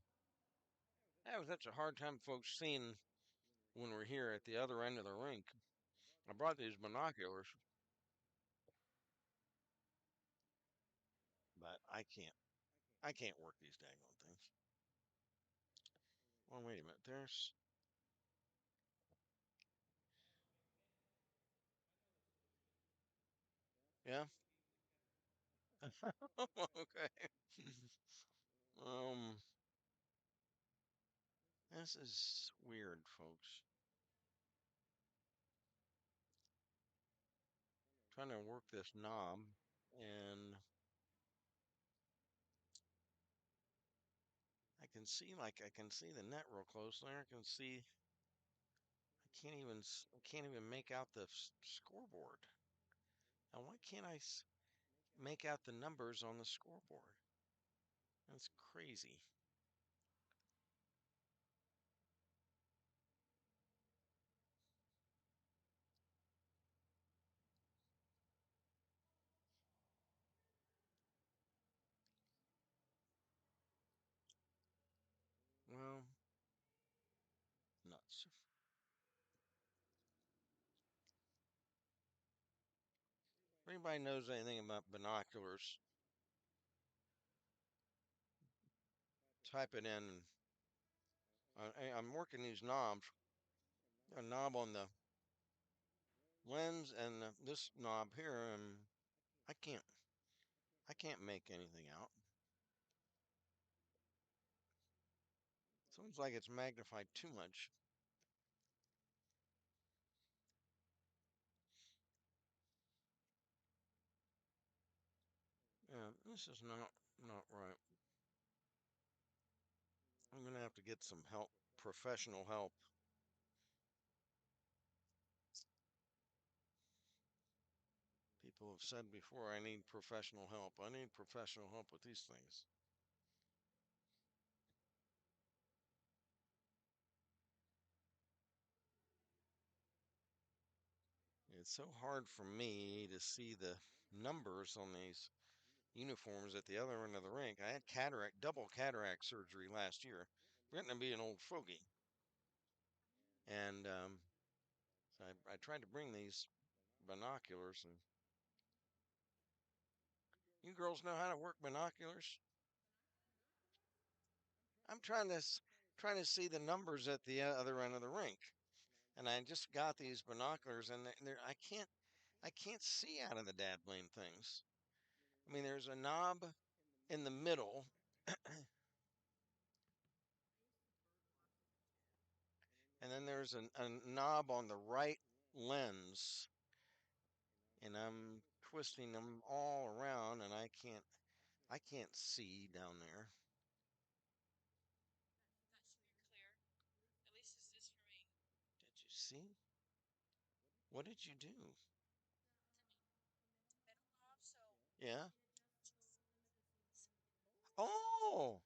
That was such a hard time folks seeing when we're here at the other end of the rink. I brought these binoculars, but I can't work these daggone things. Oh, wait a minute. There's, yeah. Okay. Um, this is weird, folks. Trying to work this knob, and I can see the net real close there. I can see I can't even make out the scoreboard. Now why can't make out the numbers on the scoreboard? That's crazy. Well, nuts. If anybody knows anything about binoculars, type it in. I'm working these knobs. A knob on the lens and this knob here, and I can't I can't make anything out. Sounds like it's magnified too much. Yeah, this is not right. I'm gonna have to get some help, professional help. People have said before, I need professional help. I need professional help with these things. It's so hard for me to see the numbers on these uniforms at the other end of the rink. I had double cataract surgery last year. Getting to be an old fogey. And so I tried to bring these binoculars, and you girls know how to work binoculars. I'm trying to see the numbers at the other end of the rink, and I just got these binoculars, and I can't see out of the dad blame things. I mean, there's a knob in the middle, and then there's a knob on the right lens, and I'm twisting them all around, and I can't see down there. Did you see? What did you do? Yeah. Oh,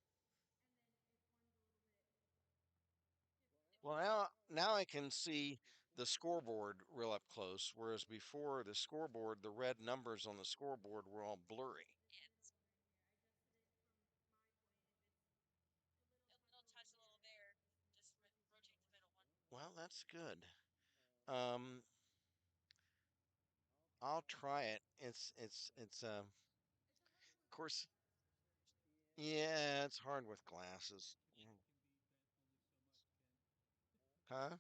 well now I can see the scoreboard real up close, whereas before the scoreboard, the red numbers on the scoreboard were all blurry. Well, that's good. Um, I'll try it. It's of course, yeah, it's hard with glasses. Huh?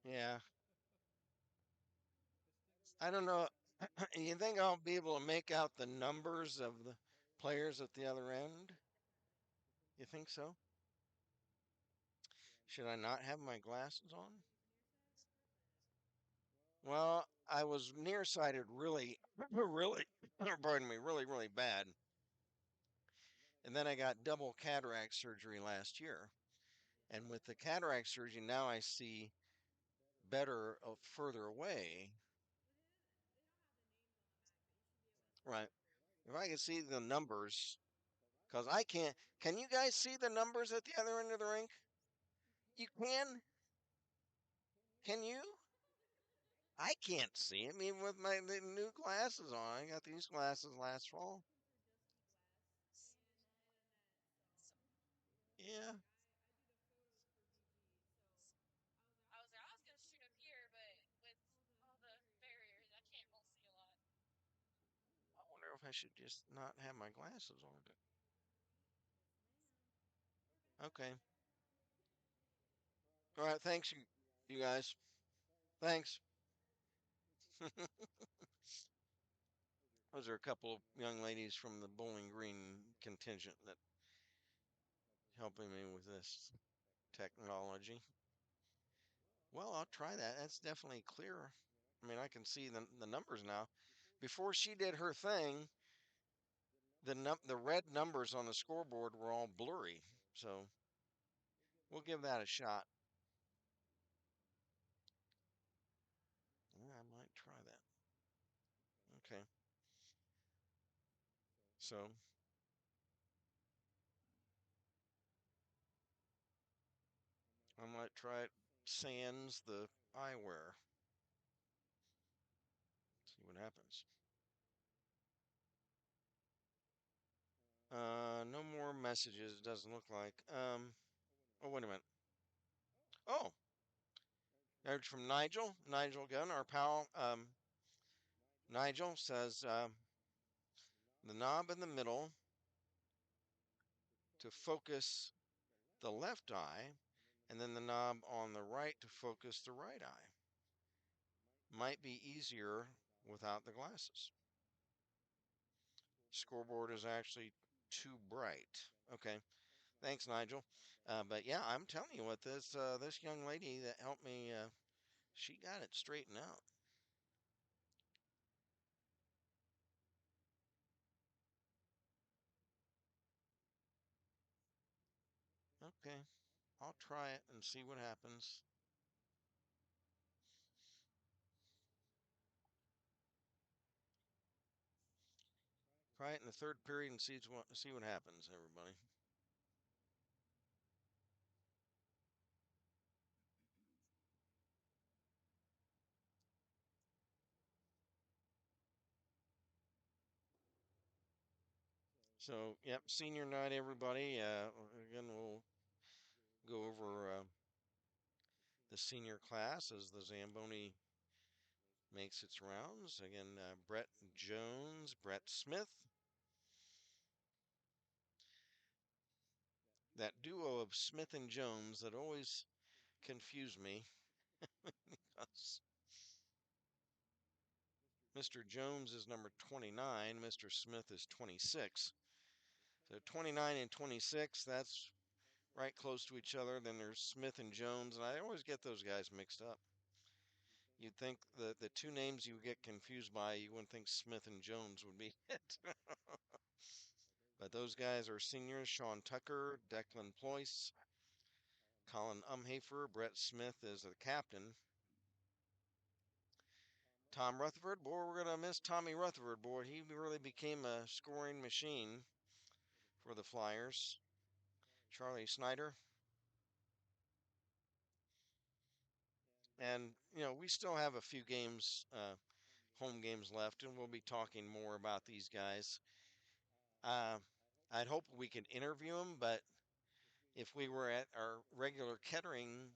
Yeah. I don't know. You think I'll be able to make out the numbers of the players at the other end? You think so? Should I not have my glasses on? Well, I was nearsighted really, really, pardon me, really, really bad. And then I got double cataract surgery last year. And with the cataract surgery, now I see better further away. Right. If I can see the numbers, because I can't. Can you guys see the numbers at the other end of the rink? You can? Can you? I can't see them even with my the new glasses on. I got these glasses last fall. Yeah. I was like, I was gonna shoot up here, but with all the barriers, I can't really see a lot. I wonder if I should just not have my glasses on. Okay. All right. Thanks, you guys. Thanks. Those are a couple of young ladies from the Bowling Green contingent that helping me with this technology. Well, I'll try that. That's definitely clearer. I mean, I can see the numbers now. Before she did her thing, the red numbers on the scoreboard were all blurry. So we'll give that a shot. Yeah, I might try that. Okay. So I might try it sans the eyewear. See what happens. No more messages. It doesn't look like. Oh, wait a minute. Oh, there's from Nigel. Nigel Gunn, our pal. Nigel says the knob in the middle to focus the left eye, and then the knob on the right to focus the right eye. Might be easier without the glasses. Scoreboard is actually too bright. Okay, thanks, Nigel. But yeah, I'm telling you what, this young lady that helped me, she got it straightened out. Okay, I'll try it and see what happens. Try it in the third period and see what happens, everybody. So, yep, senior night, everybody. Again, we'll go over the senior class as the Zamboni makes its rounds. Again, Brett Jones, Brett Smith, that duo of Smith and Jones that always confuse me. Mr. Jones is number 29, Mr. Smith is 26. So 29 and 26, that's right close to each other. Then there's Smith and Jones, and I always get those guys mixed up. You'd think the two names you get confused by, you wouldn't think Smith and Jones would be it. But those guys are seniors: Sean Tucker, Declan Ployce, Colin Umhafer, Brett Smith is the captain. Tom Rutherford, boy, we're going to miss Tommy Rutherford, boy. He really became a scoring machine for the Flyers. Charlie Snyder. And, we still have a few games, home games left, and we'll be talking more about these guys. Uh, I'd hope we could interview them, but if we were at our regular Kettering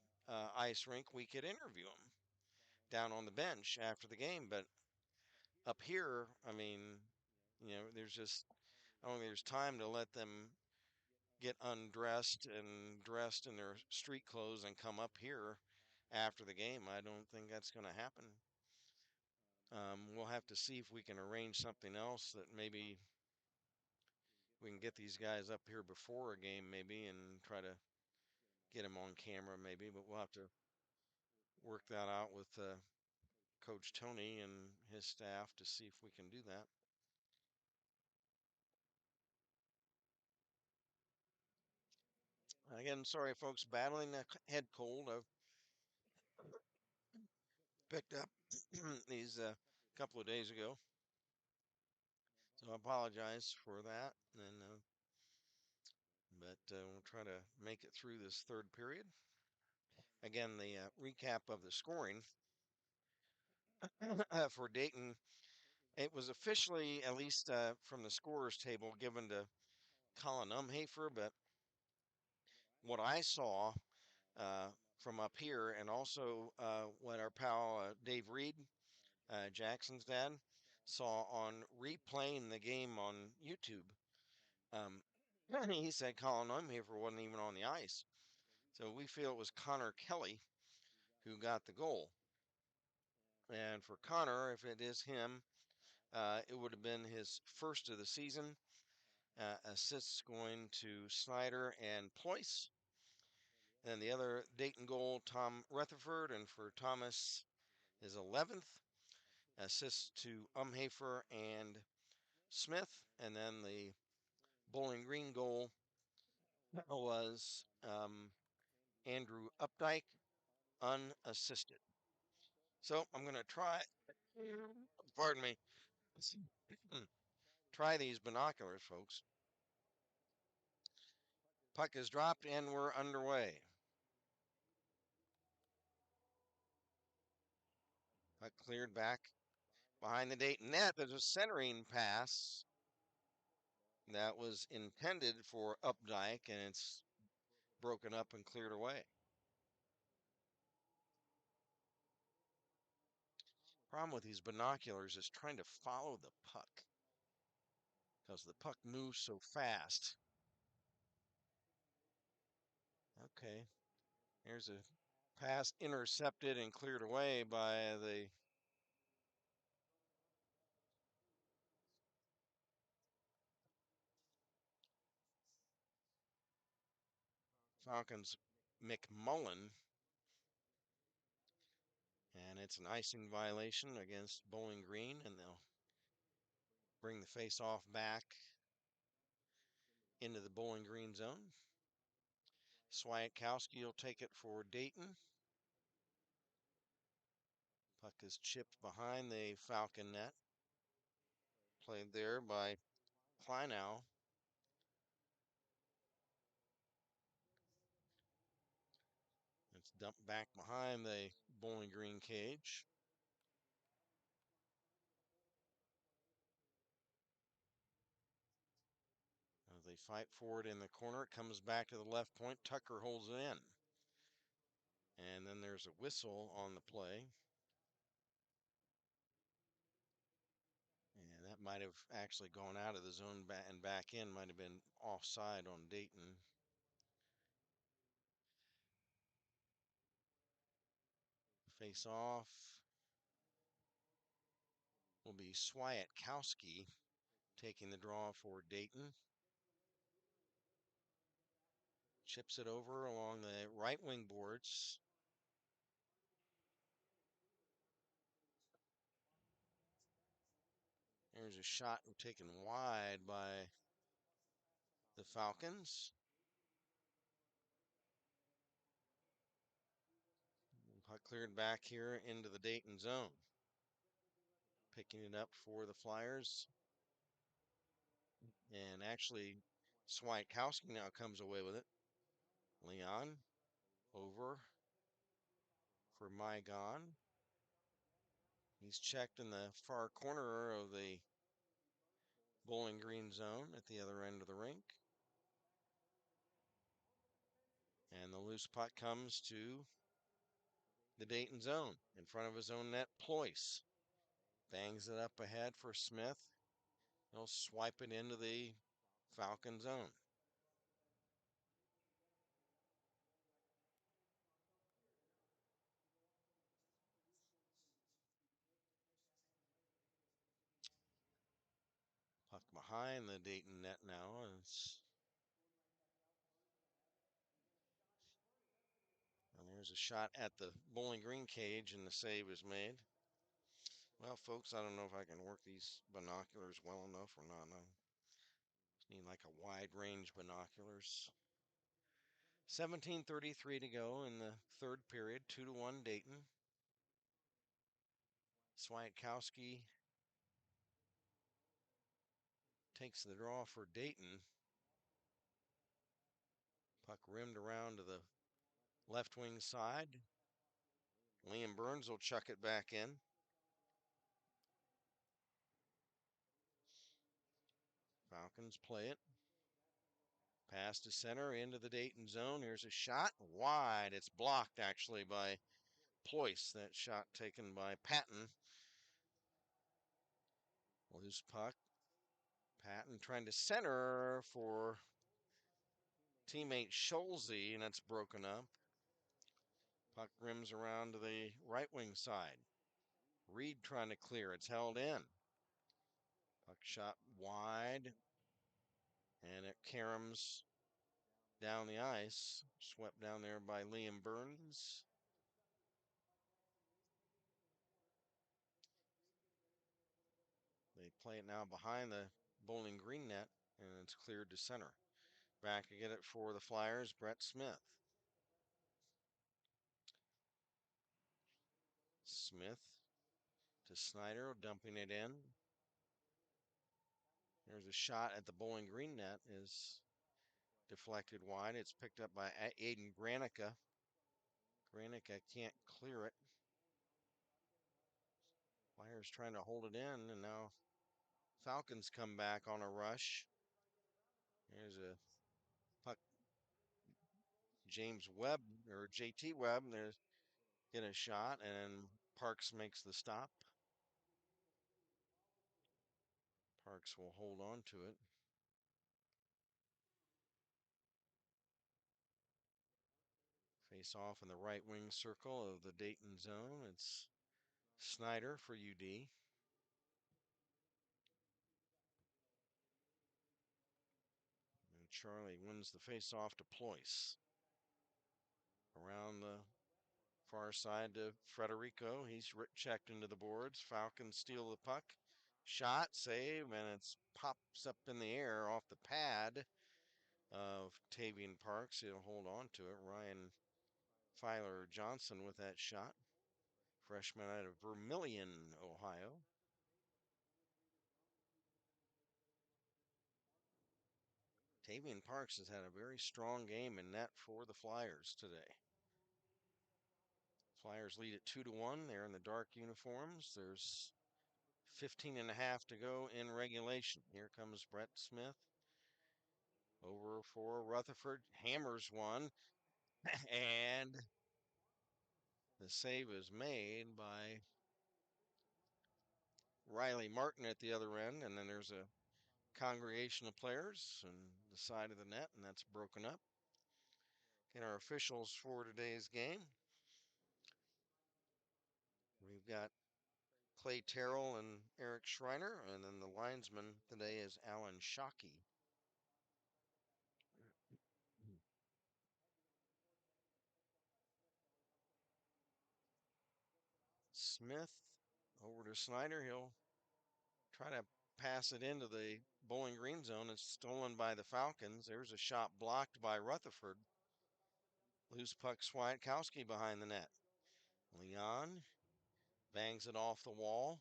ice rink, we could interview them down on the bench after the game. But up here, I mean, there's just, I don't think there's time to let them get undressed and dressed in their street clothes and come up here after the game. I don't think that's going to happen. We'll have to see if we can arrange something else that maybe we can get these guys up here before a game, maybe, and try to get them on camera, maybe. But we'll have to work that out with Coach Tony and his staff to see if we can do that. Again, sorry, folks, battling a head cold. I've picked up these a couple of days ago, so I apologize for that. And but we'll try to make it through this third period. Again, the recap of the scoring for Dayton. It was officially, at least from the scorers table, given to Colin Umhafer, but what I saw uh, from up here, and also what our pal Dave Reed, Jackson's dad, saw on replaying the game on YouTube. He said Colin Umhafer wasn't even on the ice. So we feel it was Connor Kelly who got the goal. And for Connor, if it is him, it would have been his first of the season. Assists going to Snyder and Ployce. And the other Dayton goal, Tom Rutherford. And for Thomas, his 11th. Assists to Umhafer and Smith. And then the Bowling Green goal was Andrew Updike, unassisted. So I'm going to try, pardon me, try these binoculars, folks. Puck is dropped and we're underway. Puck cleared back behind the Dayton net. There's a centering pass that was intended for Updike, and it's broken up and cleared away. Problem with these binoculars is trying to follow the puck because the puck moves so fast. Okay, here's a pass intercepted and cleared away by the Falcons McMullen, and it's an icing violation against Bowling Green, and they'll bring the face-off back into the Bowling Green zone. Swiatkowski will take it for Dayton. Puck is chipped behind the Falcon net. Played there by Kleinow. It's dumped back behind the Bowling Green cage. As they fight for it in the corner, it comes back to the left point. Tucker holds it in. And then there's a whistle on the play. And that might have actually gone out of the zone and back in, might have been offside on Dayton. Face off will be Swiatkowski taking the draw for Dayton. Chips it over along the right wing boards. There's a shot taken wide by the Falcons. Puck cleared back here into the Dayton zone. Picking it up for the Flyers. And actually, Swiatkowski now comes away with it. Leon over for Mygon. He's checked in the far corner of the Bowling Green zone at the other end of the rink. And the loose puck comes to the Dayton zone in front of his own net. Ployce bangs it up ahead for Smith. He'll swipe it into the Falcon zone. Puck behind the Dayton net now. And there's a shot at the Bowling Green cage, and the save is made. Well, folks, I don't know if I can work these binoculars well enough or not. I just need like a wide range binoculars. 17:33 to go in the third period, 2-1 Dayton. Swiatkowski takes the draw for Dayton. Puck rimmed around to the left wing side. Liam Burns will chuck it back in. Falcons play it. Pass to center into the Dayton zone. Here's a shot wide. It's blocked actually by Ployce. That shot taken by Patton. Loose puck. Patton trying to center for teammate Scholze, and that's broken up. Puck rims around to the right wing side. Reed trying to clear. It's held in. Puck shot wide, and it caroms down the ice. Swept down there by Liam Burns. They play it now behind the Bowling Green net, and it's cleared to center. Back to get it for the Flyers, Brett Smith. Smith to Snyder, dumping it in. There's a shot at the Bowling Green net, is deflected wide. It's picked up by Aiden Granica. Granica can't clear it. Flyers trying to hold it in, and now Falcons come back on a rush. There's a puck. James Webb, or JT Webb, there's get a shot, and Parks makes the stop. Parks will hold on to it. Face off in the right wing circle of the Dayton zone. It's Snyder for UD. And Charlie wins the face off to Ployce. Around the far side to Federico. He's checked into the boards. Falcons steal the puck. Shot, save, and it pops up in the air off the pad of Tavian Parks. He'll hold on to it. Ryan Filer Johnson with that shot. Freshman out of Vermillion, Ohio. Tavian Parks has had a very strong game in net for the Flyers today. Flyers lead at 2-1. They're in the dark uniforms. There's 15 and a half to go in regulation. Here comes Brett Smith. Over for Rutherford. Hammers one. And the save is made by Riley Martin at the other end. And then there's a congregation of players on the side of the net, and that's broken up. And our officials for today's game, we've got Clay Terrell and Eric Schreiner, and then the linesman today is Alan Shockey. Smith over to Snyder. He'll try to pass it into the Bowling Green zone. It's stolen by the Falcons. There's a shot blocked by Rutherford. Loose puck, Swiatkowski behind the net. Leon bangs it off the wall.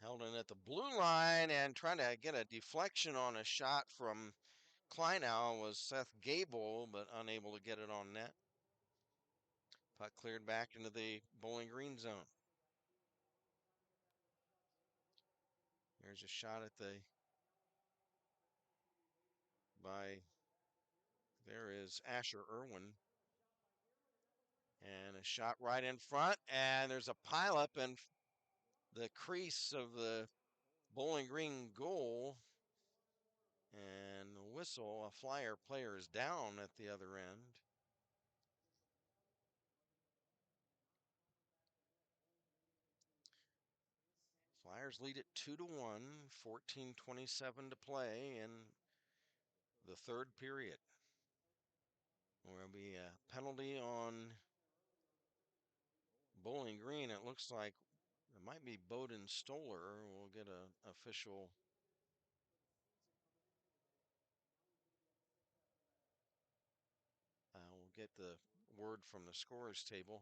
Held in at the blue line and trying to get a deflection on a shot from Kleinow was Seth Gable, but unable to get it on net. Puck cleared back into the Bowling Green zone. There's a shot at the by there is Asher Irwin. And a shot right in front, and there's a pileup in the crease of the Bowling Green goal. And the whistle, a Flyer player is down at the other end. Flyers lead it 2-1, 14:27 to play in the third period. There'll be a penalty on Bowling Green. It looks like It might be Bowden Stoller. We'll get an official. We'll get the word from the scorers table.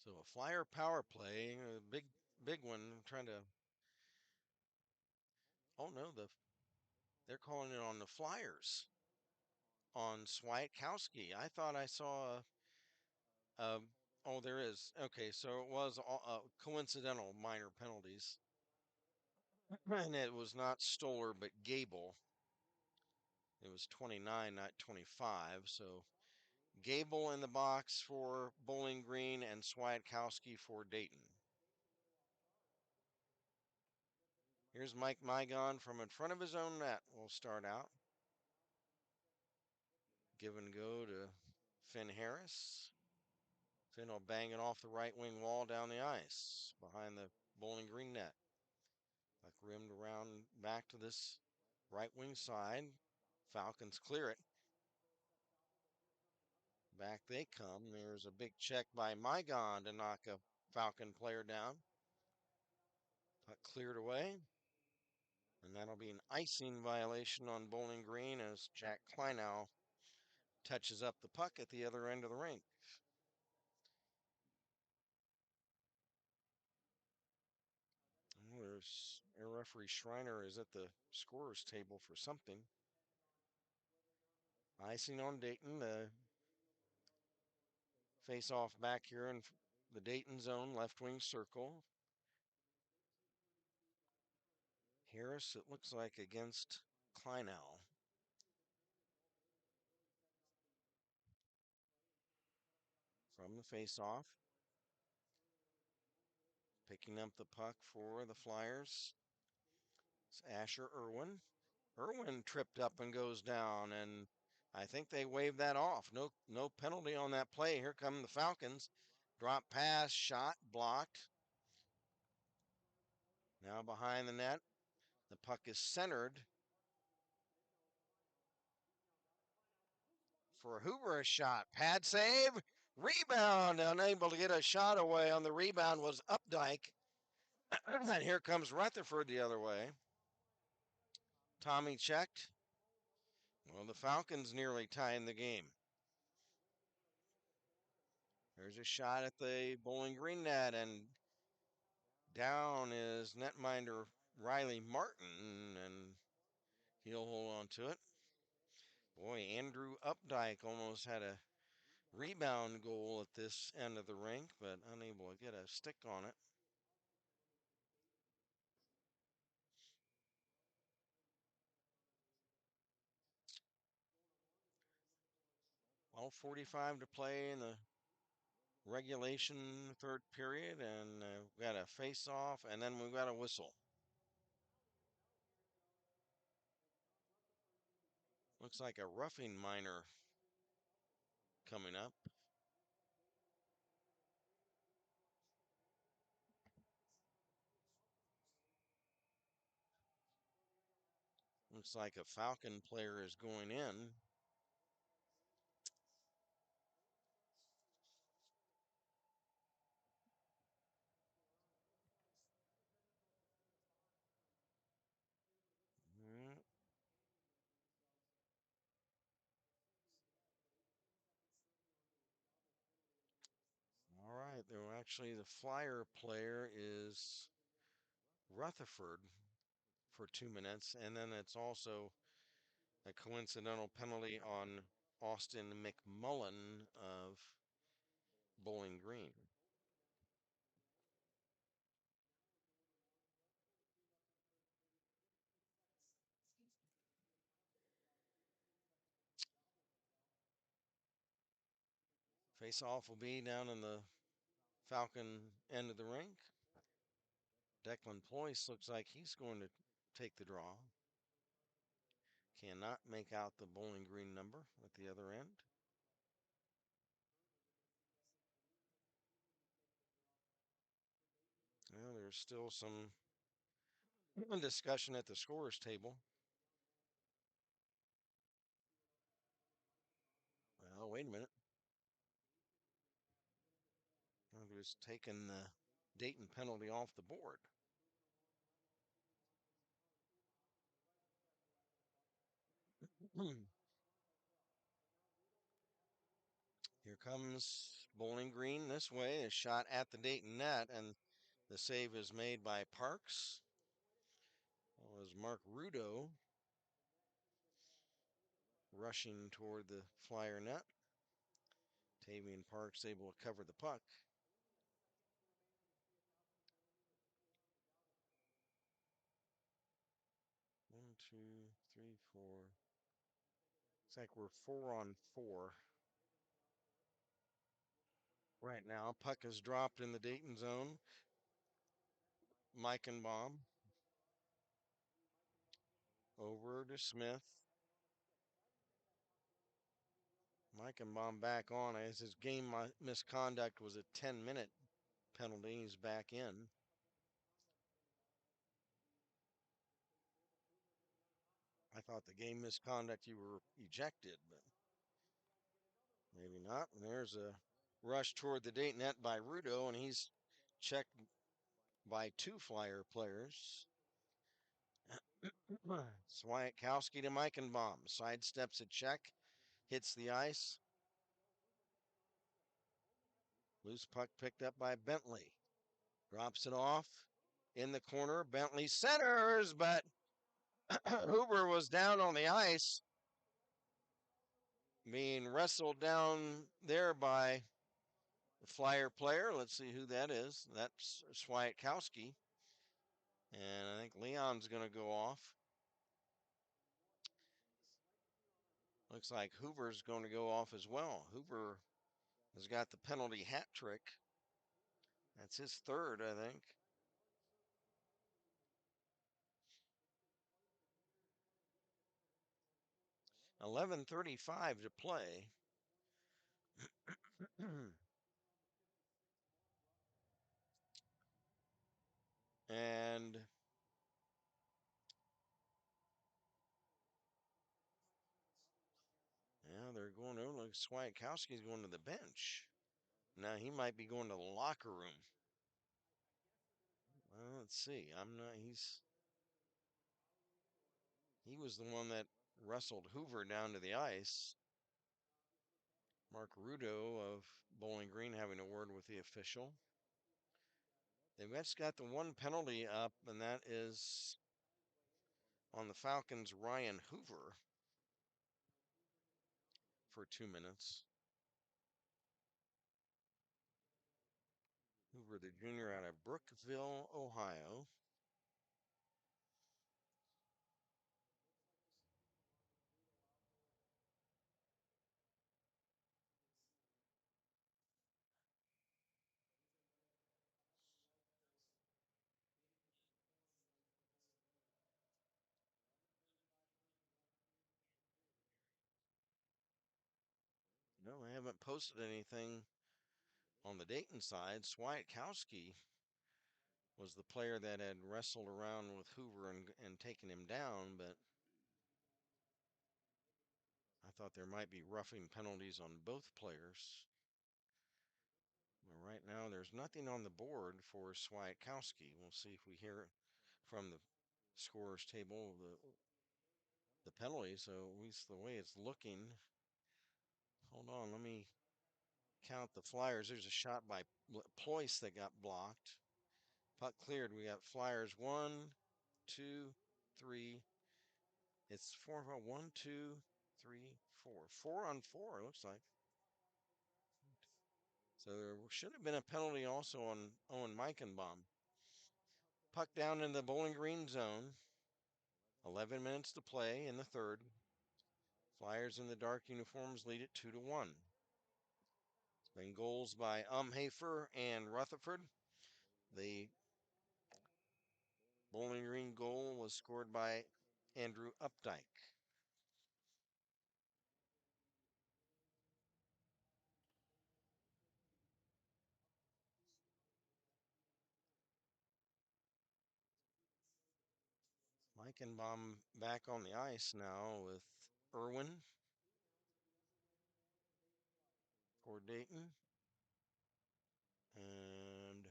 So a Flyer power play, a big one. Trying to. Oh no, they're calling it on the Flyers on Swiatkowski. I thought I saw oh, there is. Okay, so it was coincidental minor penalties. And it was not Stoller, but Gable. It was 29, not 25. So Gable in the box for Bowling Green and Swiatkowski for Dayton. Here's Mike Mygon from in front of his own net. We'll start out. Give and go to Finn Harris. Finn will bang it off the right wing wall down the ice behind the Bowling Green net. Like rimmed around back to this right wing side. Falcons clear it. Back they come. There's a big check by Mygon to knock a Falcon player down. Puck cleared away. And that'll be an icing violation on Bowling Green as Jack Kleinow touches up the puck at the other end of the rink. There's Air Referee Schreiner is at the scorer's table for something. Icing on Dayton. The face off back here in the Dayton zone, left wing circle. Harris, it looks like, against Kleinow. From the face off. Picking up the puck for the Flyers. It's Asher Irwin. Irwin tripped up and goes down, and I think they waved that off. No penalty on that play. Here come the Falcons. Drop pass, shot, blocked. Now behind the net. The puck is centered for a Hoover shot. Pad save. Rebound. Unable to get a shot away on the rebound was Updike. And here comes Rutherford the other way. Tommy checked. Well, the Falcons nearly tying the game. There's a shot at the Bowling Green net, and down is netminder Riley Martin, and he'll hold on to it. Boy, Andrew Updike almost had a rebound goal at this end of the rink, but unable to get a stick on it. Well, 45 to play in the regulation third period, and we've got a face off, and then we've got a whistle. Looks like a roughing minor coming up. Looks like a Falcon player is going in. Mm, all right, though actually the Flyer player is Rutherford for 2 minutes, and then it's also a coincidental penalty on Austin McMullen of Bowling Green. Face off will be down in the Falcon end of the rink. Declan Ployce looks like he's going to take the draw. Cannot make out the Bowling Green number at the other end. Well, there's still some discussion at the scorers table. Well, wait a minute. I was taking the Dayton penalty off the board. Here comes Bowling Green this way. A shot at the Dayton net, and the save is made by Parks. It was Mark Rudo rushing toward the Flyer net. Tavian Parks able to cover the puck. One, two, three, four. Looks like we're 4-on-4 right now. Puck is dropped in the Dayton zone. Meichenbaum over to Smith. Meichenbaum back on as his game misconduct was a 10-minute penalty. He's back in. I thought the game misconduct you were ejected, but maybe not. And there's a rush toward the Dayton net by Rudo, and he's checked by two Flyer players. Swiatkowski to Meichenbaum. Sidesteps a check, hits the ice. Loose puck picked up by Bentley. Drops it off in the corner. Bentley centers, but Huber was down on the ice, being wrestled down there by the Flyer player. Let's see who that is. That's Swiatkowski. And I think Leon's going to go off. Looks like Hoover's going to go off as well. Hoover has got the penalty hat trick. That's his third, I think. 11:35 to play. And yeah, they're going to look. Swiatkowski's going to the bench. Now he might be going to the locker room. Well, let's see. I'm not. He was the one that wrestled Hoover down to the ice. Mark Rudo of Bowling Green having a word with the official. They've just got the one penalty up, and that is on the Falcons' Ryan Hoover for 2 minutes. Hoover, the junior out of Brookville, Ohio. No, I haven't posted anything on the Dayton side. Swiatkowski was the player that had wrestled around with Hoover and taken him down, but I thought there might be roughing penalties on both players. But right now, there's nothing on the board for Swiatkowski. We'll see if we hear from the scorers table the penalty. So at least the way it's looking. Hold on, let me count the Flyers. There's a shot by Ployce that got blocked. Puck cleared. We got Flyers 1, 2, 3. It's 4, 1, 2, 3, 4. 4-on-4, it looks like. So there should have been a penalty also on Owen Meichenbaum. Puck down in the Bowling Green zone. 11 minutes to play in the third. Flyers in the dark uniforms lead it 2-1. It's been goals by Umhafer and Rutherford. The Bowling Green goal was scored by Andrew Updike. Eichenbaum back on the ice now with Irwin for Dayton. And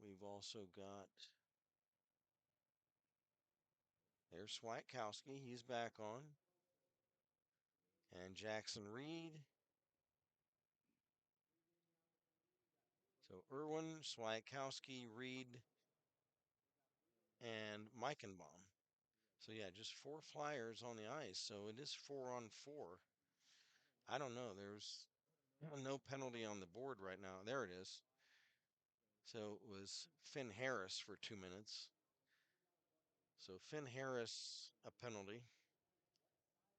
we've also got, there's Swiatkowski. He's back on. And Jackson Reed. So Irwin, Swiatkowski, Reed, and Meichenbaum. So yeah, just four Flyers on the ice. So it is 4-on-4. I don't know. There's no penalty on the board right now. There it is. So it was Finn Harris for 2 minutes. So Finn Harris, a penalty.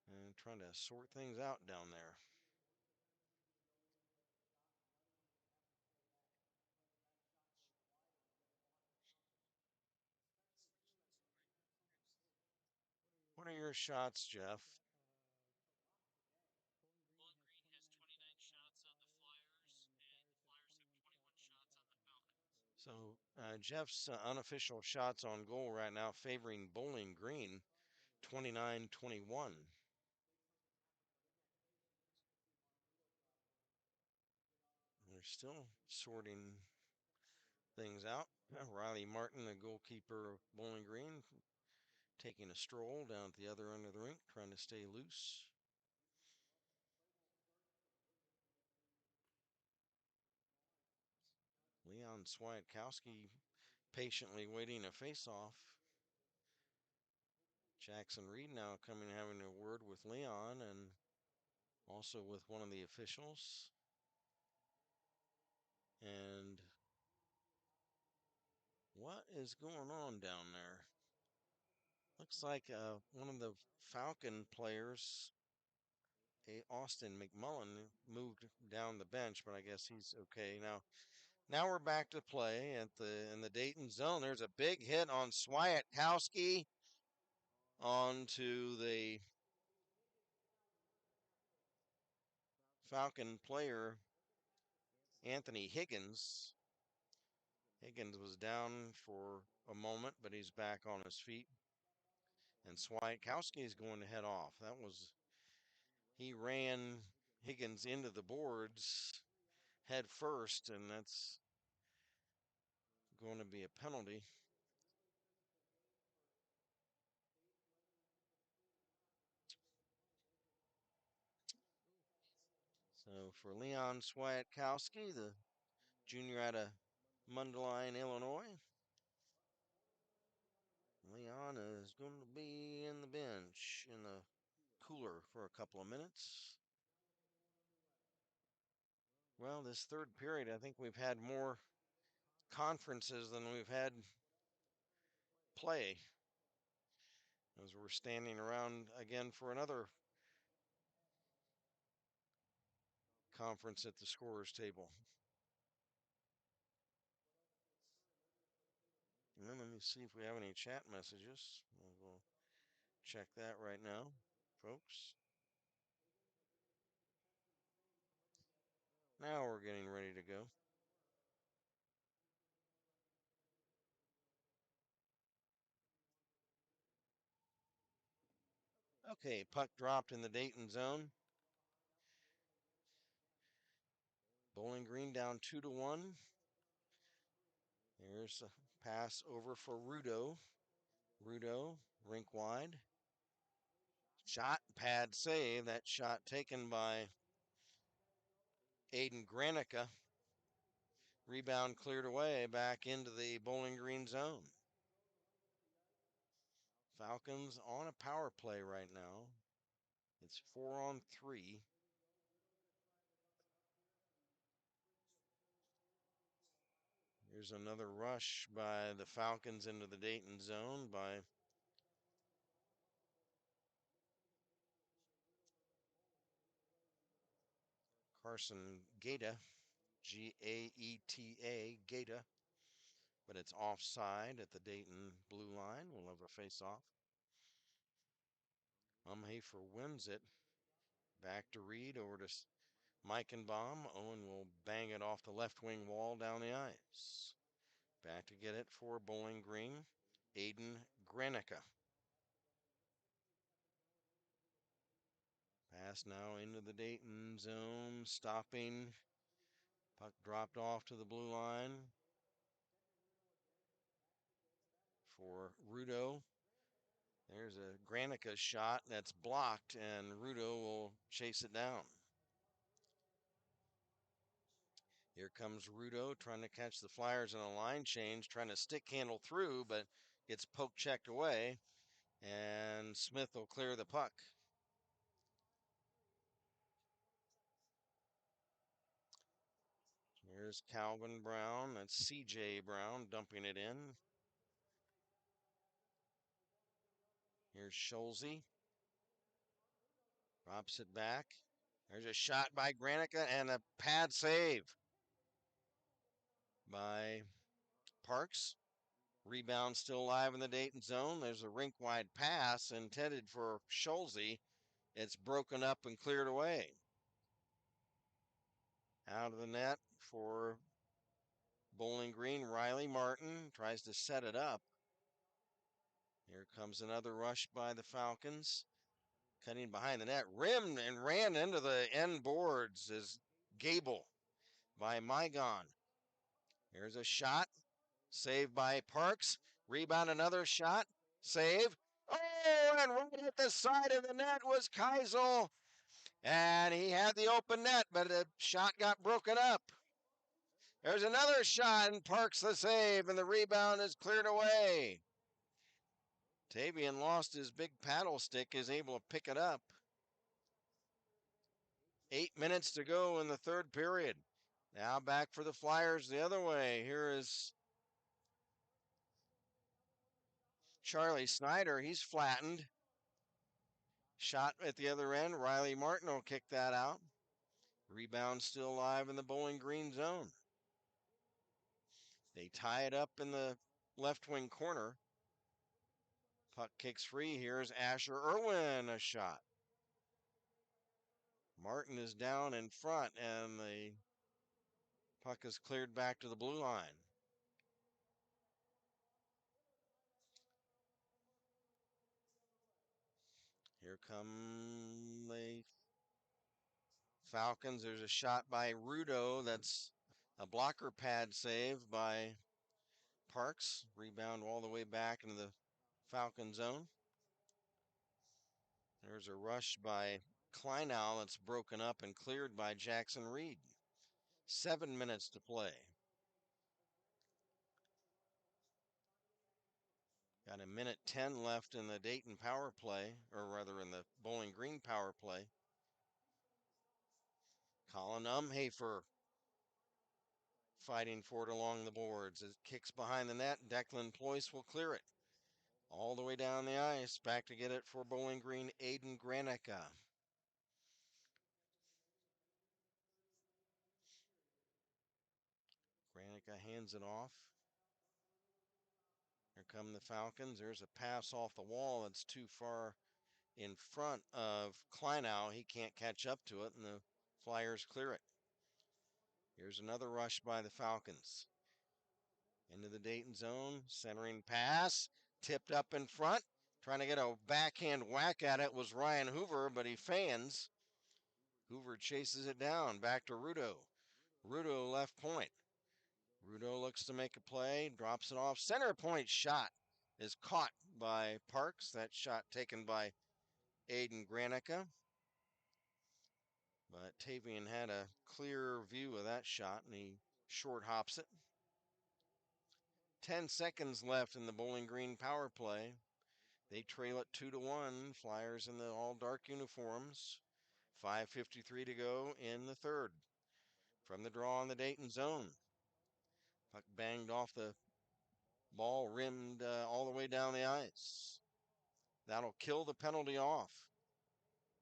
And trying to sort things out down there. What are your shots, Jeff? Bowling Green has 29 shots on the Flyers, and the Flyers have 21 shots on the Falcons. So Jeff's unofficial shots on goal right now favoring Bowling Green 29-21. They're still sorting things out. Riley Martin, the goalkeeper of Bowling Green, taking a stroll down at the other end of the rink, trying to stay loose. Leon Swiatkowski patiently waiting a face-off. Jackson Reed now coming having a word with Leon and also with one of the officials. And what is going on down there? Looks like one of the Falcon players, Austin McMullen, moved down the bench, but I guess he's okay now. Now we're back to play at the in the Dayton zone. There's a big hit on Swiatkowski onto the Falcon player Anthony Higgins. Higgins was down for a moment, but he's back on his feet. And Swiatkowski is going to head off. He ran Higgins into the boards head first, and that's going to be a penalty. So for Leon Swiatkowski, the junior out of Mundelein, Illinois, Leon is going to be in the bench in the cooler for a couple of minutes. Well, this third period, I think we've had more conferences than we've had play as we're standing around again for another conference at the scorer's table. And then let me see if we have any chat messages. We'll check that right now, folks. Now we're getting ready to go. Okay, puck dropped in the Dayton zone. Bowling Green down 2-1. There's a pass over for Rudo. Rudo, rink wide. Shot, pad save. That shot taken by Aiden Granica. Rebound cleared away back into the Bowling Green zone. Falcons on a power play right now. It's 4-on-3. Here's another rush by the Falcons into the Dayton zone by Carson Gaeta, Gaeta, Gaeta, but it's offside at the Dayton blue line. We'll have a face-off. Umhafer wins it. Back to Reed, over to Meichenbaum. Owen will bang it off the left wing wall down the ice. Back to get it for Bowling Green. Aiden Granica. Pass now into the Dayton zone, stopping. Puck dropped off to the blue line for Rudo. There's a Granica shot that's blocked, and Rudo will chase it down. Here comes Rudo trying to catch the Flyers on a line change, trying to stick handle through, but gets poke checked away, and Smith will clear the puck. Here's Calvin Brown. That's C.J. Brown dumping it in. Here's Schulze. Drops it back. There's a shot by Granica and a pad save by Parks. Rebound still alive in the Dayton zone. There's a rink-wide pass intended for Schulze. It's broken up and cleared away. Out of the net for Bowling Green. Riley Martin tries to set it up. Here comes another rush by the Falcons. Cutting behind the net, rimmed and ran into the end boards is Gable by Mygon. Here's a shot, saved by Parks. Rebound, another shot, save. Oh, and right at the side of the net was Keisel. And he had the open net, but the shot got broken up. There's another shot, and Parks the save, and the rebound is cleared away. Tavian lost his big paddle stick, is able to pick it up. 8 minutes to go in the third period. Now back for the Flyers the other way. Here is Charlie Snyder. He's flattened. Shot at the other end. Riley Martin will kick that out. Rebound still alive in the Bowling Green zone. They tie it up in the left wing corner. Puck kicks free. Here's Asher Irwin, a shot. Martin is down in front, and the puck is cleared back to the blue line. Here come the Falcons. There's a shot by Rudo. That's a blocker pad save by Parks. Rebound all the way back into the Falcon zone. There's a rush by Kleinow that's broken up and cleared by Jackson Reed. 7 minutes to play. Got a minute 10 left in the Dayton power play, or rather in the Bowling Green power play. Colin Umhafer fighting for it along the boards. It kicks behind the net. Declan Ployce will clear it. All the way down the ice. Back to get it for Bowling Green, Aiden Granica. Granica hands it off. Here come the Falcons. There's a pass off the wall that's too far in front of Kleinow. He can't catch up to it, and the Flyers clear it. Here's another rush by the Falcons. Into the Dayton zone, centering pass, tipped up in front. Trying to get a backhand whack at it was Ryan Hoover, but he fans. Hoover chases it down, back to Rudo. Rudo left point. Rudo looks to make a play, drops it off. Center point shot is caught by Parks. That shot taken by Aiden Granica. But Tavian had a clear view of that shot, and he short hops it. 10 seconds left in the Bowling Green power play. They trail it 2-1. Flyers in the all dark uniforms. 5:53 to go in the third. From the draw in the Dayton zone. Puck banged off the ball, rimmed all the way down the ice. That'll kill the penalty off.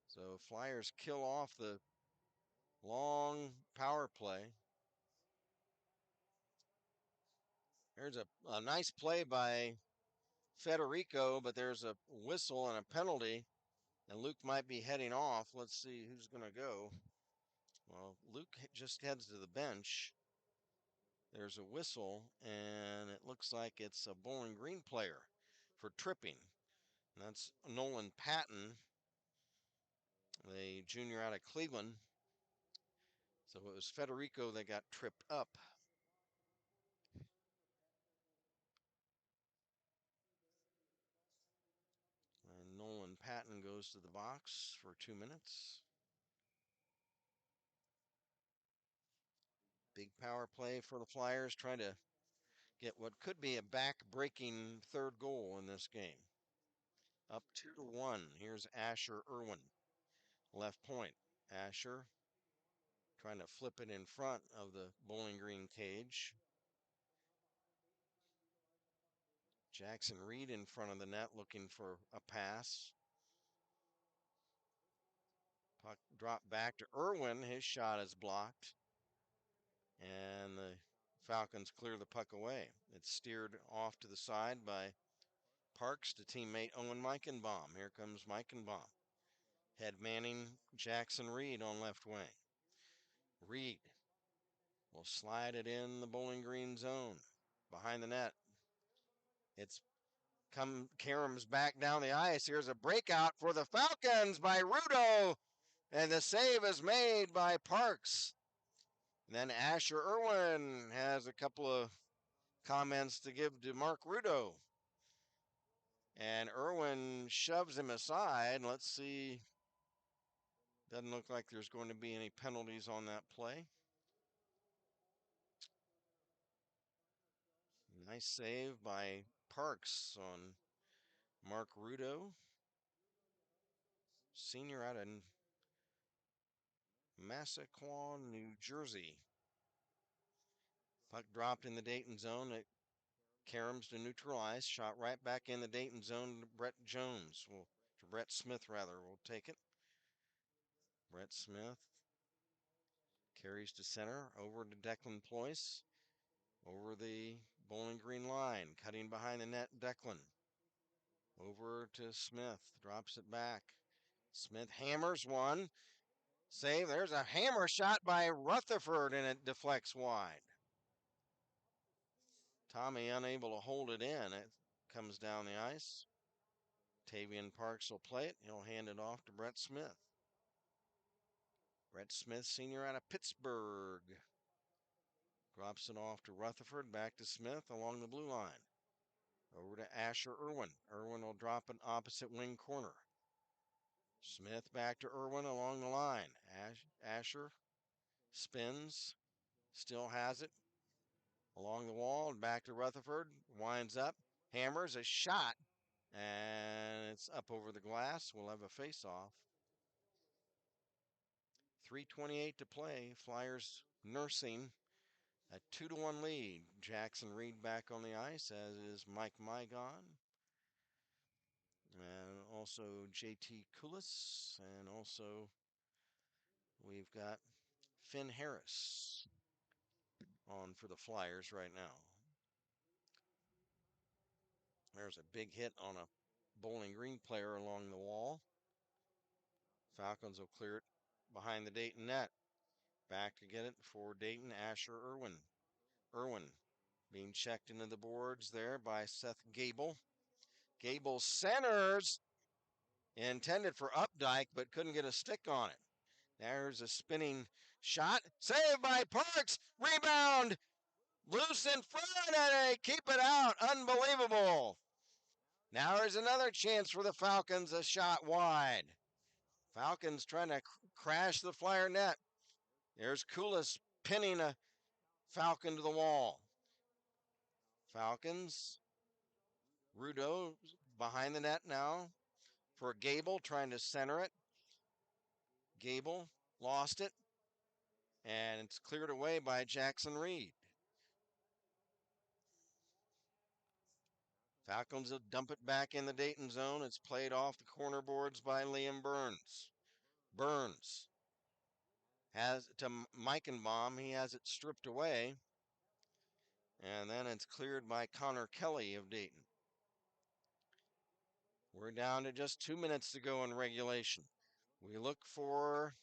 So Flyers kill off the long power play. There's a nice play by Federico, but there's a whistle and a penalty, and Luke might be heading off. Let's see who's going to go. Well, Luke just heads to the bench. There's a whistle, and it looks like it's a Bowling Green player. for tripping. And that's Nolan Patton, the junior out of Cleveland. So it was Federico that got tripped up. And Nolan Patton goes to the box for 2 minutes. Big power play for the Flyers, trying to get what could be a back-breaking third goal in this game. Up 2-1. Here's Asher Irwin, left point. Asher trying to flip it in front of the Bowling Green cage. Jackson Reed in front of the net looking for a pass. Puck dropped back to Irwin. His shot is blocked. And the Falcons clear the puck away. It's steered off to the side by Parks to teammate Owen Meichenbaum. Here comes Meichenbaum. Head manning Jackson Reed on left wing. Reed will slide it in the Bowling Green zone. Behind the net. It's Karam's back down the ice. Here's a breakout for the Falcons by Rudo. And the save is made by Parks. And then Asher Irwin has a couple of comments to give to Mark Rudo. And Irwin shoves him aside. Let's see. Doesn't look like there's going to be any penalties on that play. Nice save by Parks on Mark Rudo, senior out of Massaquoi, New Jersey. Puck dropped in the Dayton zone. Karams to neutralize. Shot right back in the Dayton zone to Brett Jones. To Brett Smith, rather. Will take it. Brett Smith carries to center. Over to Declan Ployce. Over the Bowling Green line. Cutting behind the net, Declan. Over to Smith. Drops it back. Smith hammers one. Save. There's a hammer shot by Rutherford, and it deflects wide. Tommy unable to hold it in. It comes down the ice. Tavian Parks will play it. He'll hand it off to Brett Smith. Brett Smith, senior out of Pittsburgh. Drops it off to Rutherford. Back to Smith along the blue line. Over to Asher Irwin. Irwin will drop an opposite wing corner. Smith back to Irwin along the line. Asher spins. Still has it. Along the wall and back to Rutherford. Winds up. Hammers a shot. And it's up over the glass. We'll have a face-off. 3:28 to play. Flyers nursing a 2-1 lead. Jackson Reed back on the ice, as is Mike Mygon. And also JT Kulis. And also we've got Finn Harris on for the Flyers right now. There's a big hit on a Bowling Green player along the wall. Falcons will clear it behind the Dayton net. Back to get it for Dayton, Asher Irwin. Irwin being checked into the boards there by Seth Gable. Gable centers, intended for Updike, but couldn't get a stick on it. There's a spinning shot. Saved by Parks. Rebound. Loose in front, and they keep it out. Unbelievable. Now there's another chance for the Falcons, a shot wide. Falcons trying to crash the Flyer net. There's Kulis pinning a Falcon to the wall. Falcons. Rudo behind the net now for Gable, trying to center it. Gable lost it, and it's cleared away by Jackson Reed. Falcons will dump it back in the Dayton zone. It's played off the corner boards by Liam Burns. Burns has to Meichenbaum. He has it stripped away. And then it's cleared by Connor Kelly of Dayton. We're down to just 2 minutes to go in regulation. We look for.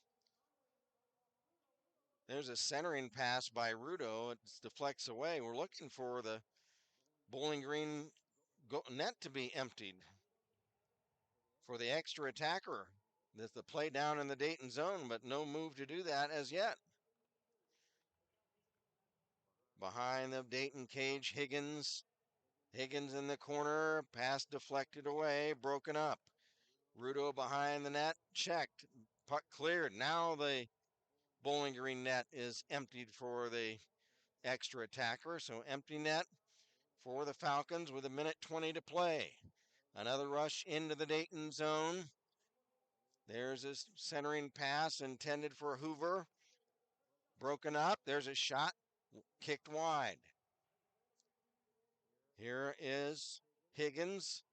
There's a centering pass by Rudo. It deflects away. We're looking for the Bowling Green net to be emptied for the extra attacker. There's the play down in the Dayton zone, but no move to do that as yet. Behind the Dayton cage, Higgins. Higgins in the corner, pass deflected away, broken up. Rudo behind the net, checked, puck cleared. Now the Bowling Green net is emptied for the extra attacker, so empty net for the Falcons with 1:20 to play. Another rush into the Dayton zone. There's a centering pass intended for Hoover. Broken up. There's a shot kicked wide. Here is Higgins.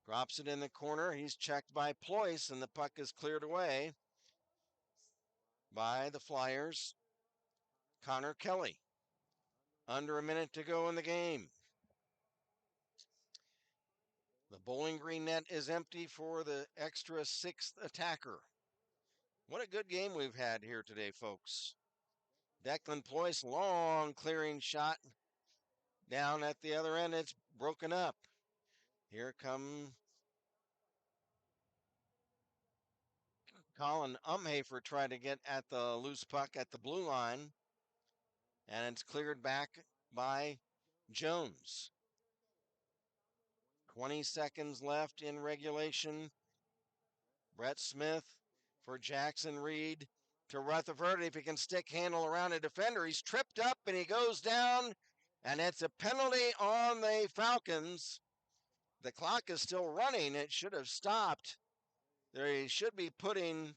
Drops it in the corner. He's checked by Ployce, and the puck is cleared away by the Flyers. Connor Kelly. Under a minute to go in the game. The Bowling Green net is empty for the extra sixth attacker. What a good game we've had here today, folks. Declan Ployce, long clearing shot down at the other end. It's broken up. Here come Colin Umhafer trying to get at the loose puck at the blue line, and it's cleared back by Jones. 20 seconds left in regulation. Brett Smith for Jackson Reed to Rutherford. If he can stick handle around a defender, he's tripped up and he goes down, and it's a penalty on the Falcons. The clock is still running. It should have stopped. They should be putting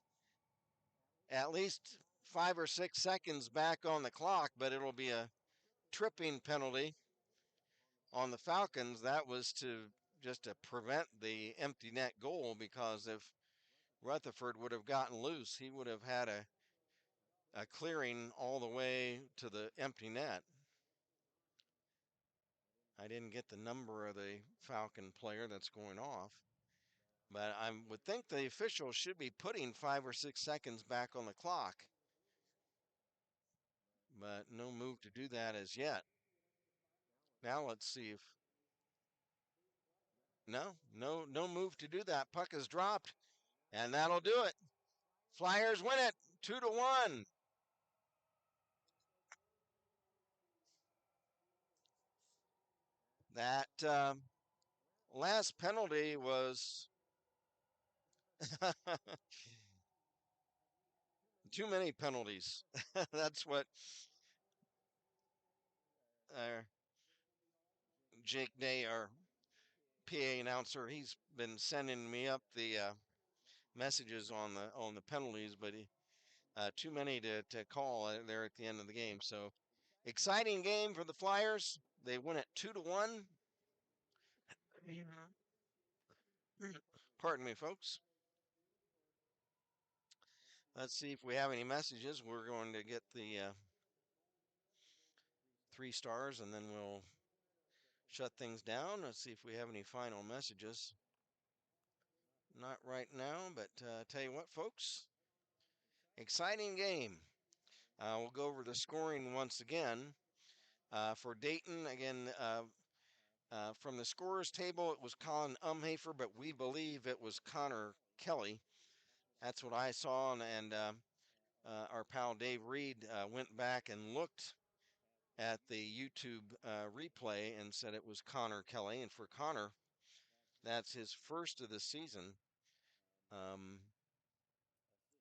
at least 5 or 6 seconds back on the clock, but it'll be a tripping penalty on the Falcons. That was to just to prevent the empty net goal, because if Rutherford would have gotten loose, he would have had a clearing all the way to the empty net. I didn't get the number of the Falcon player that's going off, but I would think the officials should be putting 5 or 6 seconds back on the clock, but no move to do that as yet. Now let's see if no move to do that. Puck is dropped, and that'll do it. Flyers win it 2-1. That last penalty was too many penalties. That's what uh, Jake Day, our PA announcer, he's been sending me up the messages on the penalties, but too many to call there at the end of the game. So exciting game for the Flyers. They win it 2-1. Pardon me, folks. Let's see if we have any messages. We're going to get the 3 stars, and then we'll shut things down. Let's see if we have any final messages. Not right now, but tell you what, folks, exciting game. We'll go over the scoring once again. For Dayton, again, from the scorers table, it was Colin Umhafer, but we believe it was Connor Kelly. That's what I saw, and our pal Dave Reed went back and looked at the YouTube replay and said it was Connor Kelly. And for Connor, that's his first of the season.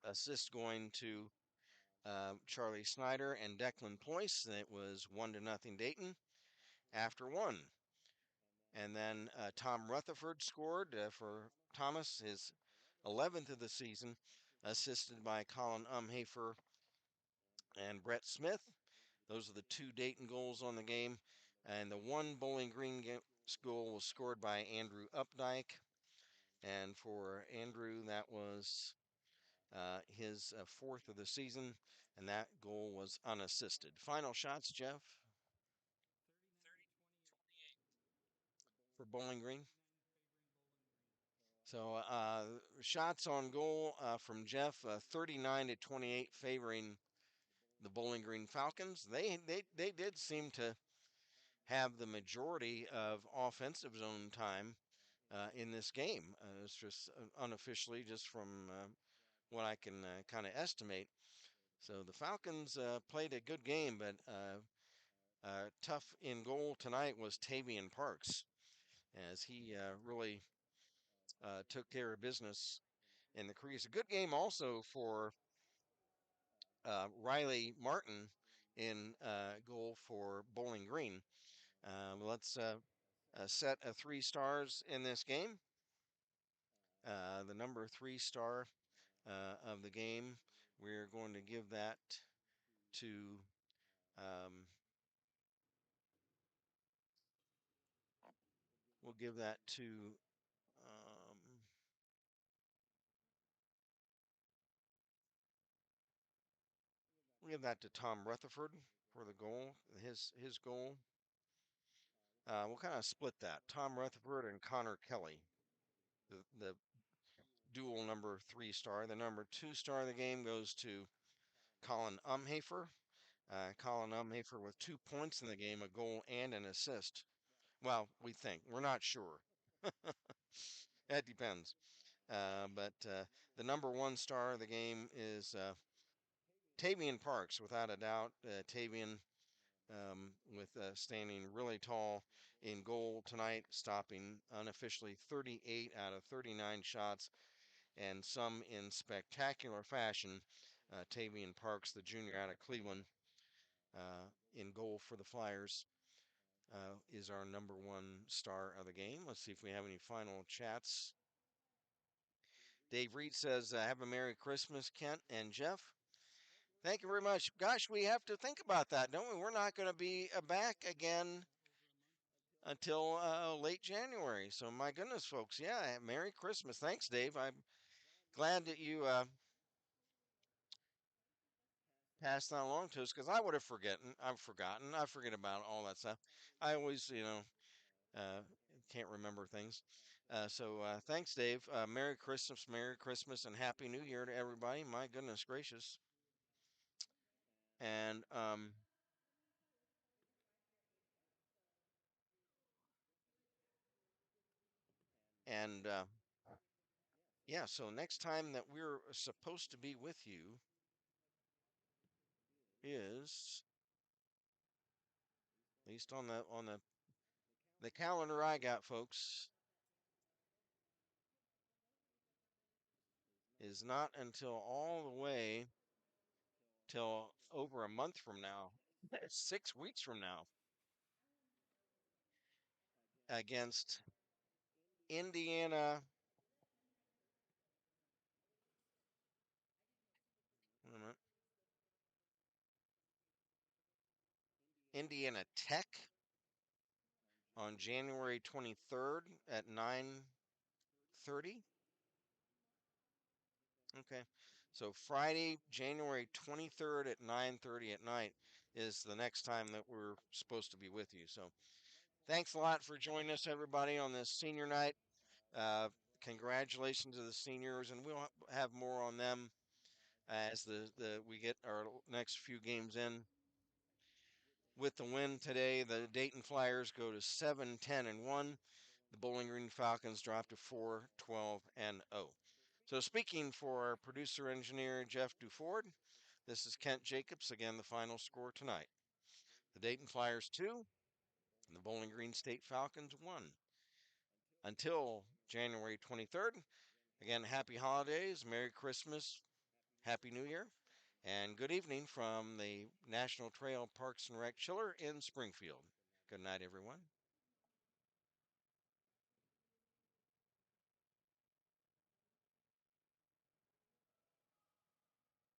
Assist going to Charlie Snyder and Declan Ployce. It was 1-0 Dayton after one. And then Tom Rutherford scored for Thomas, his 11th of the season, assisted by Colin Umhafer and Brett Smith. Those are the 2 Dayton goals on the game. And the 1 Bowling Green goal was scored by Andrew Updike. And for Andrew, that was his 4th of the season. And that goal was unassisted. Final shots, Jeff, 30-28. for Bowling Green. So shots on goal from Jeff, 39-28, favoring the Bowling Green Falcons. They did seem to have the majority of offensive zone time in this game. It's just unofficially, just from what I can kind of estimate. So the Falcons played a good game, but tough in goal tonight was Tavian Parks, as he really took care of business in the crease. A good game also for Riley Martin in goal for Bowling Green. Let's set a 3 stars in this game. The number 3 star of the game, we're going to give that to um, we'll give that to we'll give that to Tom Rutherford for the goal, his goal. We'll kind of split that. Tom Rutherford and Connor Kelly, the dual number 3 star. The number 2 star of the game goes to Colin Umhafer. Colin Umhafer with 2 points in the game, a goal and an assist. Well, we think. We're not sure. That depends. But the number 1 star of the game is Tavian Parks, without a doubt. Tavian with standing really tall in goal tonight, stopping unofficially 38 out of 39 shots, and some in spectacular fashion. Tavian Parks, the junior out of Cleveland, in goal for the Flyers, is our number 1 star of the game. Let's see if we have any final chats. Dave Reed says, have a Merry Christmas, Kent and Jeff. Thank you very much. Gosh, we have to think about that, don't we? We're not going to be back again until late January. So, my goodness, folks, yeah, Merry Christmas. Thanks, Dave. I'm glad that you passed that along to us, because I would have forgotten. I've forgotten. I forget about all that stuff. I always, uh, can't remember things. So, thanks, Dave. Merry Christmas, and Happy New Year to everybody. My goodness gracious. And and yeah, so next time that we're supposed to be with you is, at least on the calendar I got, folks, is not until all the way till over a month from now, 6 weeks from now, against Indiana. Wait a minute, Indiana Tech on January 23rd at 9:30. Okay. So Friday, January 23rd at 9:30 at night is the next time that we're supposed to be with you. So thanks a lot for joining us, everybody, on this senior night. Uh, Congratulations to the seniors, and we'll have more on them as the we get our next few games in. With the win today, the Dayton Flyers go to 7-10-1. The Bowling Green Falcons drop to 4-12-0. So speaking for our producer engineer Jeff Duford, this is Kent Jacobs. Again, the final score tonight: the Dayton Flyers 2, and the Bowling Green State Falcons 1. Until January 23rd, again, happy holidays, Merry Christmas, Happy New Year, and good evening from the National Trail Parks and Rec Chiller in Springfield. Good night, everyone.